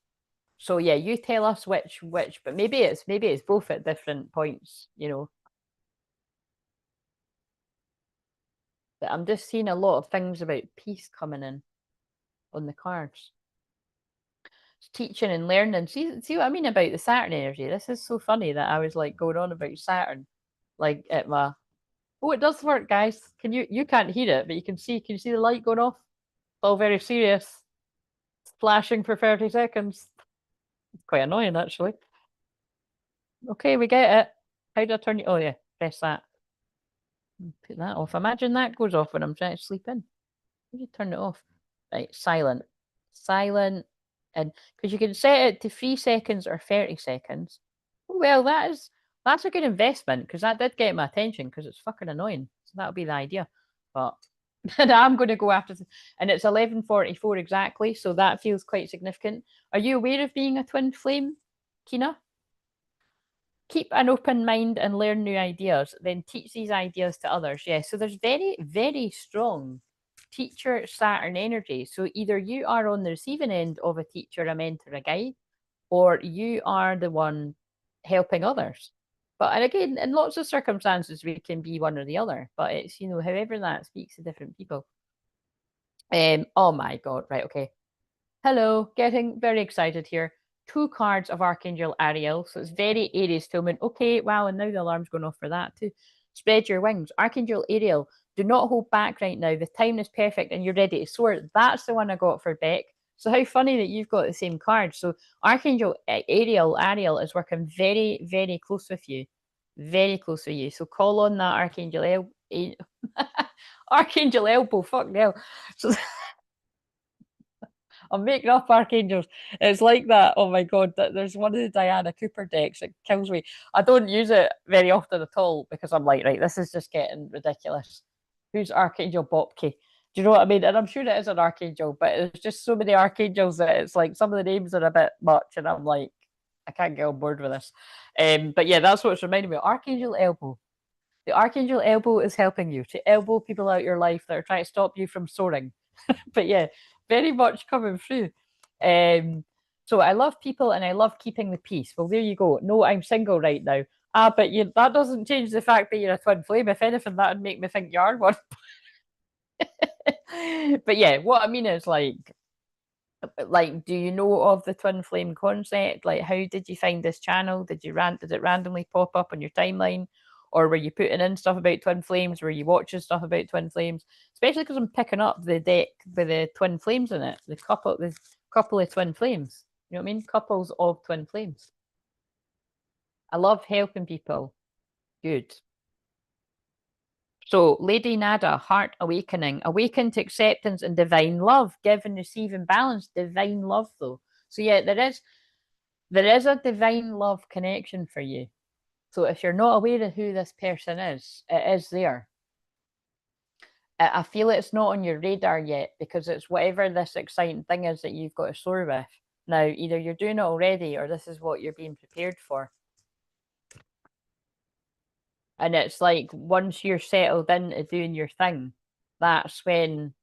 Speaker 1: So yeah, you tell us which, but maybe it's both at different points, But I'm just seeing a lot of things about peace coming in on the cards. It's teaching and learning. See what I mean about the Saturn energy? This is so funny that I was like going on about Saturn, like at my. Oh, it does work, guys. You can't hear it, but you can see the light going off? It's all very serious. It's flashing for 30 seconds. It's quite annoying, actually. Okay, we get it. How do I turn it? Oh yeah, press that. Put that off. Imagine that goes off when I'm trying to sleep in. How do you turn it off? Right, silent. Silent. And because you can set it to 3 seconds or 30 seconds. Well, that's a good investment, because that did get my attention, because it's fucking annoying. So that'll be the idea. But I'm going to go after, and it's 11:44 exactly, so that feels quite significant. Are you aware of being a twin flame, Kina? Keep an open mind and learn new ideas, then teach these ideas to others. Yeah, so there's very, very strong teacher Saturn energy. So either you are on the receiving end of a teacher, a mentor, a guide, or you are the one helping others. But and again, in lots of circumstances, we can be one or the other. But it's, however that speaks to different people. Oh my god, right, okay. Hello, getting very excited here. 2 cards of Archangel Ariel, so it's very Aries Tillman. Okay, wow, and now the alarm's going off for that too. Spread your wings. Archangel Ariel, do not hold back right now. The time is perfect and you're ready to soar. That's the one I got for Beck. So how funny that you've got the same card. So Archangel Ariel is working very, very close with you. Very close with you. So call on that Archangel Archangel Elbow, fuck hell. So I'm making up archangels. It's like that. Oh my god, there's one of the Diana Cooper decks that kills me. I don't use it very often at all because I'm like, right, this is just getting ridiculous. Who's Archangel Bobke? Do you know what I mean? And I'm sure it is an archangel, but there's just so many archangels that it's like some of the names are a bit much, and I'm like, I can't get on board with this. But yeah, that's what it's reminding me of. Archangel Elbow. The Archangel Elbow is helping you to elbow people out your life that are trying to stop you from soaring. But yeah, very much coming through. So I love people and I love keeping the peace. Well, there you go. No, I'm single right now. Ah, but that doesn't change the fact that you're a twin flame. If anything, that would make me think you are one. But yeah, what I mean is like, do you know of the twin flame concept? Like, how did you find this channel? Did it randomly pop up on your timeline? Or were you putting in stuff about twin flames? Were you watching stuff about twin flames? Especially because I'm picking up the deck with the twin flames in it. The couple of twin flames. You know what I mean? Couples of twin flames. I love helping people. Good. So, Lady Nada, heart awakening, awaken to acceptance and divine love, give and receive in balance, divine love though. So yeah, there is a divine love connection for you. So if you're not aware of who this person is, it is there. I feel it's not on your radar yet because it's whatever this exciting thing is that you've got to soar with. Now, either you're doing it already or this is what you're being prepared for. And it's like once you're settled into doing your thing, that's when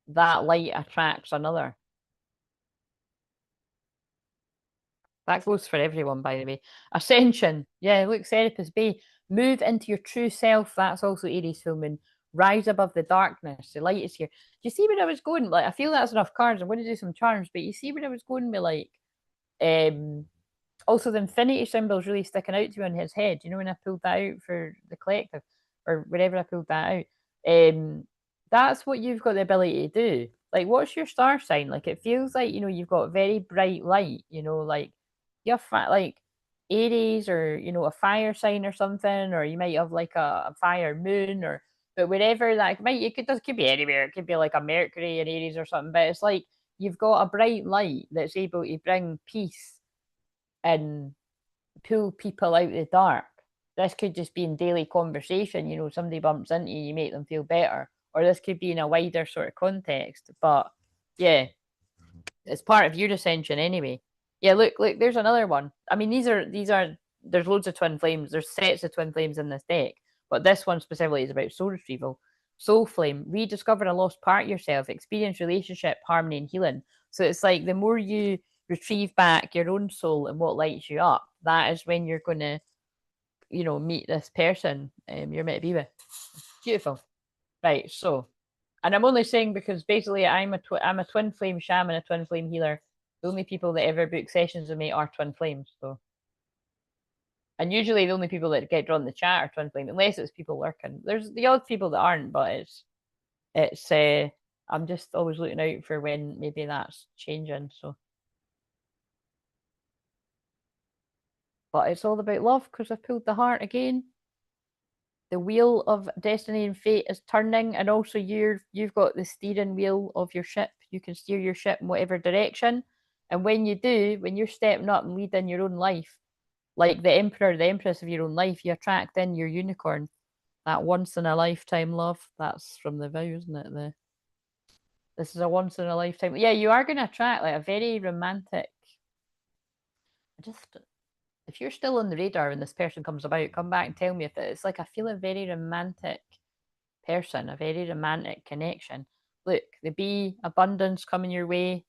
Speaker 1: that light attracts another. That goes for everyone, by the way. Ascension. Yeah, look, Serapis Bay. Move into your true self. That's also Aries full moon. Rise above the darkness. The light is here. Do you see where I was going? Like, I feel that's enough cards. I'm going to do some charms, but you see where I was going with like, also the infinity symbol is really sticking out to me on his head. You know, when I pulled that out for the collective, or wherever I pulled that out, that's what you've got the ability to do. Like, what's your star sign? Like, it feels like you've got very bright light. Like you have like Aries, or a fire sign or something, or you might have like a fire moon, or but wherever that might it could be anywhere. It could be like a Mercury in Aries or something. But it's like you've got a bright light that's able to bring peace and pull people out of the dark. This could just be in daily conversation. Somebody bumps into you, you make them feel better. Or this could be in a wider sort of context. But yeah, it's part of your ascension anyway. Yeah, look, there's another one. I mean, these are there's loads of twin flames. There's sets of twin flames in this deck, but this one specifically is about soul retrieval. Soul flame, rediscover a lost part of yourself, experience relationship, harmony, and healing. So it's like the more you retrieve back your own soul and what lights you up, that is when you're going to, meet this person you're meant to be with. Beautiful. Right. So, and I'm only saying because basically I'm a twin flame shaman, a twin flame healer. The only people that ever book sessions with me are twin flames. So, and usually the only people that get drawn in the chat are twin flame, unless it's people lurking. There's the odd people that aren't, but it's I'm just always looking out for when maybe that's changing. So, but it's all about love because I've pulled the heart again. The wheel of destiny and fate is turning, and also you've got the steering wheel of your ship. You can steer your ship in whatever direction, and when you're stepping up and leading your own life, like the emperor, the empress of your own life, you attract in your unicorn, that once in a lifetime love. That's from the vow, isn't it? This is a once in a lifetime. Yeah, you are going to attract like a very romantic. Just if you're still on the radar when this person comes about, come back and tell me if it's like I feel a very romantic person, a very romantic connection. Look, the bee, abundance coming your way,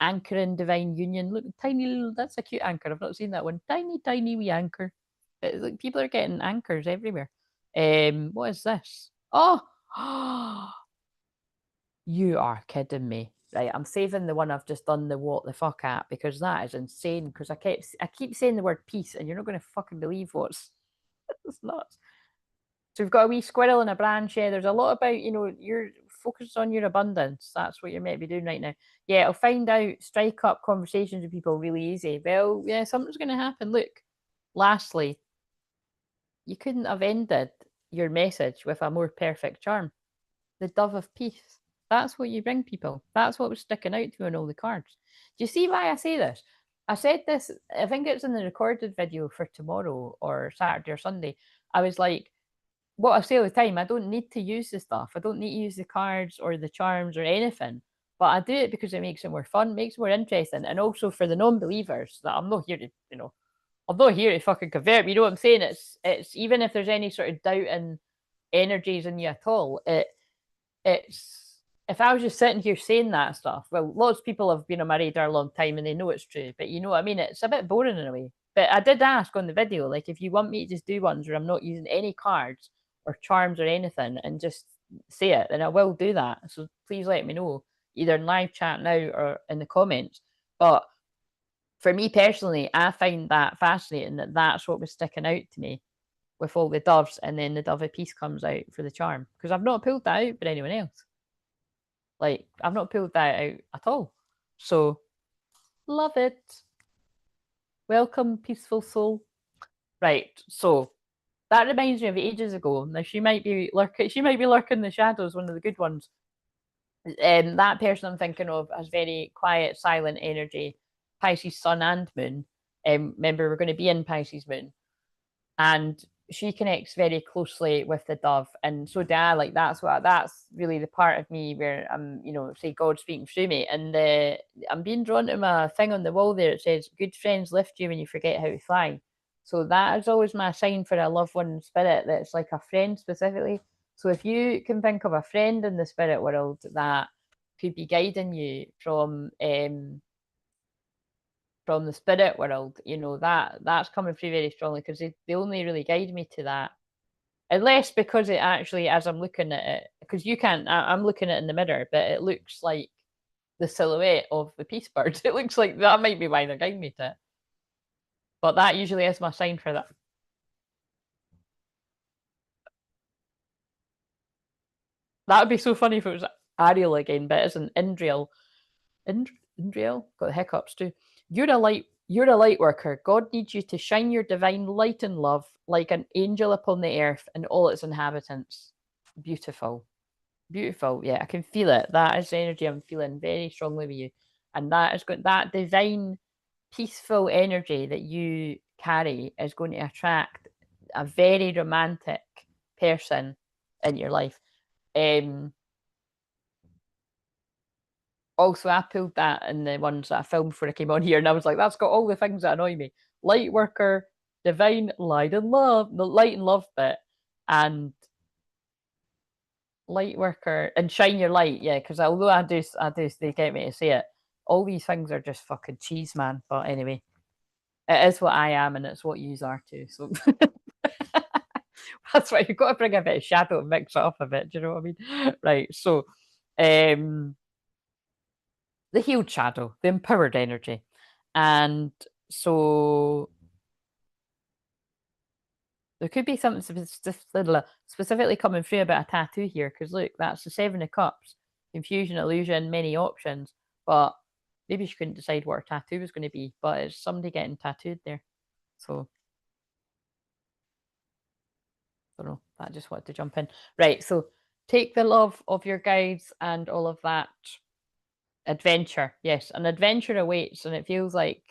Speaker 1: anchor in divine union. Look, tiny little, that's a cute anchor. I've not seen that one. Tiny, tiny wee anchor. It's like people are getting anchors everywhere. What is this? Oh, you are kidding me. Right, I'm saving the one I've just done the what the fuck at because that is insane. Because I keep saying the word peace, and you're not going to fucking believe what's it's nuts. So we've got a wee squirrel and a branch. Yeah, there's a lot about you're focused on your abundance. That's what you're meant to be doing right now. Yeah, I'll find out. Strike up conversations with people really easy. Well, yeah, something's going to happen. Look, lastly, you couldn't have ended your message with a more perfect charm. The dove of peace. That's what you bring people. That's what was sticking out to me on all the cards. Do you see why I say this? I said this, I think it's in the recorded video for tomorrow or Saturday or Sunday. I was like, what I say all the time, I don't need to use the stuff. I don't need to use the cards or the charms or anything. But I do it because it makes it more fun, makes it more interesting. And also for the non-believers, that I'm not here to, I'm not here to fucking convert. You know what I'm saying? It's even if there's any sort of doubt and energies in you at all, it's if I was just sitting here saying that stuff, well, lots of people have been on my radar a long time and they know it's true, but you know what I mean? It's a bit boring in a way. But I did ask on the video, like, if you want me to just do ones where I'm not using any cards or charms or anything and just say it, then I will do that. So please let me know, either in live chat now or in the comments. But for me personally, I find that fascinating that that's what was sticking out to me with all the doves, and then the dove of peace comes out for the charm, because I've not pulled that out for anyone else. Like, I've not pulled that out at all. So, love it. Welcome, peaceful soul. Right, so that reminds me of ages ago. Now she might be lurking. She might be lurking in the shadows. One of the good ones. That person I'm thinking of has very quiet, silent energy. Pisces sun and moon. Remember, we're going to be in Pisces moon, and she connects very closely with the dove, and so do I. Like, that's really the part of me where I'm, say God speaking through me, and I'm being drawn to my thing on the wall there. It says, "Good friends lift you when you forget how to fly." So that is always my sign for a loved one in spirit, that's like a friend specifically. So if you can think of a friend in the spirit world that could be guiding you from the spirit world, that's coming through very strongly, because they only really guide me to that. Unless, because it actually, as I'm looking at it, because you can't, I'm looking at it in the mirror, but it looks like the silhouette of the peace bird. It looks like that might be why they're guiding me to it. But that usually is my sign for that. That would be so funny if it was Ariel again, but it's an Indriel. Indriel? Got the hiccups too. You're a light worker. God needs you to shine your divine light and love like an angel upon the earth and all its inhabitants. Beautiful. Beautiful. Yeah, I can feel it. That is the energy I'm feeling very strongly with you. And that is got that divine, peaceful energy that you carry is going to attract a very romantic person in your life. Also, I pulled that in the ones that I filmed before I came on here, and I was like, that's got all the things that annoy me. Light worker, divine light and love, the light and love bit, and light worker and shine your light, yeah, because although I do they get me to say it, all these things are just fucking cheese, man. But anyway, it is what I am, and it's what yous are too. So that's why you've got to bring a bit of shadow and mix it up a bit. Do you know what I mean? Right. So, the healed shadow, the empowered energy. And so there could be something specifically coming through about a tattoo here, because look, that's the Seven of Cups. Confusion, illusion, many options. But maybe she couldn't decide what her tattoo was going to be, but it's somebody getting tattooed there. So I don't know. I just wanted to jump in. Right, so take the love of your guides and all of that. Adventure, yes, an adventure awaits, and it feels like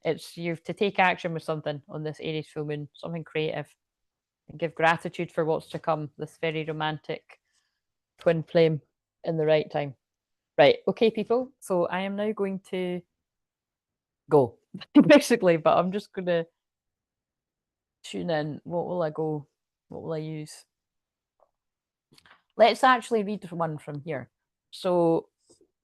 Speaker 1: it's you have to take action with something on this Aries full moon, something creative, and give gratitude for what's to come. This very romantic twin flame in the right time. Right, okay, people. So I am now going to go, basically, but I'm just going to tune in. What will I go? What will I use? Let's actually read one from here. So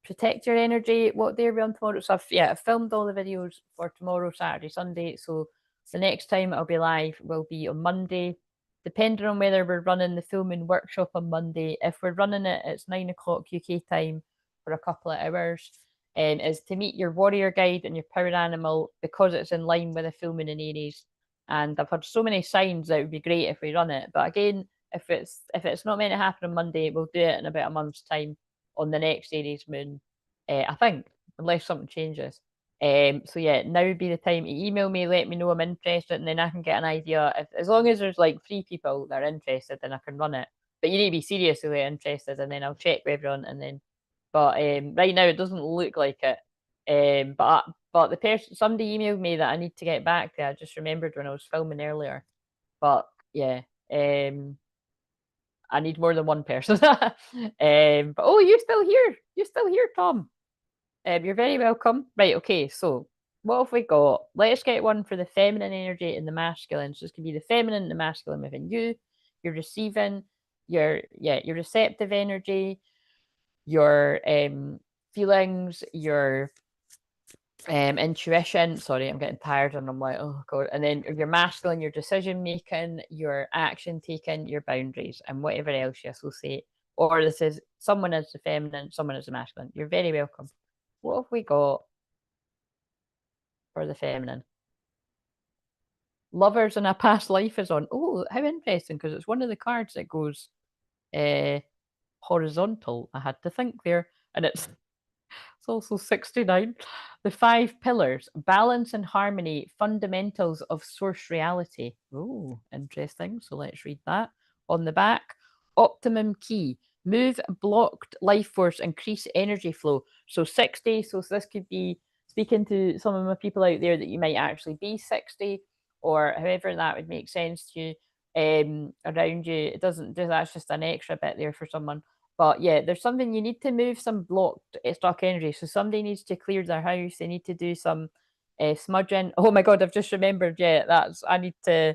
Speaker 1: protect your energy. What day are we on tomorrow? So I've filmed all the videos for tomorrow, Saturday, Sunday. So the next time I'll be live will be on Monday, depending on whether we're running the full moon workshop on Monday. If we're running it, it's 9 o'clock UK time for a couple of hours. Is to meet your warrior guide and your power animal, because it's in line with the full moon in Aries. And I've had so many signs that it would be great if we run it. But again, if it's not meant to happen on Monday, we'll do it in about a month's time on the next Aries moon, I think, unless something changes. So yeah, now would be the time to email me, let me know I'm interested, and then I can get an idea. As long as there's like 3 people that are interested, then I can run it. but you need to be seriously interested, and then I'll check with everyone, and then. But right now it doesn't look like it. But the person, somebody emailed me that I need to get back to. I just remembered when I was filming earlier. But yeah, I need more than one person. But oh, you're still here. You're still here, Tom. You're very welcome. Right, okay, so what have we got? Let's get one for the feminine energy and the masculine. So this could be the feminine and the masculine within you. You're receiving your receptive energy, your feelings, your intuition. Sorry, I'm getting tired and I'm like, oh god. And then your masculine, your decision making, your action taking, your boundaries, and whatever else you associate. Or this is someone is the feminine, someone is the masculine. You're very welcome. What have we got for the feminine? Lovers in a past life is on. Oh, how interesting, because it's one of the cards that goes horizontal. I had to think there. And it's also 69. The 5 pillars: balance and harmony, fundamentals of source reality. Oh, interesting. So let's read that. On the back, optimum key: move blocked life force, increase energy flow. So 60. So this could be speaking to some of my people out there that you might actually be 60, or however that would make sense to you around you. It doesn't, that's just an extra bit there for someone. But yeah, there's something you need to move some blocked stock energy. So somebody needs to clear their house. They need to do some smudging. Oh my god, I've just remembered. Yeah, that's I need to.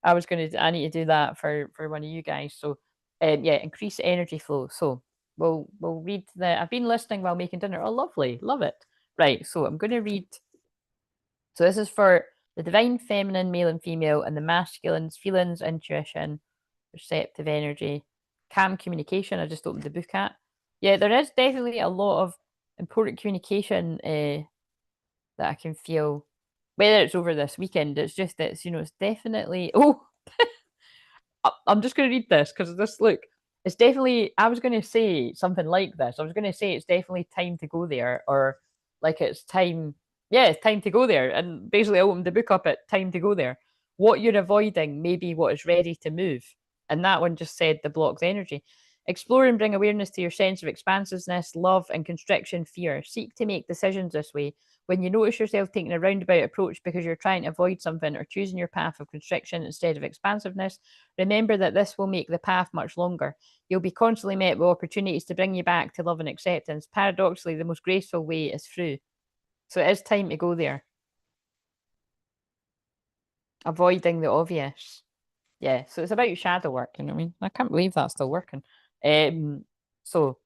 Speaker 1: I need to do that for one of you guys. So yeah, increase energy flow. So we'll read the. I've been listening while making dinner. Oh, lovely, love it. Right. So I'm going to read. So this is for the divine feminine, male and female, and the masculine's feelings, intuition, receptive energy, calm communication. I just opened the book at. Yeah, there is definitely a lot of important communication that I can feel. Whether it's over this weekend, it's just it's definitely. Oh, I'm just going to read this because this look. It's definitely. I was going to say something like this. I was going to say it's definitely time to go there, or like it's time. Yeah, it's time to go there. And basically, I opened the book up at time to go there. What you're avoiding may be what is ready to move. And that one just said the block's energy. Explore and bring awareness to your sense of expansiveness, love, and constriction fear. Seek to make decisions this way. When you notice yourself taking a roundabout approach because you're trying to avoid something or choosing your path of constriction instead of expansiveness, remember that this will make the path much longer. You'll be constantly met with opportunities to bring you back to love and acceptance. Paradoxically, the most graceful way is through. So it is time to go there. Avoiding the obvious. Yeah, so it's about shadow work, you know what I mean? I can't believe that's still working. So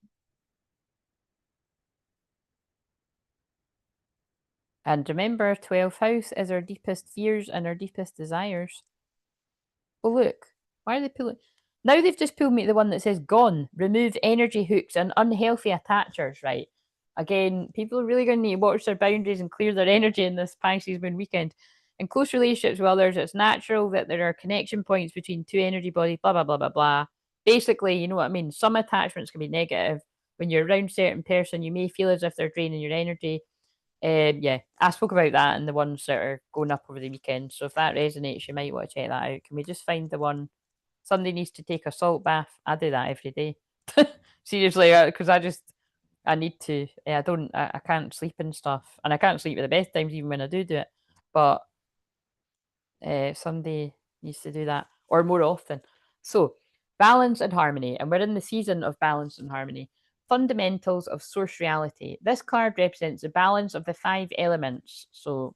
Speaker 1: and remember, 12th house is our deepest fears and our deepest desires. Oh, look. Why are they pulling? Now they've just pulled me the one that says gone. Remove energy hooks and unhealthy attachers, right? Again, people are really going to need to watch their boundaries and clear their energy in this Pisces moon weekend. In close relationships with others, it's natural that there are connection points between two energy bodies, blah, blah, blah, blah, blah. Basically, you know what I mean? Some attachments can be negative. When you're around a certain person, you may feel as if they're draining your energy. Yeah, I spoke about that and the ones that are going up over the weekend. So if that resonates, you might want to check that out. Can we just find the one? Somebody needs to take a salt bath. I do that every day. Seriously, because I need to. I can't sleep and stuff, and I can't sleep at the best times even when I do it. But somebody needs to do that or more often. So balance and harmony, and we're in the season of balance and harmony. Fundamentals of source reality. This card represents the balance of the 5 elements. So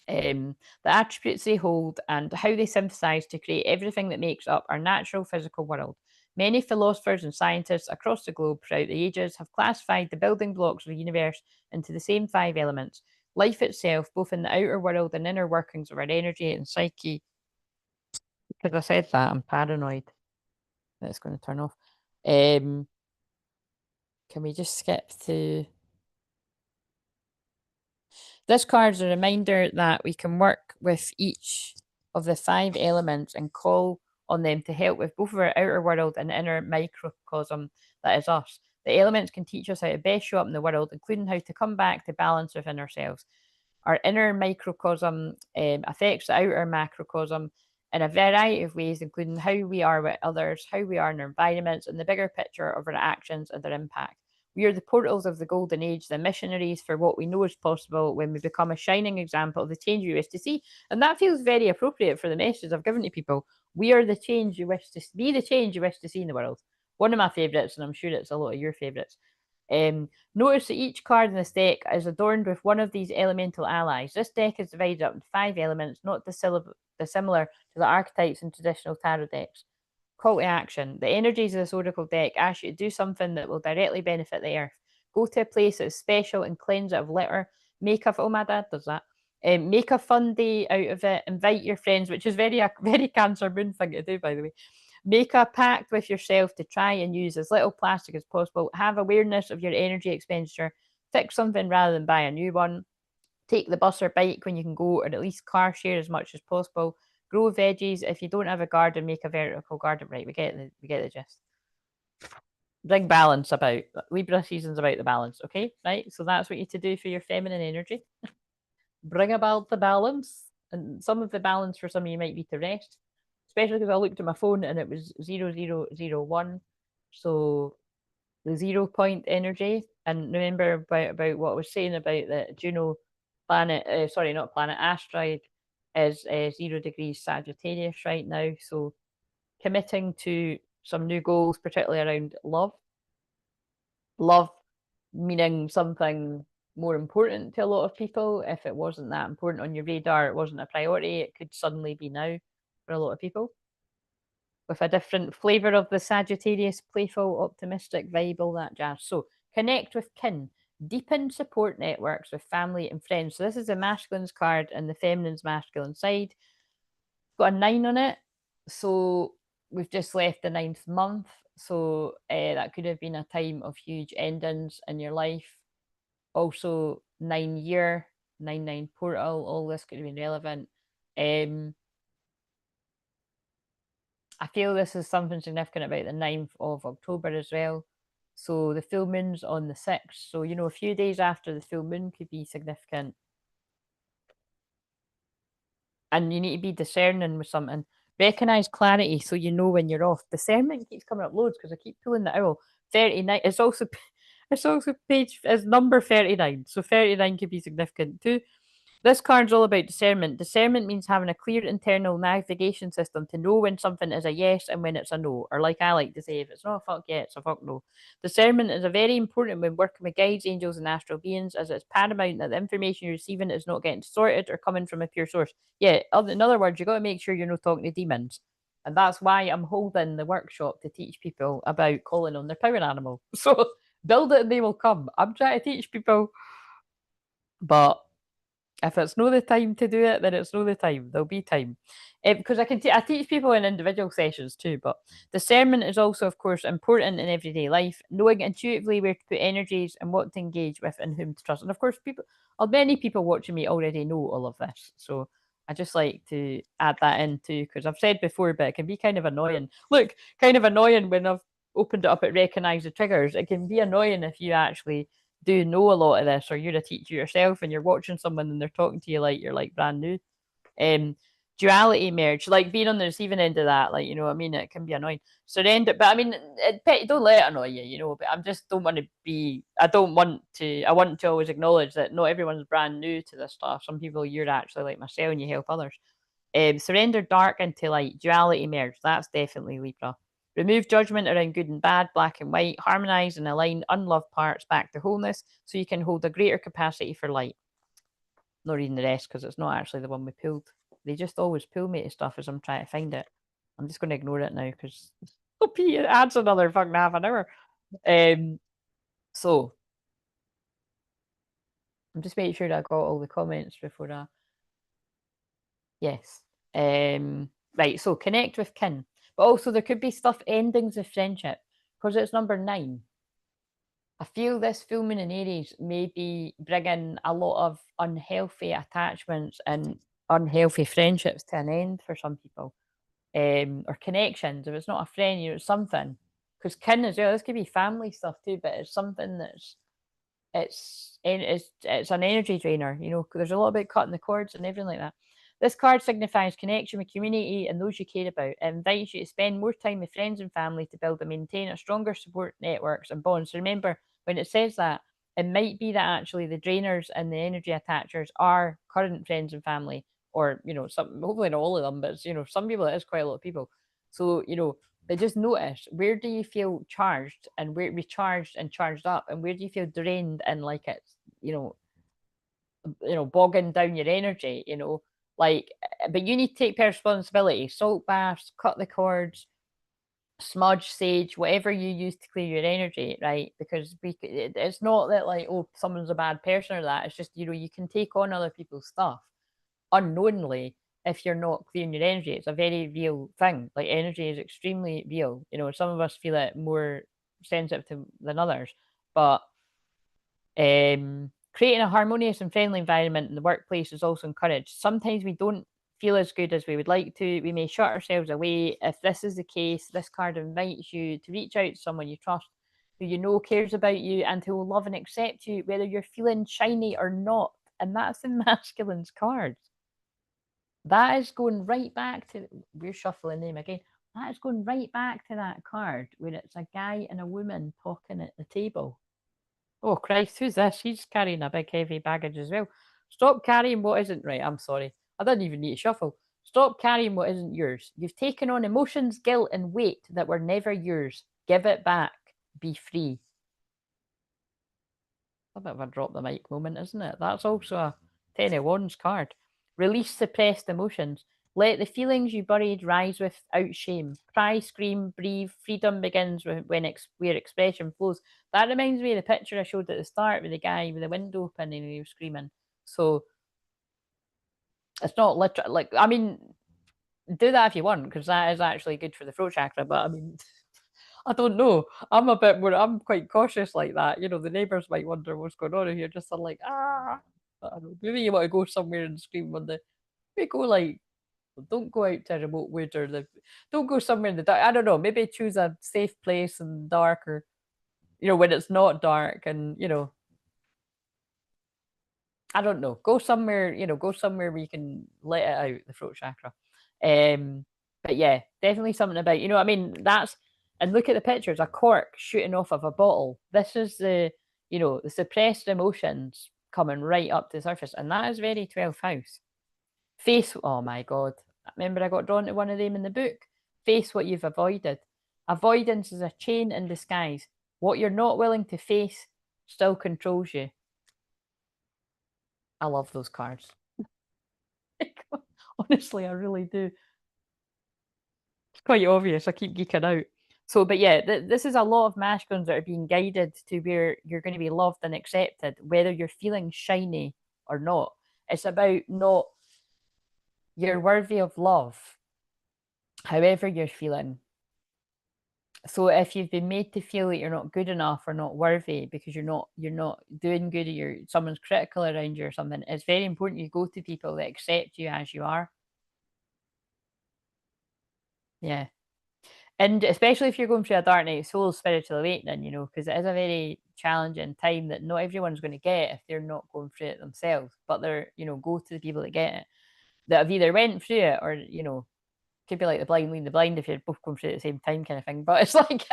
Speaker 1: the attributes they hold and how they synthesize to create everything that makes up our natural physical world. Many philosophers and scientists across the globe throughout the ages have classified the building blocks of the universe into the same 5 elements. Life itself, both in the outer world and inner workings of our energy and psyche. Because I said that, I'm paranoid. That's going to turn off. Can we just skip to... This card is a reminder that we can work with each of the 5 elements and call on them to help with both of our outer world and inner microcosm that is us. The elements can teach us how to best show up in the world, including how to come back to balance within ourselves. Our inner microcosm affects the outer macrocosm. in a variety of ways, including how we are with others, how we are in our environments, and the bigger picture of our actions and their impact. We are the portals of the golden age, the missionaries for what we know is possible when we become a shining example of the change we wish to see. And that feels very appropriate for the message I've given to people. We are the change you wish to be, the change you wish to see in the world. One of my favourites, and I'm sure it's a lot of your favourites. Notice that each card in this deck is adorned with one of these elemental allies. This deck is divided up into 5 elements, not dissimilar to the archetypes in traditional tarot decks. Call to action. The energies of this oracle deck ask you to do something that will directly benefit the earth. Go to a place that's special and cleanse it of litter. Make a, oh, my dad does that. Make a fun day out of it. Invite your friends, which is a very Cancer moon thing to do, by the way. Make a pact with yourself to try and use as little plastic as possible. Have awareness of your energy expenditure. Fix something rather than buy a new one. Take the bus or bike when you can go, or at least car share as much as possible. Grow veggies. If you don't have a garden, make a vertical garden. Right, we get the gist. Bring balance about. Libra season's about the balance, okay? Right, so that's what you need to do for your feminine energy. Bring about the balance. And some of the balance for some of you might be to rest, especially because I looked at my phone and it was 0001. So the 0 point energy. And remember about what I was saying about the Juno planet, sorry, not planet, asteroid is 0 degrees Sagittarius right now. So committing to some new goals, particularly around love. Love meaning something more important to a lot of people. If it wasn't that important on your radar, it wasn't a priority, it could suddenly be now for a lot of people. With a different flavour of the Sagittarius, playful, optimistic vibe, all that jazz. So connect with kin, deepen support networks with family and friends. So this is the masculine's card and the feminine's masculine side. Got a 9 on it. So we've just left the 9th month. So that could have been a time of huge endings in your life. Also, 9-year, 9-9 portal, all this could have been relevant. I feel this is something significant about the 9th of October as well. So the full moon's on the 6th. So, a few days after the full moon could be significant. And you need to be discerning with something. Recognize clarity so you know when you're off. Discernment keeps coming up loads because I keep pulling the owl. 39. It's also page is number 39. So 39 could be significant too. This card's all about discernment. Discernment means having a clear internal navigation system to know when something is a yes and when it's a no. Or like I like to say, if it's not a fuck yeah, it's a fuck no. Discernment is a very important when working with guides, angels, and astral beings, as it's paramount that the information you're receiving is not getting distorted or coming from a pure source. Yeah, in other words, you've got to make sure you're not talking to demons. And that's why I'm holding the workshop to teach people about calling on their power animal. So build it and they will come. I'm trying to teach people. But if it's not the time to do it, then it's not the time. There'll be time. Because I teach people in individual sessions too, but discernment is also, of course, important in everyday life. Knowing intuitively where to put energies and what to engage with and whom to trust. And of course, many people watching me already know all of this. So I just like to add that in too, because I've said before, but it can be kind of annoying. Look, kind of annoying when I've opened it up at recognize the triggers. It can be annoying if you actually do know a lot of this, or you're a teacher yourself and you're watching someone and they're talking to you like you're like brand new. Duality merge, like being on the receiving end of that, like, I mean, it can be annoying. Surrender, but I mean, don't let it annoy you, but I just don't want to be, I want to always acknowledge that not everyone's brand new to this stuff. Some people, you're actually like myself and you help others. Surrender dark into light, duality merge, that's definitely Libra. Remove judgment around good and bad, black and white. Harmonize and align unloved parts back to wholeness so you can hold a greater capacity for light. Not reading the rest because it's not actually the one we pulled. They just always pull me to stuff as I'm trying to find it. I'm just going to ignore it now because it adds another fucking half an hour. So I'm just making sure that I got all the comments before I. Yes. Right. So connect with kin. But also, there could be stuff endings of friendship because it's number 9. I feel this full moon in Aries may be bringing a lot of unhealthy attachments and unhealthy friendships to an end for some people, or connections. If it's not a friend, it's something. Because kin as well, this could be family stuff too, but it's something that's it's an energy drainer. There's a lot about cutting the cords and everything like that. This card signifies connection with community and those you care about. It invites you to spend more time with friends and family to build and maintain a stronger support networks and bonds. So remember, when it says that, it might be that actually the drainers and the energy attachers are current friends and family, or some, hopefully not all of them, but some people, it is quite a lot of people. So but just notice, where do you feel charged and where recharged and charged up, and where do you feel drained and like it's bogging down your energy, like, but you need to take responsibility. Salt baths, cut the cords, smudge, sage, whatever you use to clear your energy, right? Because it's not that like, oh, someone's a bad person or that. It's just, you can take on other people's stuff unknowingly if you're not clearing your energy. It's a very real thing. Like, energy is extremely real. Some of us feel it more sensitive than others, but creating a harmonious and friendly environment in the workplace is also encouraged. Sometimes we don't feel as good as we would like to. We may shut ourselves away. If this is the case, this card invites you to reach out to someone you trust, who you know cares about you and who will love and accept you, whether you're feeling shiny or not. And that's the masculine's card. That is going right back to, we're shuffling them again. That is going right back to that card where it's a guy and a woman talking at the table. Oh, Christ, who's this? He's carrying a big heavy baggage as well. Stop carrying what isn't right. I'm sorry. I didn't even need to shuffle. Stop carrying what isn't yours. You've taken on emotions, guilt, and weight that were never yours. Give it back. Be free. A bit of a drop the mic moment, isn't it? That's also a Ten of Wands card. Release suppressed emotions. Let the feelings you buried rise without shame. Cry, scream, breathe. Freedom begins where expression flows. That reminds me of the picture I showed at the start with the guy with the window open and he was screaming. So it's not literal. Like, I mean, do that if you want, because that is actually good for the throat chakra. But I mean, I don't know. I'm quite cautious like that. The neighbours might wonder what's going on if you're just like, ah. I don't know. Maybe you want to go somewhere and scream on the. Maybe go like, don't go out to a remote wood or don't go somewhere in the dark. I don't know. Maybe choose a safe place and dark, or when it's not dark, and I don't know. Go somewhere, go somewhere where you can let it out, the throat chakra. But yeah, definitely something about, I mean, and look at the pictures, a cork shooting off of a bottle. This is the suppressed emotions coming right up to the surface. And that is very 12th house. Face, oh my God. Remember I got drawn to one of them in the book? Face what you've avoided. Avoidance is a chain in disguise. What you're not willing to face still controls you. I love those cards. Honestly, I really do. It's quite obvious. I keep geeking out. So, but yeah, this is a lot of masculines that are being guided to where you're going to be loved and accepted, whether you're feeling shiny or not. It's about not, you're worthy of love, however you're feeling. So if you've been made to feel like you're not good enough or not worthy because you're not doing good, or someone's critical around you or something, it's very important you go to people that accept you as you are. Yeah. And especially if you're going through a dark night of soul spiritual awakening, because it is a very challenging time that not everyone's going to get if they're not going through it themselves. But they're, go to the people that get it, that have either went through it or, could be like the blind leading the blind if you're both going through it at the same time kind of thing. But it's like, do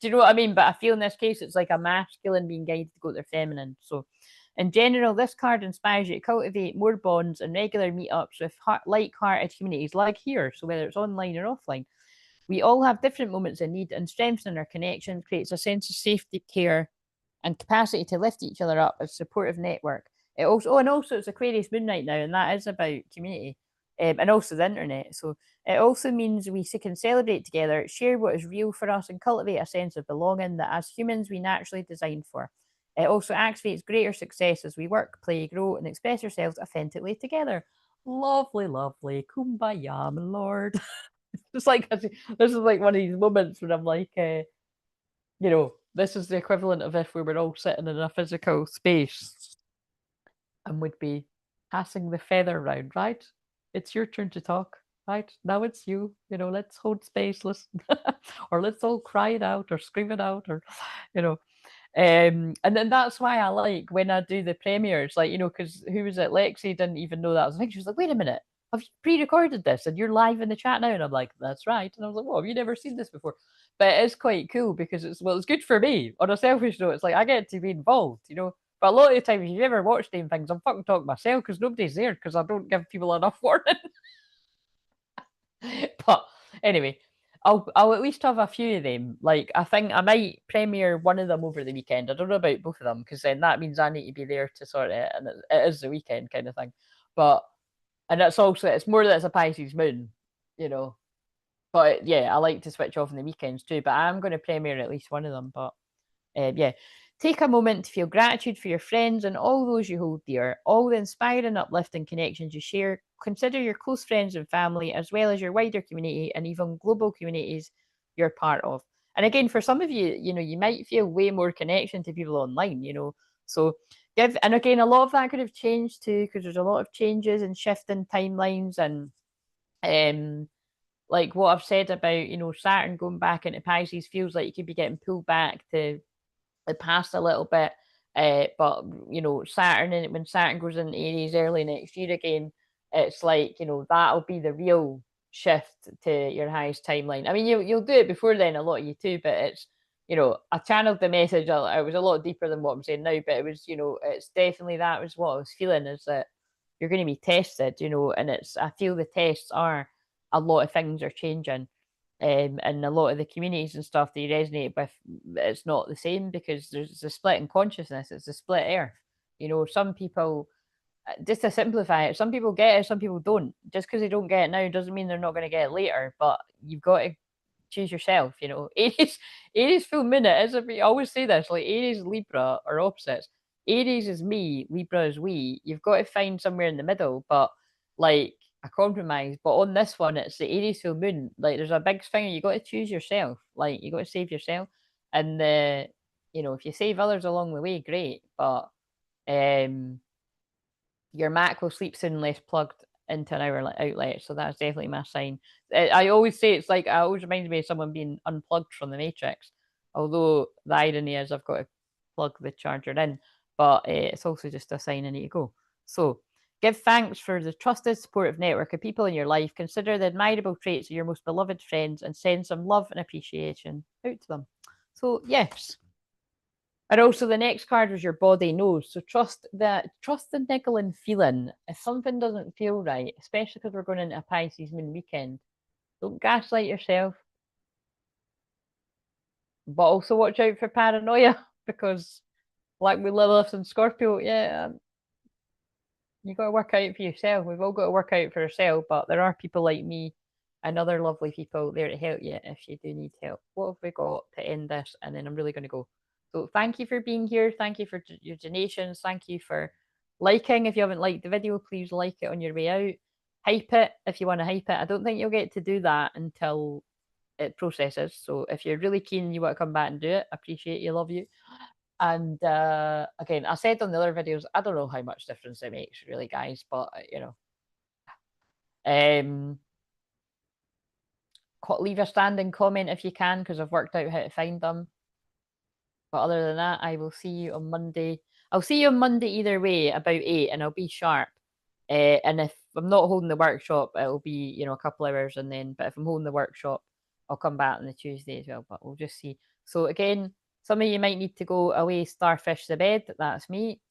Speaker 1: you know what I mean? But I feel in this case, it's like a masculine being guided to go to their feminine. So in general, this card inspires you to cultivate more bonds and regular meetups with like-hearted communities like here. So whether it's online or offline. We all have different moments of need, and strengthening our connection creates a sense of safety, care, and capacity to lift each other up as a supportive network. It also, and also it's Aquarius moon right now, and that is about community, and also the internet. So it also means we can celebrate together, share what is real for us, and cultivate a sense of belonging that as humans we naturally designed for. It also activates greater success as we work, play, grow, and express ourselves authentically together. Lovely, lovely. Kumbaya, my lord. It's like, this is like one of these moments when I'm like, this is the equivalent of if we were all sitting in a physical space and would be passing the feather around, right? It's your turn to talk, right? Now it's you, let's hold space, listen, or let's all cry it out or scream it out, or, and then that's why I like when I do the premieres, like, because who was it? Lexi didn't even know that was a thing. She was like, wait a minute, have you pre-recorded this and you're live in the chat now? And I'm like, that's right. And I was like, well, have you never seen this before? But it is quite cool because it's good for me. On a selfish note, it's like I get to be involved, you know. But a lot of the time, if you've ever watched them things, I'm fucking talking myself because nobody's there because I don't give people enough warning. But anyway, I'll at least have a few of them. Like I think I might premiere one of them over the weekend. I don't know about both of them because then that means I need to be there to sort it, and it is the weekend kind of thing. But and it's more that it's a Pisces moon, you know. But yeah, I like to switch off on the weekends too. But I'm going to premiere at least one of them. But yeah, take a moment to feel gratitude for your friends and all those you hold dear, all the inspiring, uplifting connections you share. Consider your close friends and family, as well as your wider community and even global communities you're part of. And again, for some of you, you know, you might feel way more connection to people online, you know. So and again, a lot of that could have changed too, because there's a lot of changes and shifting timelines and like what I've said about, you know, Saturn going back into Pisces feels like you could be getting pulled back to the past a little bit. But you know, when Saturn goes into Aries early next year again, it's like, you know, that'll be the real shift to your highest timeline. I mean, you'll do it before then, a lot of you too, but it's, you know, I channeled the message. It was a lot deeper than what I'm saying now, but it was, you know, it's definitely that was what I was feeling, is that you're going to be tested, you know, and I feel the tests are, a lot of things are changing. And a lot of the communities and stuff that you resonate with, it's not the same because there's a split in consciousness. It's a split earth. You know, some people, just to simplify it, some people get it, some people don't. Just because they don't get it now doesn't mean they're not going to get it later. But you've got to choose yourself. You know, Aries full moon. It is. I always say this: like Aries, Libra are opposites. Aries is me, Libra is we. You've got to find somewhere in the middle, but like a compromise. But on this one, it's the Aries full moon. Like there's a big thing. You got to choose yourself. Like you got to save yourself, and you know, if you save others along the way, great. But your Mac will sleep soon less plugged into an outlet. So that's definitely my sign. I always say it's like, it always reminds me of someone being unplugged from the Matrix. Although the irony is I've got to plug the charger in, but it's also just a sign I need to go. So give thanks for the trusted, supportive network of people in your life. Consider the admirable traits of your most beloved friends and send some love and appreciation out to them. So yes. And also the next card was your body knows. So trust the niggling feeling. If something doesn't feel right, especially because we're going into a Pisces moon weekend, don't gaslight yourself. But also watch out for paranoia because like with Lilith and Scorpio, yeah, you got to work out for yourself. We've all got to work out for ourselves, but there are people like me and other lovely people there to help you if you do need help. What have we got to end this? And then I'm really going to go. So thank you for being here. Thank you for your donations. Thank you for liking. If you haven't liked the video, please like it on your way out. Hype it if you want to hype it. I don't think you'll get to do that until it processes. So if you're really keen and you want to come back and do it, I appreciate you, love you. And again, I said on the other videos, I don't know how much difference it makes, really, guys, but you know, leave a standing comment if you can, because I've worked out how to find them. But other than that, I will see you on Monday. I'll see you on Monday either way, about 8, and I'll be sharp. And if I'm not holding the workshop, it'll be, you know, a couple hours, and then. But if I'm holding the workshop, I'll come back on the Tuesday as well. But we'll just see. So again, some of you might need to go away, starfish the bed. That's me.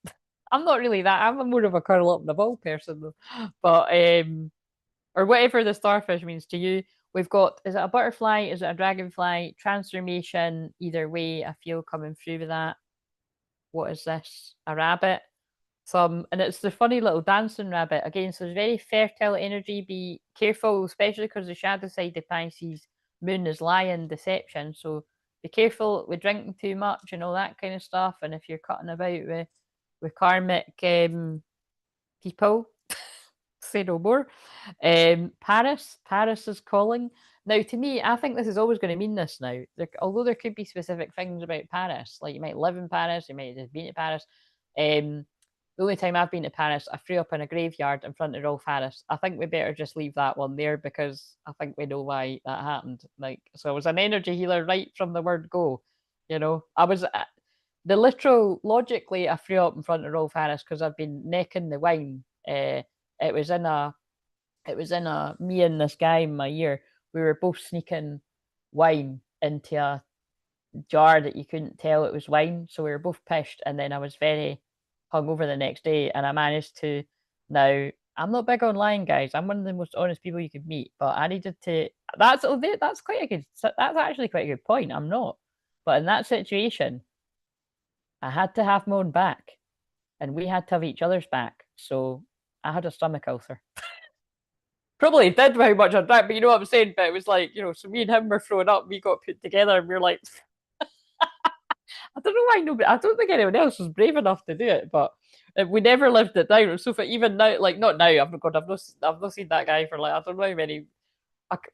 Speaker 1: I'm not really that. I'm more of a curl up in the ball person, though. But or whatever the starfish means to you. We've got, is it a butterfly? Is it a dragonfly? Transformation. Either way, I feel coming through with that. What is this? A rabbit. And it's the funny little dancing rabbit again. So it's very fertile energy. Be careful, especially because the shadow side of Pisces moon is lying, deception. So be careful with drinking too much and all that kind of stuff. And if you're cutting about with karmic people, say no more. Paris is calling. Now, to me, I think this is always going to mean this now. Although there could be specific things about Paris, like you might live in Paris, you might have just been to Paris. The only time I've been to Paris, I threw up in a graveyard in front of Rolf Harris. I think we better just leave that one there because I think we know why that happened. Like, so I was an energy healer right from the word go. You know, I was the literal logically. I threw up in front of Rolf Harris because I've been necking the wine. It was in a It was in me and this guy in my year. We were both sneaking wine into a jar that you couldn't tell it was wine. So we were both pissed, and then I was very hungover the next day, and I managed to. Now I'm not big on lying, guys. I'm one of the most honest people you could meet, but I needed to. That's quite a good. That's actually quite a good point. I'm not, but in that situation, I had to have my own back, and we had to have each other's back. So I had a stomach ulcer. Probably did very much on that, but you know what I'm saying? But it was like, so me and him were thrown up, we got put together, and we were like, I don't know why nobody, I don't think anyone else was brave enough to do it, but we never lived it down. So for even now, like not now, I've not seen that guy for like, I don't know how many,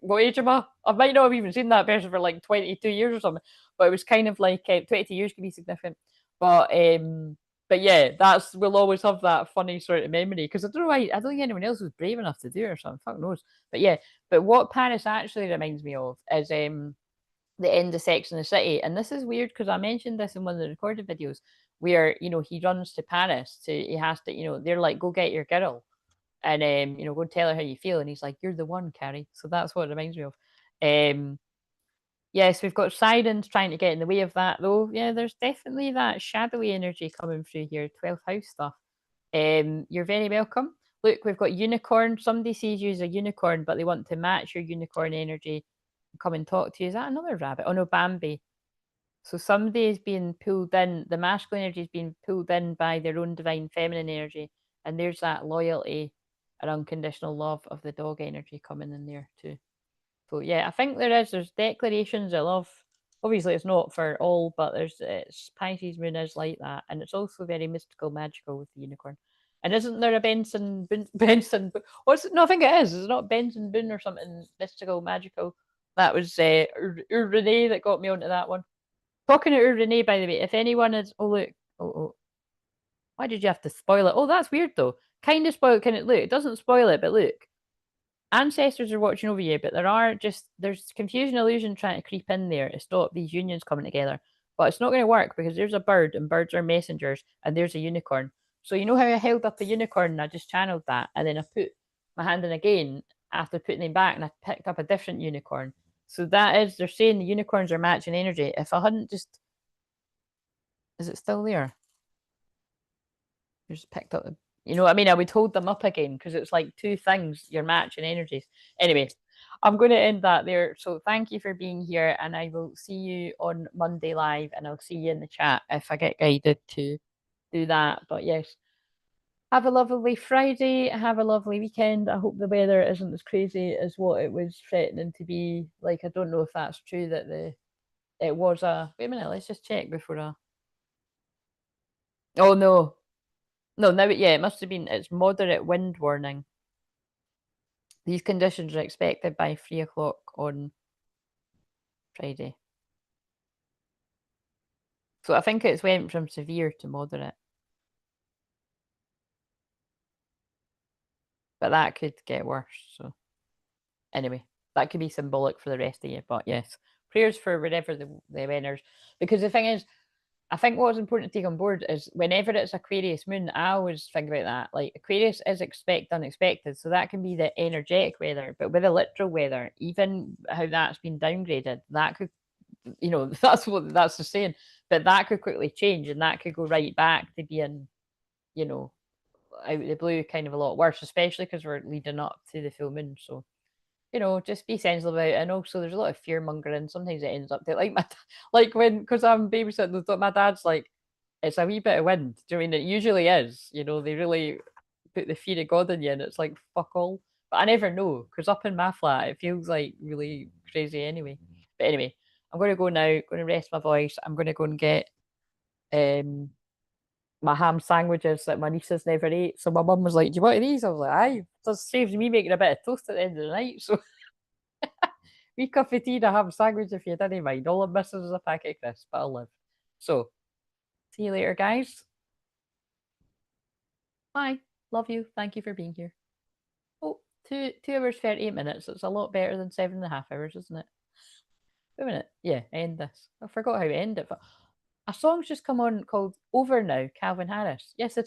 Speaker 1: what age am I? I might not have even seen that person for like 22 years or something, but it was kind of like 22 years could be significant. But yeah, we'll always have that funny sort of memory because I don't know why I don't think anyone else was brave enough to do it or something. Fuck knows. But yeah, but what Paris actually reminds me of is the end of Sex in the City, and this is weird because I mentioned this in one of the recorded videos where he runs to Paris to he has to they're like go get your girl and go and tell her how you feel, and he's like you're the one, Carrie. So that's what it reminds me of. Yes, we've got sirens trying to get in the way of that, though. Yeah, there's definitely that shadowy energy coming through here, 12th house stuff. You're very welcome. Look, we've got unicorn. Somebody sees you as a unicorn, but they want to match your unicorn energy and come and talk to you. Is that another rabbit? Oh no, Bambi. So somebody is being pulled in. The masculine energy is being pulled in by their own divine feminine energy, and there's that loyalty and unconditional love of the dog energy coming in there too. So yeah, I think there's declarations of love. Obviously, it's not for all, but it's Pisces moon is like that, and it's also very mystical, magical with the unicorn. And isn't there a Benson? What's it? No, I think it is. It's not Benson Boone or something mystical, magical. That was Renee that got me onto that one. Talking to Renee, by the way, if anyone is, oh look, oh, why did you have to spoil it? Oh, that's weird though. Kind of spoil it. Can it look? It doesn't spoil it, but look, ancestors are watching over you, but there's confusion illusion trying to creep in there to stop these unions coming together. But it's not going to work because there's a bird and birds are messengers and there's a unicorn. So you know how I held up a unicorn and I just channeled that and then I put my hand in again after putting them back and I picked up a different unicorn. So they're saying the unicorns are matching energy. If I hadn't just, is it still there? Just picked up the, you know what I mean? I would hold them up again because it's like two things, you're matching energies. Anyway, I'm going to end that there. So thank you for being here, and I will see you on Monday live, and I'll see you in the chat if I get guided to do that. But yes, have a lovely Friday. Have a lovely weekend. I hope the weather isn't as crazy as what it was threatening to be. Like, I don't know if that's true that it was a. Wait a minute, let's just check before I. Oh no, no, now yeah, it must have been. It's moderate wind warning. These conditions are expected by 3 o'clock on Friday. So I think it's went from severe to moderate. But that could get worse. So anyway, that could be symbolic for the rest of you. But yes, prayers for wherever the winners. Because the thing is, I think what's important to take on board is whenever it's Aquarius moon, I always think about that. Like Aquarius is expect unexpected. So that can be the energetic weather. But with the literal weather, even how that's been downgraded, that could that's the saying. But that could quickly change and that could go right back to being, you know, out of the blue kind of a lot worse, especially because we're leading up to the full moon. So, just be sensible about it. And also there's a lot of fear mongering. Sometimes it ends up to like when because I'm babysitting, my dad's like, it's a wee bit of wind. Do you know what I mean? It usually is. They really put the fear of God in you and it's like fuck all. But I never know because up in my flat it feels like really crazy anyway. But anyway, I'm going to go now. Going to rest my voice. I'm going to go and get my ham sandwiches that my nieces never ate. So my mum was like, "Do you want these?" I was like, "Aye." Just saves me making a bit of toast at the end of the night. So wee cup of tea and a ham sandwich if you didn't mind. All I'm missing is a packet of crisps, but I'll live. So see you later, guys. Bye. Love you. Thank you for being here. Oh, 2 hours 38 minutes. It's a lot better than 7.5 hours, isn't it? Wait a minute. Yeah, end this. I forgot how to end it. But a song's just come on called Over Now, Calvin Harris. Yes, it is.